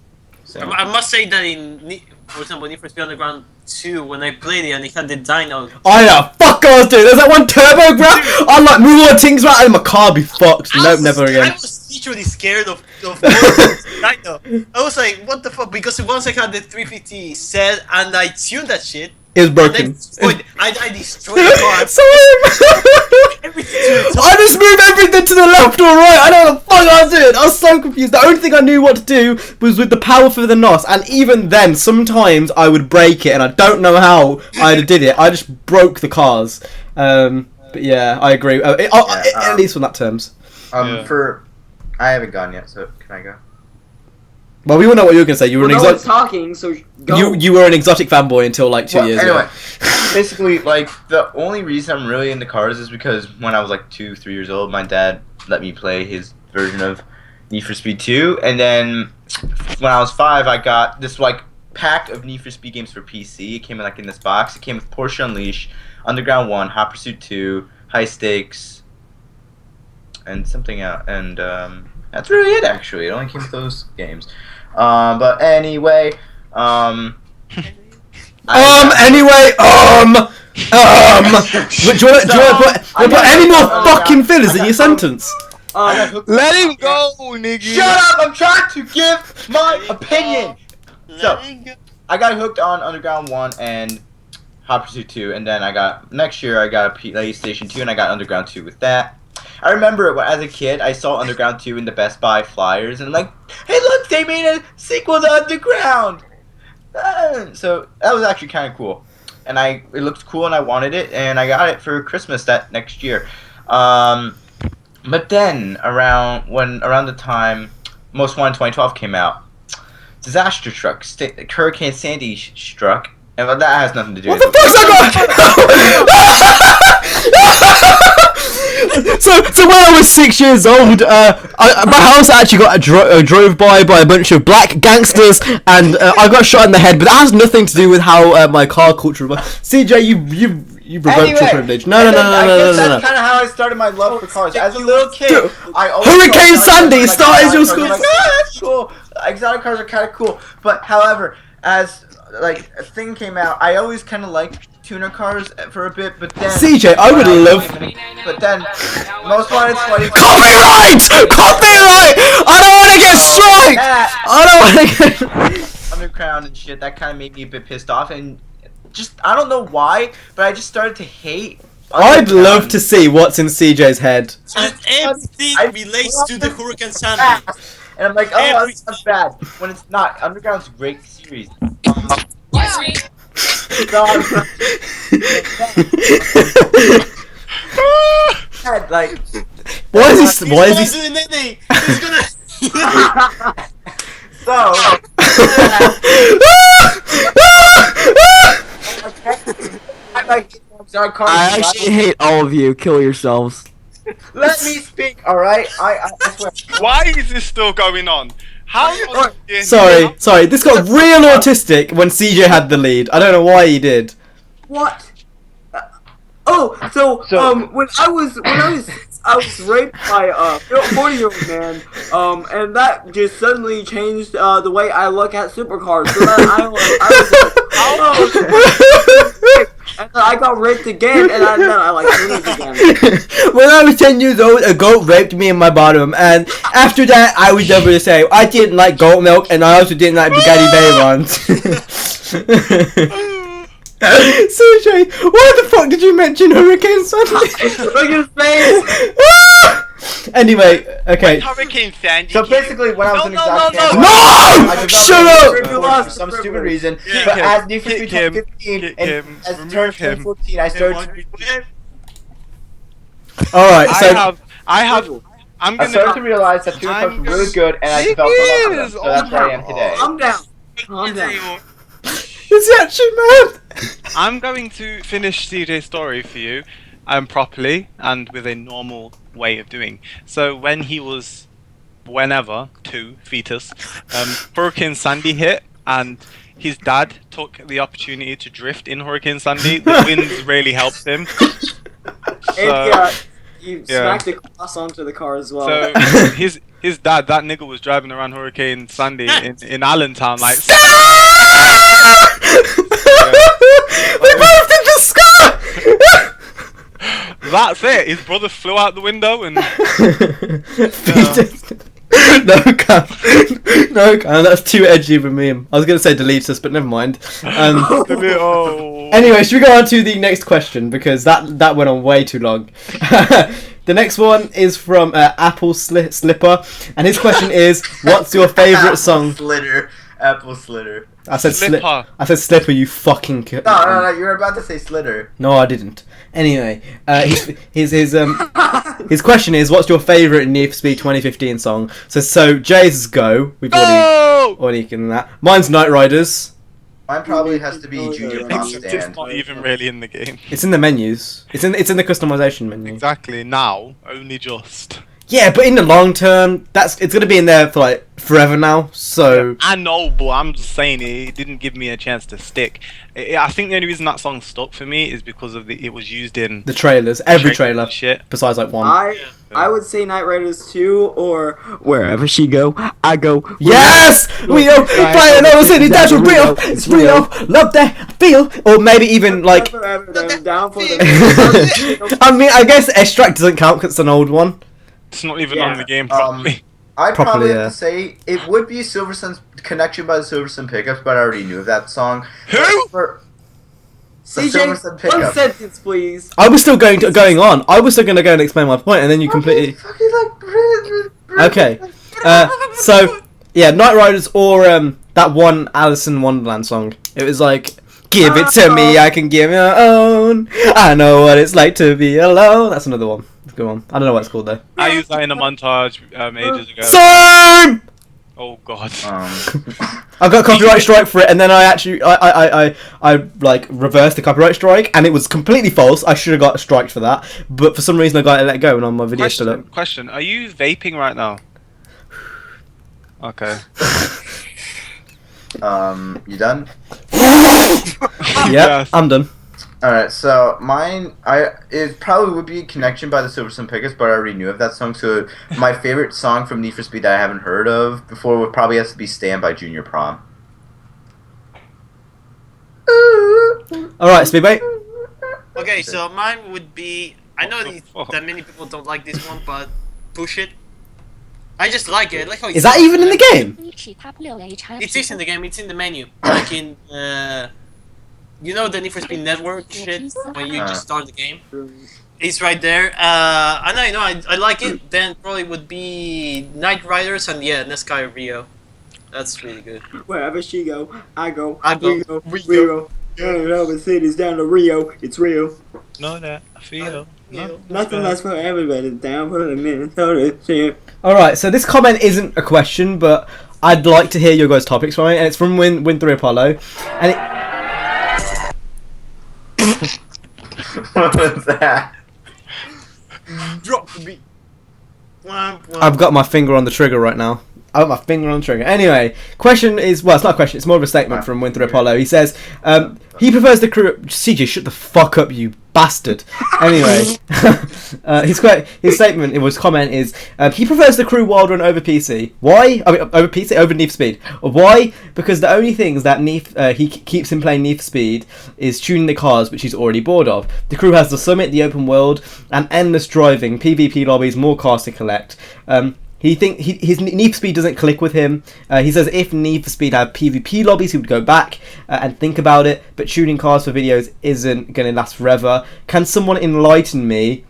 I must say that in, for example, Need for Speed Underground 2, when I played it and it had the dyno.
I know, fuck cars, dude. There's that one turbo grab. I'm like, move all the things right, and my car be fucked. Nope, never again.
I was literally scared of dyno. I was like, what the fuck? Because once I had the 350 set and I tuned that shit,
it was broken.
I destroyed the car.
I just moved everything to the left or right. I don't know what the fuck I was doing. I was so confused. The only thing I knew what to do was with the power for the NOS, and even then, sometimes I would break it, and I don't know how I did it. I just broke the cars. But yeah, I agree. At least on that terms.
I haven't gone yet, so can I go?
Well, we all know what you were gonna say. You were
no
an
one's
exotic.
talking, so go.
You were an exotic fanboy until like 2 years ago.
Basically, like the only reason I'm really into cars is because when I was like 2-3 years old, my dad let me play his version of Need for Speed 2, and then when I was 5, I got this like pack of Need for Speed games for PC. It came in like in this box. It came with Porsche Unleashed, Underground 1, Hot Pursuit 2, High Stakes, and something else. And that's really it. Actually, it only came with those games. But anyway, do you want to
put any more fucking fillers in your sentence?
Let him go, nigga.
Shut up! I'm trying to give my opinion. So, I got hooked on Underground 1 and Hot Pursuit 2, and then next year I got a PlayStation 2 and I got Underground 2 with that. I remember as a kid, I saw Underground 2 in the Best Buy flyers, and I'm like, hey look, they made a sequel to Underground! So that was actually kind of cool. And it looked cool and I wanted it, and I got it for Christmas that next year. But then, around the time Most Wanted 2012 came out, disaster struck. Hurricane Sandy struck, and that has nothing to do with it.
What the fuck's that? So when I was 6 years old, my house actually got drove by a bunch of black gangsters, and I got shot in the head. But that has nothing to do with how my car culture was. CJ, you revoked your privilege. No.
That's kind of how I started my love for cars. As a little kid, I always
Hurricane Sandy
like,
started your school.
Like, that's cool. Exotic cars are kind of cool, but however, as like a thing came out, I always kind of liked tuner cars for a bit, but then
CJ, I would love.
But then, most wanted sweaty.
Copyright! I don't want to get striked. I don't want to get
Underground and shit. That kind of made me a bit pissed off, and just I don't know why, but I just started to hate.
I'd love to see what's in CJ's head.
And everything relates to the Hurricane Sandy.
And I'm like, oh, that's not bad. When it's not. Underground's a great series. Like,
why is he?
He's gonna.
So.
I actually hate all of you. Kill yourselves.
Let me speak, alright? I swear.
Why is this still going on? How?
Sorry. This got real autistic when CJ had the lead. I don't know why he did.
What? So when I was raped by a 40-year-old man, and that just suddenly changed the way I look at supercars. So then I was like, oh. And then I got raped again, and then I like tuned again.
When I was 10 years old, a goat raped me in my bottom, and after that, I would never say I didn't like goat milk, and I also didn't like Bugatti Veyrons. CJ, why the fuck did you mention Hurricane Sandy?
Look at his face!
Anyway, okay.
Hurricane Sandy.
So basically, when I was in exotic
No! Shut up!
For some stupid reason.
Kick
But
him.
as Need for
Kick
Speed
him.
15
Kick
and
him.
as
Remove
turned
him.
2014, I started
Alright, so.
I'm
I started to
gonna.
realize that tuner cars were really good, and I developed a love for them. So that's where I am today.
Calm down.
Is he actually mad?
I'm going to finish CJ's story for you, properly and with a normal way of doing. So when he was, fetus, Hurricane Sandy hit, and his dad took the opportunity to drift in Hurricane Sandy. The winds really helped him.
You smacked the cross onto the car as well.
So his dad, that nigga, was driving around Hurricane Sandy in Allentown, like.
We both did the scar!
That's it. His brother flew out the window and.
No, that's too edgy of a meme. I was gonna say delete us, but never mind. Anyway, should we go on to the next question, because that went on way too long. The next one is from Apple Slipper, and his question is, "What's your favorite song?"
Apple Slitter.
I said
Slipper.
I said Slipper. You fucking.
No. You were about to say Slitter.
No, I didn't. Anyway, his question is, "What's your favorite Need for Speed 2015 song?" So Jay's Go. We've already done that. Mine's Night Riders.
Mine probably has to be Junior Pop
It's
Stand.
not even really in the game.
It's in the menus. It's in the customization menu.
Exactly. Now, only just.
Yeah, but in the long term, it's gonna be in there for like forever now. So
I know, but I'm just saying it didn't give me a chance to stick. I think the only reason that song stuck for me is because of it was used in
the trailers, every trailer,
shit.
Besides like one.
I would say Night Riders 2 or
Wherever she go, I go.
Yes, we are flying over city. That's real. It's real. Love that feel. Or maybe even like.
down for the.
I mean, I guess Extract doesn't count because it's an old one.
It's not even on the game properly.
I'd probably have
yeah.
to say it would be Silver Sun's Connection by the Silver Sun Pickups, but I already knew of that song.
Who?
Silver Sun
CJ,
Pickups.
one sentence, please.
I was still going on. I was still going to go and explain my point, and then you completely. Okay. So yeah, Night Riders or that one Alice in Wonderland song. It was like, "Give it to me, I can give your own. I know what it's like to be alone." That's another one. Go on. I don't know what it's called though.
I used that in a montage ages ago.
Same.
Oh god.
I got a copyright strike for it, and then I actually I like reversed the copyright strike, and it was completely false. I should have got a strike for that, but for some reason I got it let go, and on my video still up.
Question: are you vaping right now? Okay.
You done?
Yeah,
Yes.
I'm done.
Alright, so mine, it probably would be Connection by the Silver Sun Pickets, but I already knew of that song, so my favorite song from Need for Speed that I haven't heard of before would probably have to be Stand by Junior Prom.
Alright, Speedway.
Okay, so mine would be. I know that many people don't like this one, but Push It. I just like it. I like how
Is that even in the game?
It is in the game. It's in the menu, like in you know the Need for Speed Network shit when you just start the game. It's right there. And I like it. Then probably would be Night Riders and NASCAR Rio. That's really good.
Wherever she go, I go.
I go.
We go. Turn it over cities down to Rio. It's real.
Know that I feel.
Nothing less for everybody. Down for the Minnesota shit.
Alright, so this comment isn't a question, but I'd like to hear your guys' topics from it, and it's from Win3 Apollo. And it...
What was that?
Drop the beat.
I've got my finger on the trigger right now. I've got my finger on the trigger. Anyway, question is, well, it's not a question, it's more of a statement from Win3 Apollo. He says, he prefers the crew... CJ, shut the fuck up, you bastard. Anyway, his statement, his comment is, he prefers the crew wild run over PC. Why? I mean, over PC? Over Need for Speed. Why? Because the only things that he keeps him playing Need for Speed is tuning the cars, which he's already bored of. The crew has the summit, the open world, and endless driving, PvP lobbies, more cars to collect. His Need for Speed doesn't click with him. He says if Need for Speed had PvP lobbies, he would go back and think about it. But tuning cars for videos isn't going to last forever. Can someone enlighten me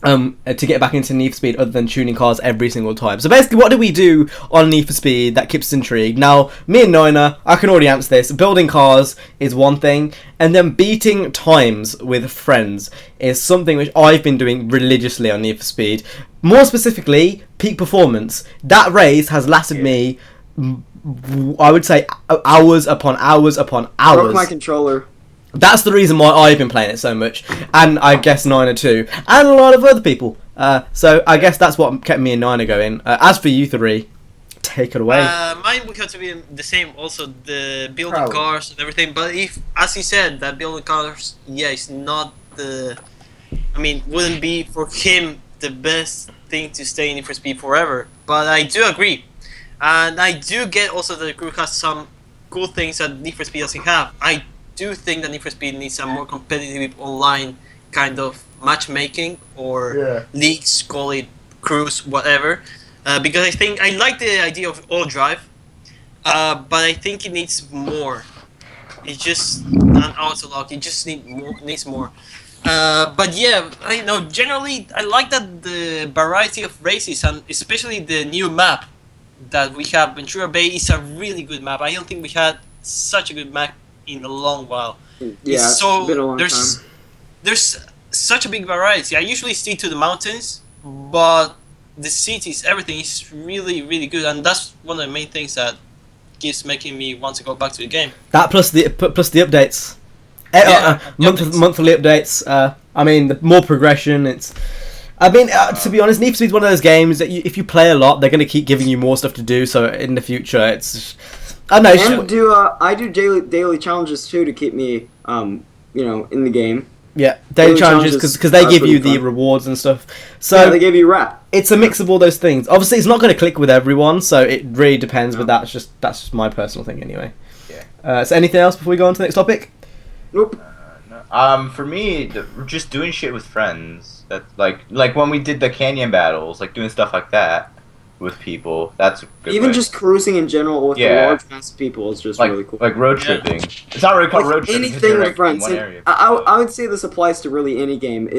to get back into Need for Speed other than tuning cars every single time? So basically, what do we do on Need for Speed that keeps us intrigued? Now, me and Nina, I can already answer this. Building cars is one thing, and then beating times with friends is something which I've been doing religiously on Need for Speed. More specifically, peak performance. That race has lasted me, I would say, hours upon hours upon hours.
Broke my controller.
That's the reason why I've been playing it so much, and I guess Nina too, and a lot of other people. So I guess that's what kept me and Nina going. As for you three, take it away.
Mine would have to be the same. Also, the building cars and everything. But if, as he said, that building cars, it's not the. I mean, wouldn't be for him the best thing to stay in Need for Speed forever. But I do agree, and I do get also that the crew has some cool things that Need for Speed doesn't have. I do think that Need for Speed needs a more competitive online kind of matchmaking or leagues, call it crews, whatever. Because I think I like the idea of all drive, but I think it needs more. It's just an auto lock. It just needs more. But yeah, I know generally I like that the variety of races, and especially the new map that we have. Ventura Bay is a really good map. I don't think we had such a good map in a long while.
Yeah, it's been a long time.
There's such a big variety. I usually stick to the mountains, but the cities, everything is really, really good, and that's one of the main things that keeps making me want to go back to the game.
That plus the updates, monthly updates. I mean, the more progression. To be honest, Need for Speed's one of those games that if you play a lot, they're going to keep giving you more stuff to do. So in the future, it's. I know.
I do daily challenges too to keep me, in the game.
Yeah, daily challenges because they give you the rewards and stuff. So
they give you rap.
It's a mix of all those things. Obviously, it's not going to click with everyone, so it really depends. But that's just my personal thing anyway. Yeah. So anything else before we go on to the next topic?
Nope.
For me, just doing shit with friends. That like when we did the canyon battles, like doing stuff like that with people. That's a good
Even
way.
just cruising in general with a large mass of people is just really cool.
Like road tripping. It's not really called road tripping.
Anything with friends. I would say this applies to really any game.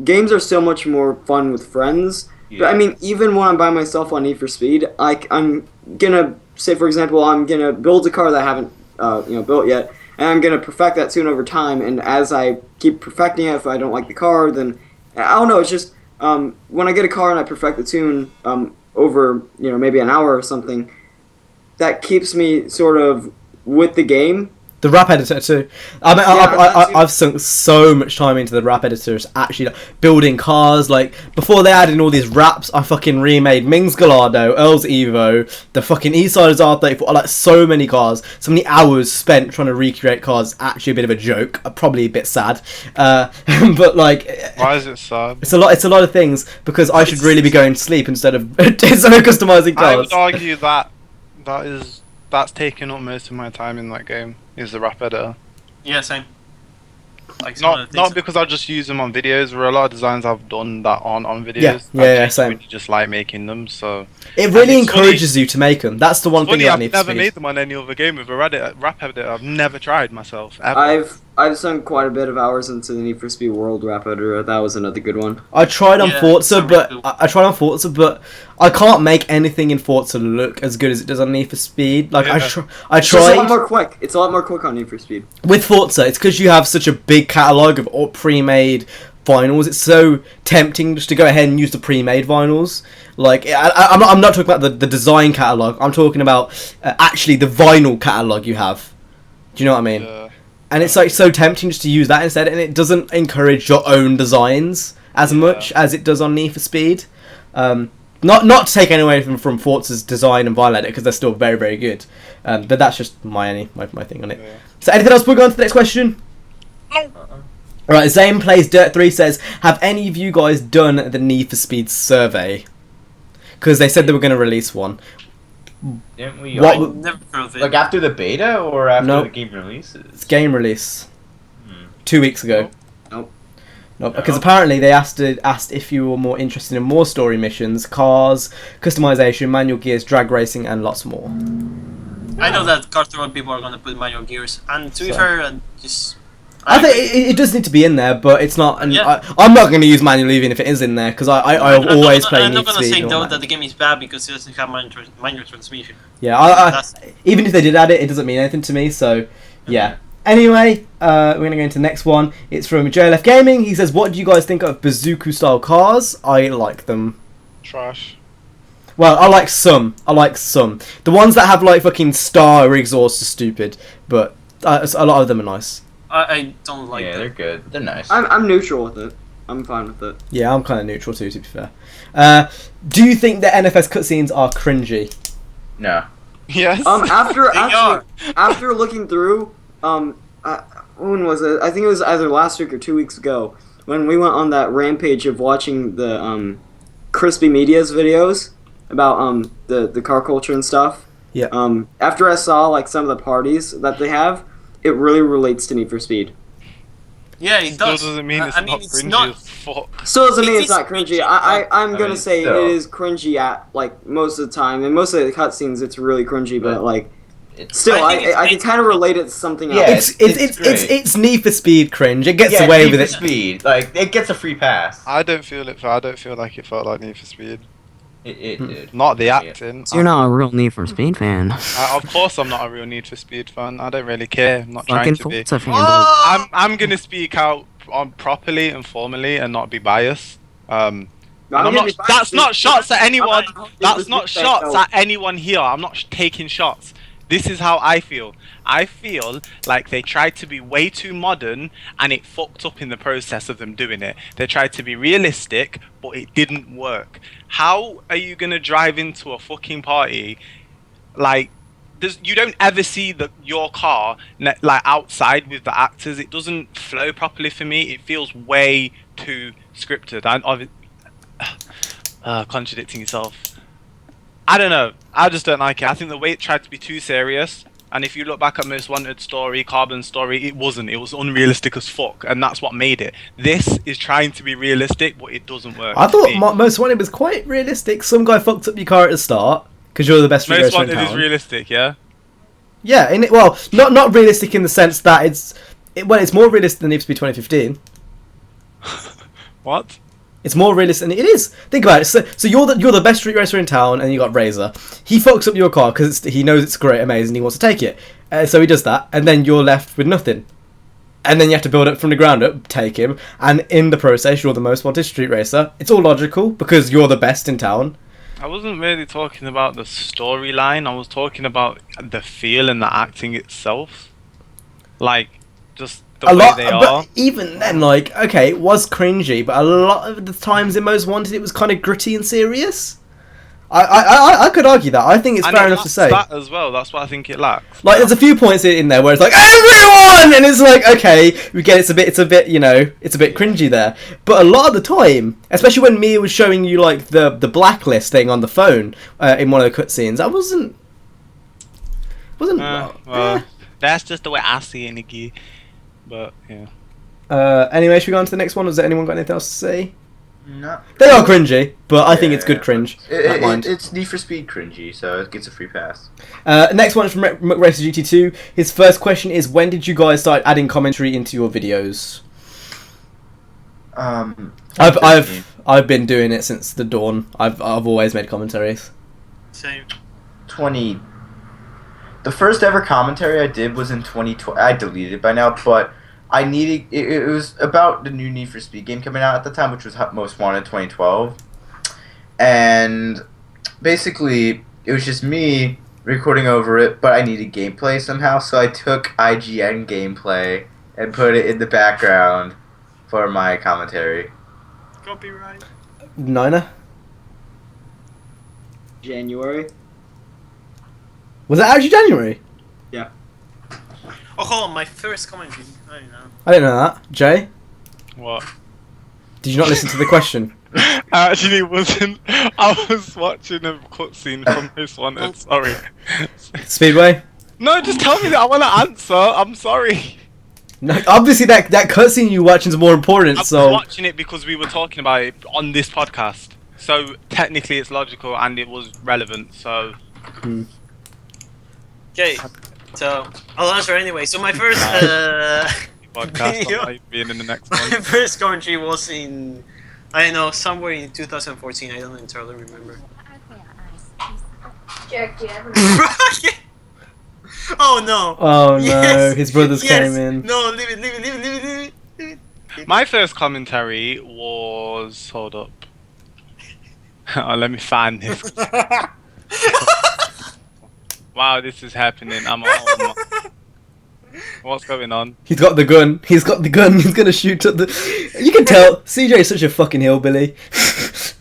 Games are so much more fun with friends. Yeah. But I mean, even when I'm by myself on Need for Speed, I'm gonna say, for example, I'm gonna build a car that I haven't built yet, and I'm gonna perfect that tune over time. And as I keep perfecting it, if I don't like the car, then I don't know. It's just when I get a car and I perfect the tune, over, maybe an hour or something, that keeps me sort of with the game.
The rap editor too. I mean, I've sunk so much time into the rap editor, actually building cars. Like before they added all these raps, I fucking remade Ming's Gallardo, Earl's Evo, the fucking Eastsiders R34. Like so many cars, so many hours spent trying to recreate cars. Actually, a bit of a joke, probably a bit sad. But like,
why is it sad?
It's a lot of things because I should really be going to sleep instead of customizing cars.
I would argue that's taken up most of my time in that game. Is the rap editor.
Yeah, same. Like
not because I just use them on videos. Where a lot of designs I've done that aren't on videos.
Yeah, same.
Really just like making them, so
it really encourages you to make them. That's the one thing I need.
I've never made them on any other game with a rap editor. I've never tried myself ever.
I've sunk quite a bit of hours into the Need for Speed World rap editor. That was another good one.
I tried on Forza, but I can't make anything in Forza look as good as it does on Need for Speed. Like I tried.
It's a lot more quick. It's a lot more quick on Need for Speed.
With Forza, it's because you have such a big catalog of all pre-made vinyls. It's so tempting just to go ahead and use the pre-made vinyls. Like I'm not talking about the design catalog. I'm talking about actually the vinyl catalog you have. Do you know what I mean?
Yeah.
And it's like so tempting just to use that instead, and it doesn't encourage your own designs as much as it does on Need for Speed. Not to take any away from Forza's design and vinyl edit because they're still very, very good. But that's just my thing on it. Yeah. So anything else before we go on to the next question? No. Alright, Zane Plays Dirt 3 says, have any of you guys done the Need for Speed survey? Because they said they were going to release one.
Didn't we?
Like
after the beta or after the game releases?
It's game release. 2 weeks ago.
Nope.
Because apparently they asked if you were more interested in more story missions, cars, customization, manual gears, drag racing, and lots more.
I know that Car people are going to put manual gears, and to be fair,
I think it does need to be in there, but it's not. And I'm not going to use manual even if it is in there because I always play.
I'm not going to say though that the game is bad because it doesn't have manual transmission.
Yeah, even if they did add it, it doesn't mean anything to me. So yeah. Anyway, we're going to go into the next one. It's from JLF Gaming. He says, "What do you guys think of bazooka style cars? I like them."
Trash.
Well, I like some. The ones that have like fucking star exhaust are stupid, but a lot of them are nice.
I don't like them.
Yeah, they're good. They're nice.
I'm neutral with it. I'm fine with it.
Yeah, I'm kind of neutral too, to be fair. Do you think the NFS cutscenes are cringy?
No.
Yes.
After looking through, when was it? I think it was either last week or 2 weeks ago when we went on that rampage of watching the Crispy Media's videos about the car culture and stuff.
Yeah.
After I saw like some of the parties that they have, it really relates to Need for Speed.
Yeah, it does.
Still doesn't mean it's not cringy as fuck.
Still doesn't mean it's not cringy. I'm gonna say it is cringy at like most of the time, and most of the cutscenes it's really cringy, but like still, I can kind of relate it to something else.
Yeah, it's Need for Speed cringe. It gets away with it.
Need for Speed, like it gets a free pass.
I don't feel like it felt like Need for Speed.
It did.
Not the acting.
So you're not a real Need for Speed fan.
Of course I'm not a real Need for Speed fan. I don't really care. I'm not
Fucking
trying to be.
Forza fan.
I'm gonna speak out on properly and formally and not be biased. That's not shots at anyone. That's not shots at anyone here. I'm not taking shots. This is how I feel. I feel like they tried to be way too modern and it fucked up in the process of them doing it. They tried to be realistic, but it didn't work. How are you going to drive into a fucking party like you don't ever see your car like outside with the actors. It doesn't flow properly for me. It feels way too scripted. Contradicting yourself. I don't know. I just don't like it. I think the way it tried to be too serious, and if you look back at Most Wanted story, Carbon story, it wasn't. It was unrealistic as fuck, and that's what made it. This is trying to be realistic, but it doesn't work.
I thought Most Wanted was quite realistic. Some guy fucked up your car at the start because you're the best street racer in town.
Most Wanted is realistic, yeah.
Yeah, not realistic in the sense that it's more realistic than Need for Speed 2015.
What?
It's more realistic, and it is. Think about it. So you're the best street racer in town, and you got Razor. He fucks up your car because he knows it's great, amazing. He wants to take it, so he does that, and then you're left with nothing. And then you have to build it from the ground up, take him, and in the process, you're the most wanted street racer. It's all logical because you're the best in town.
I wasn't really talking about the storyline. I was talking about the feel and the acting itself. Like, just the way they are.
But even then, like, okay, it was cringy, but a lot of the times in Most Wanted, it was kind of gritty and serious. I could argue that. I think it's fair enough to say.
That as well. That's what I think it lacks.
Like, there's a few points in there where it's like everyone, and it's like, okay, we get it's a bit, you know, it's a bit cringy there. But a lot of the time, especially when Mia was showing you like the blacklist thing on the phone in one of the cutscenes, I wasn't.
That's just the way I see it, Nikki. But yeah.
Anyway, should we go on to the next one? Has anyone got anything else to say?
No.
They are cringy, but I think it's good cringe.
It's Need for Speed cringy, so it gets a free pass.
Next one is from McRacer GT2. His first question is, when did you guys start adding commentary into your videos? I've been doing it since the dawn. I've always made commentaries.
Same.
The first ever commentary I did was in 2012. I deleted it by now, but I needed. It was about the new Need for Speed game coming out at the time, which was Most Wanted 2012, and basically it was just me recording over it, but I needed gameplay somehow, so I took IGN gameplay and put it in the background for my commentary.
Copyright.
Nina?
January.
Was it actually January?
Yeah.
Oh, hold on, my first commentary. I don't know.
I didn't know that. Jay?
What?
Did you not listen to the question?
I actually wasn't. I was watching a cutscene from Most Wanted. Sorry.
Speedway?
No, just tell me that. I want to answer. I'm sorry.
No, obviously that cutscene you watching is more important,
I was
so...
watching it because we were talking about it on this podcast. So technically it's logical and it was relevant, so...
Okay, so I'll answer anyway. So my first
podcast,
video,
I might be in the next
my
one.
first commentary was in, I don't know, somewhere in 2014. I don't entirely remember. Oh no!
Oh no,
Yes!
his brothers
Yes!
came in.
No, leave it.
My first commentary was... Hold up. Oh, let me find this. Wow, this is happening. What's going on?
He's got the gun. He's gonna shoot at the... You can tell, CJ is such a fucking hillbilly.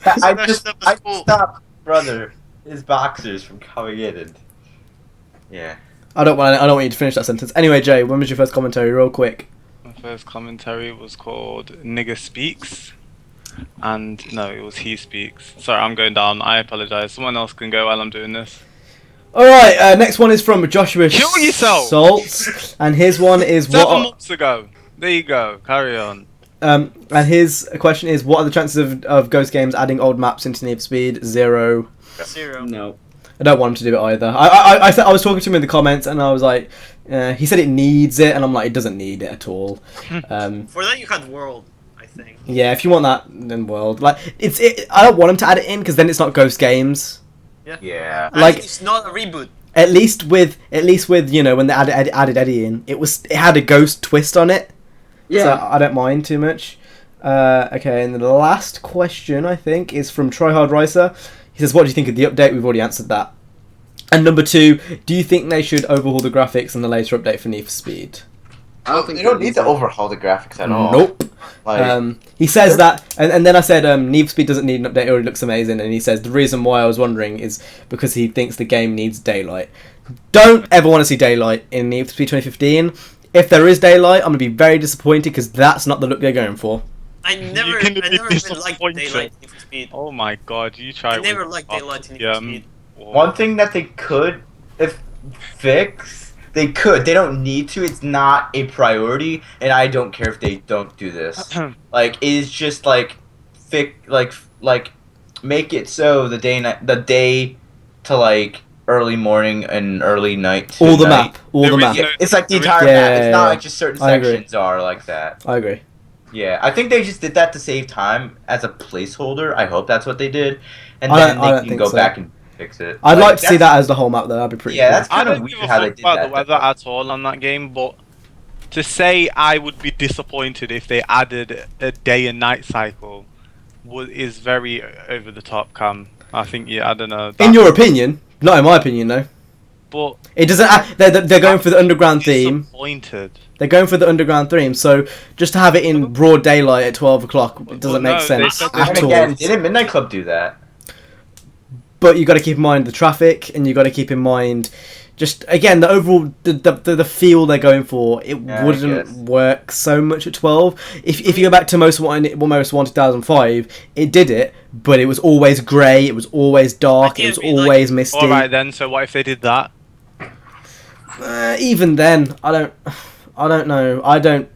I just stopped, brother, his boxers from coming in and... Yeah.
I don't want you to finish that sentence. Anyway, Jay, when was your first commentary? Real quick.
My first commentary was called Nigger Speaks. And no, it was He Speaks. Sorry, I'm going down. I apologise. Someone else can go while I'm doing this.
Alright, next one is from Joshua
Kill yourself!
Salts. And his one is
7 months ago. There you go. Carry on.
And his question is, what are the chances of Ghost Games adding old maps into Need for Speed? 0.
No.
I don't want him to do it either. I was talking to him in the comments, and I was like, he said it needs it, and I'm like, it doesn't need it at all.
For that you had World, I think.
Yeah, if you want that, then World. Like, I don't want him to add it in, because then it's not Ghost Games.
Yeah.
Like,
it's not a reboot.
At least with you know, when they added Eddie in, it had a Ghost twist on it.
Yeah.
So I don't mind too much. Okay, and the last question, I think, is from Tryhard Ricer. He says, what do you think of the update? We've already answered that. And number 2, do you think they should overhaul the graphics in the later update for Need for Speed?
I don't think
They don't need to overhaul the graphics at all.
Nope.
Like,
He says that, and then I said, Need for Speed doesn't need an update, or it looks amazing, and he says, the reason why I was wondering is because he thinks the game needs daylight. Don't ever want to see daylight in Need for Speed 2015. If there is daylight, I'm going to be very disappointed, because that's not the look they're going for.
I never even liked Daylight Need for Speed.
Oh my god, you try.
I never liked Daylight Need for Speed.
one thing that they could fix, they could. They don't need to. It's not a priority, and I don't care if they don't do this. Like, it is just like make it so the day to like early morning and early night. To
All the
night.
map. All the map.
Yeah, it's like the entire
Yeah,
map. It's not
yeah,
like just certain
I agree.
sections are like that.
I agree.
Yeah, I think they just did that to save time as a placeholder. I hope that's what they did, and
I
then
don't
they can
think
go
so.
back and fix it.
I'd like to see
that's-
that as the whole map, though. That'd be pretty
Yeah,
cool.
that's
I
kind of
don't
weird
give a
how they
fuck
did
about
that.
the weather at all on that game, but to say I would be disappointed if they added a day and night cycle is very over the top, Cam. I think I don't know.
In your opinion, not in my opinion, though.
But
It doesn't. They're going for the underground theme.
disappointed.
They're going for the underground theme. So just to have it in broad daylight at 12 o'clock, it doesn't make sense
said
at
And
all.
again, didn't Midnight Club do that?
But you got to keep in mind the traffic, and you got to keep in mind, just again the overall the feel they're going for. It
Yeah, I
wouldn't
guess.
work so much at 12. If you go back to Most Wanted 2005, it did it, but it was always grey. It was always dark. It was always misty.
All right then. So what if they did that?
Even then, I don't know. I don't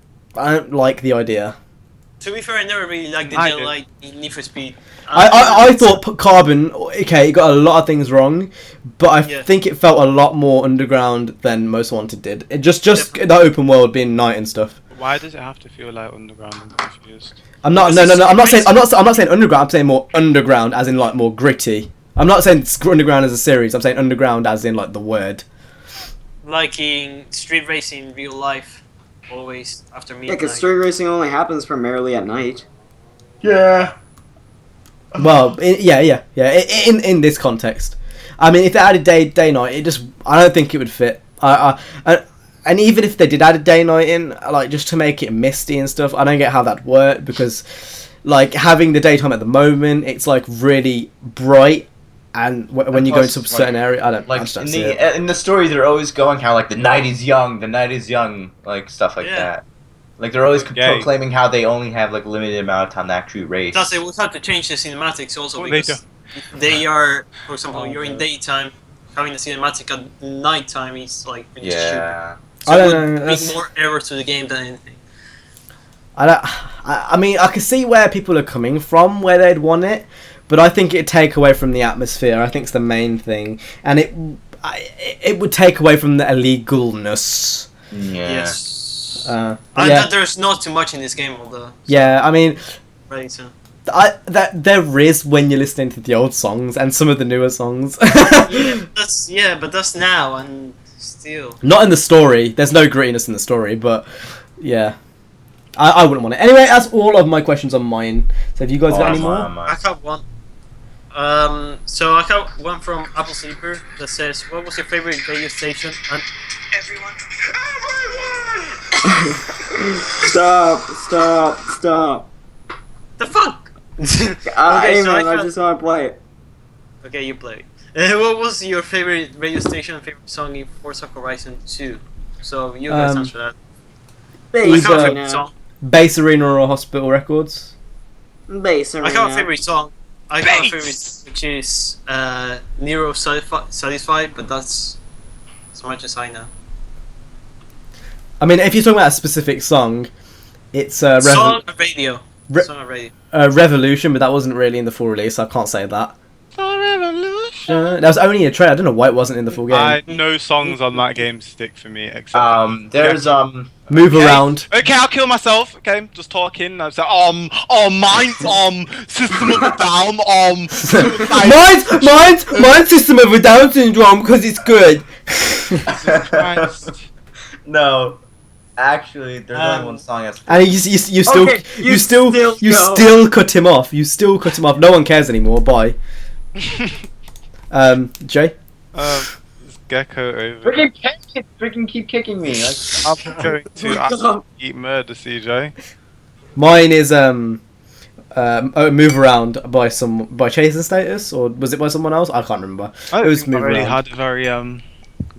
like the idea.
To be fair, I never really liked the
I
Jet
do.
Light Need for Speed.
I thought Carbon, okay, it got a lot of things wrong, but I
Yeah.
think it felt a lot more underground than Most Wanted did. It just the open world being night and stuff.
Why does it have to feel like underground? I'm confused.
I'm not no. I'm not saying underground. I'm saying more underground, as in like more gritty. I'm not saying underground as a series. I'm saying underground as in like the word.
Like in street racing in real life, always after
Yeah,
midnight.
because street racing only happens primarily at night.
Yeah.
Well, in this context, I mean, if they added day night, I don't think it would fit. And even if they did add a day night in, like just to make it misty and stuff, I don't get how that worked, because like having the daytime at the moment, it's like really bright, and when you go
plus,
into a certain area, I
Like
just don't
in
see it.
in the story, they're always going how like the night is young, like stuff like
Yeah.
that. Like they're always
Yeah.
proclaiming how they only have like limited amount of time to actually race.
Plus, they would have to change the cinematics also
Well, they
because they are, for example, you're in daytime, having the cinematic at nighttime is like really stupid.
Yeah.
So
I
it
don't
would
know,
bring
that's-
more error to the game than anything.
I mean, I can see where people are coming from, where they'd want it, but I think it'd take away from the atmosphere. I think it's the main thing, and it would take away from the illegalness.
Yeah.
Yes.
Yeah.
That there's not too much in this game, although.
Yeah, I mean,
Right, so.
that there is when you're listening to the old songs and some of the newer songs.
But that's now and still.
Not in the story. There's no grittiness in the story, but yeah, I wouldn't want it. Anyway, that's all of my questions on mine. So have you guys got any more?
I have one. So I have one from Apple Sleeper that says, "What was your favorite radio station?" And everyone.
Stop.
The fuck?
Hey
so
man, I
got-
just want to play it.
Okay, you play. What was your favorite radio station, favorite song in Forza Horizon 2? So you guys answer that.
Bass
I have a
Either-
favorite
arena.
song.
Bass Arena or Hospital Records?
Bass arena.
I have a favorite song. I have a
Bass!
favorite, which is Nero Satisfied, but that's as much as I know.
I mean, if you're talking about a specific song, it's
Song on radio.
Re-
Song on radio.
Revolution, but that wasn't really in the full release, so I can't say that. That was only a trailer. I don't know why it wasn't in the full game.
No songs on that game stick for me except.
There's
Move
Okay.
around.
Okay, I'll kill myself. Okay, just talking. I say, mine's System of a Down.
Mine's System of a Down syndrome because it's good.
Christ.
no. Actually, there's only one song that's.
And you still
Okay,
you still cut him off. You still cut him off. No one cares anymore. Bye. Jay.
This gecko over.
Freaking keep kicking me. Like,
I'm going to actually eat murder, CJ.
Mine is Move Around by Chase and Status, or was it by someone else? I can't remember.
I
It
don't
was
think I
Move
really
Around.
had a very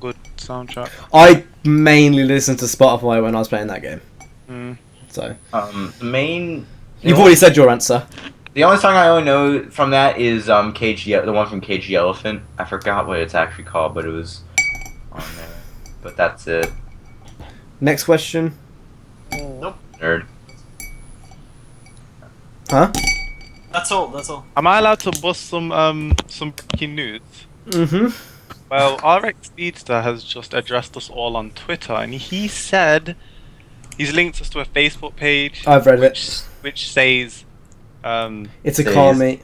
good soundtrack.
I mainly listened to Spotify when I was playing that game.
Mm.
So
the main.
you've already said your answer.
The only song I only know from that is the one from KG Elephant. I forgot what it's actually called, but it was on there. But that's it.
Next question.
Nope.
Nerd.
Huh?
That's all.
Am I allowed to bust some breaking news?
Mm-hmm.
Well, RX Speedster has just addressed us all on Twitter, and he said he's linked us to a Facebook page.
I've read it.
Which says,
It's a
Says-
car meet.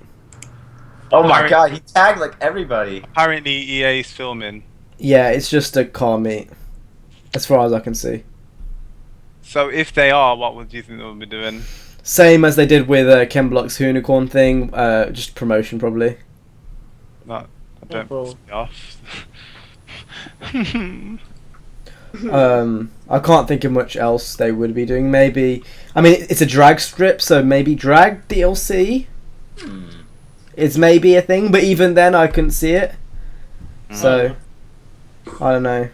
Oh my god, he tagged like everybody.
apparently EA's filming.
Yeah, it's just a car meet, as far as I can see.
So if they are, what would you think they'll be doing?
Same as they did with Ken Block's Unicorn thing, just promotion probably.
Not, I don't
bro.
off.
I can't think of much else they would be doing. Maybe, I mean, it's a drag strip, so maybe drag DLC is maybe a thing, but even then I couldn't see it. So, I don't know.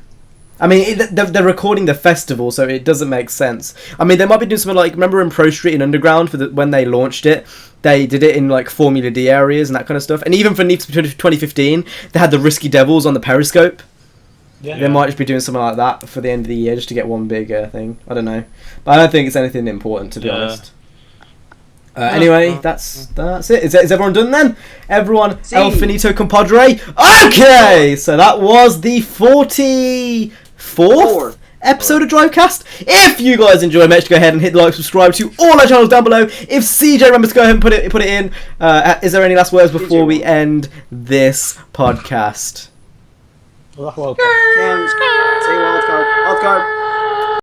I mean, they're recording the festival, so it doesn't make sense. I mean, they might be doing something like, remember in Pro Street and Underground, when they launched it, they did it in like Formula D areas and that kind of stuff. And even for Need for Speed 2015, they had the Risky Devils on the Periscope.
Yeah.
They might just be doing something like that for the end of the year, just to get one big thing. I don't know, but I don't think it's anything important, to be honest. Anyway, that's it. Is everyone done then? Everyone, El Finito Compadre. Okay, so that was the 44th episode of Drivecast. If you guys enjoyed, make sure to go ahead and hit the like, subscribe to all our channels down below. If CJ remembers to go ahead and put it in, is there any last words before we end this podcast?
Say wildcard.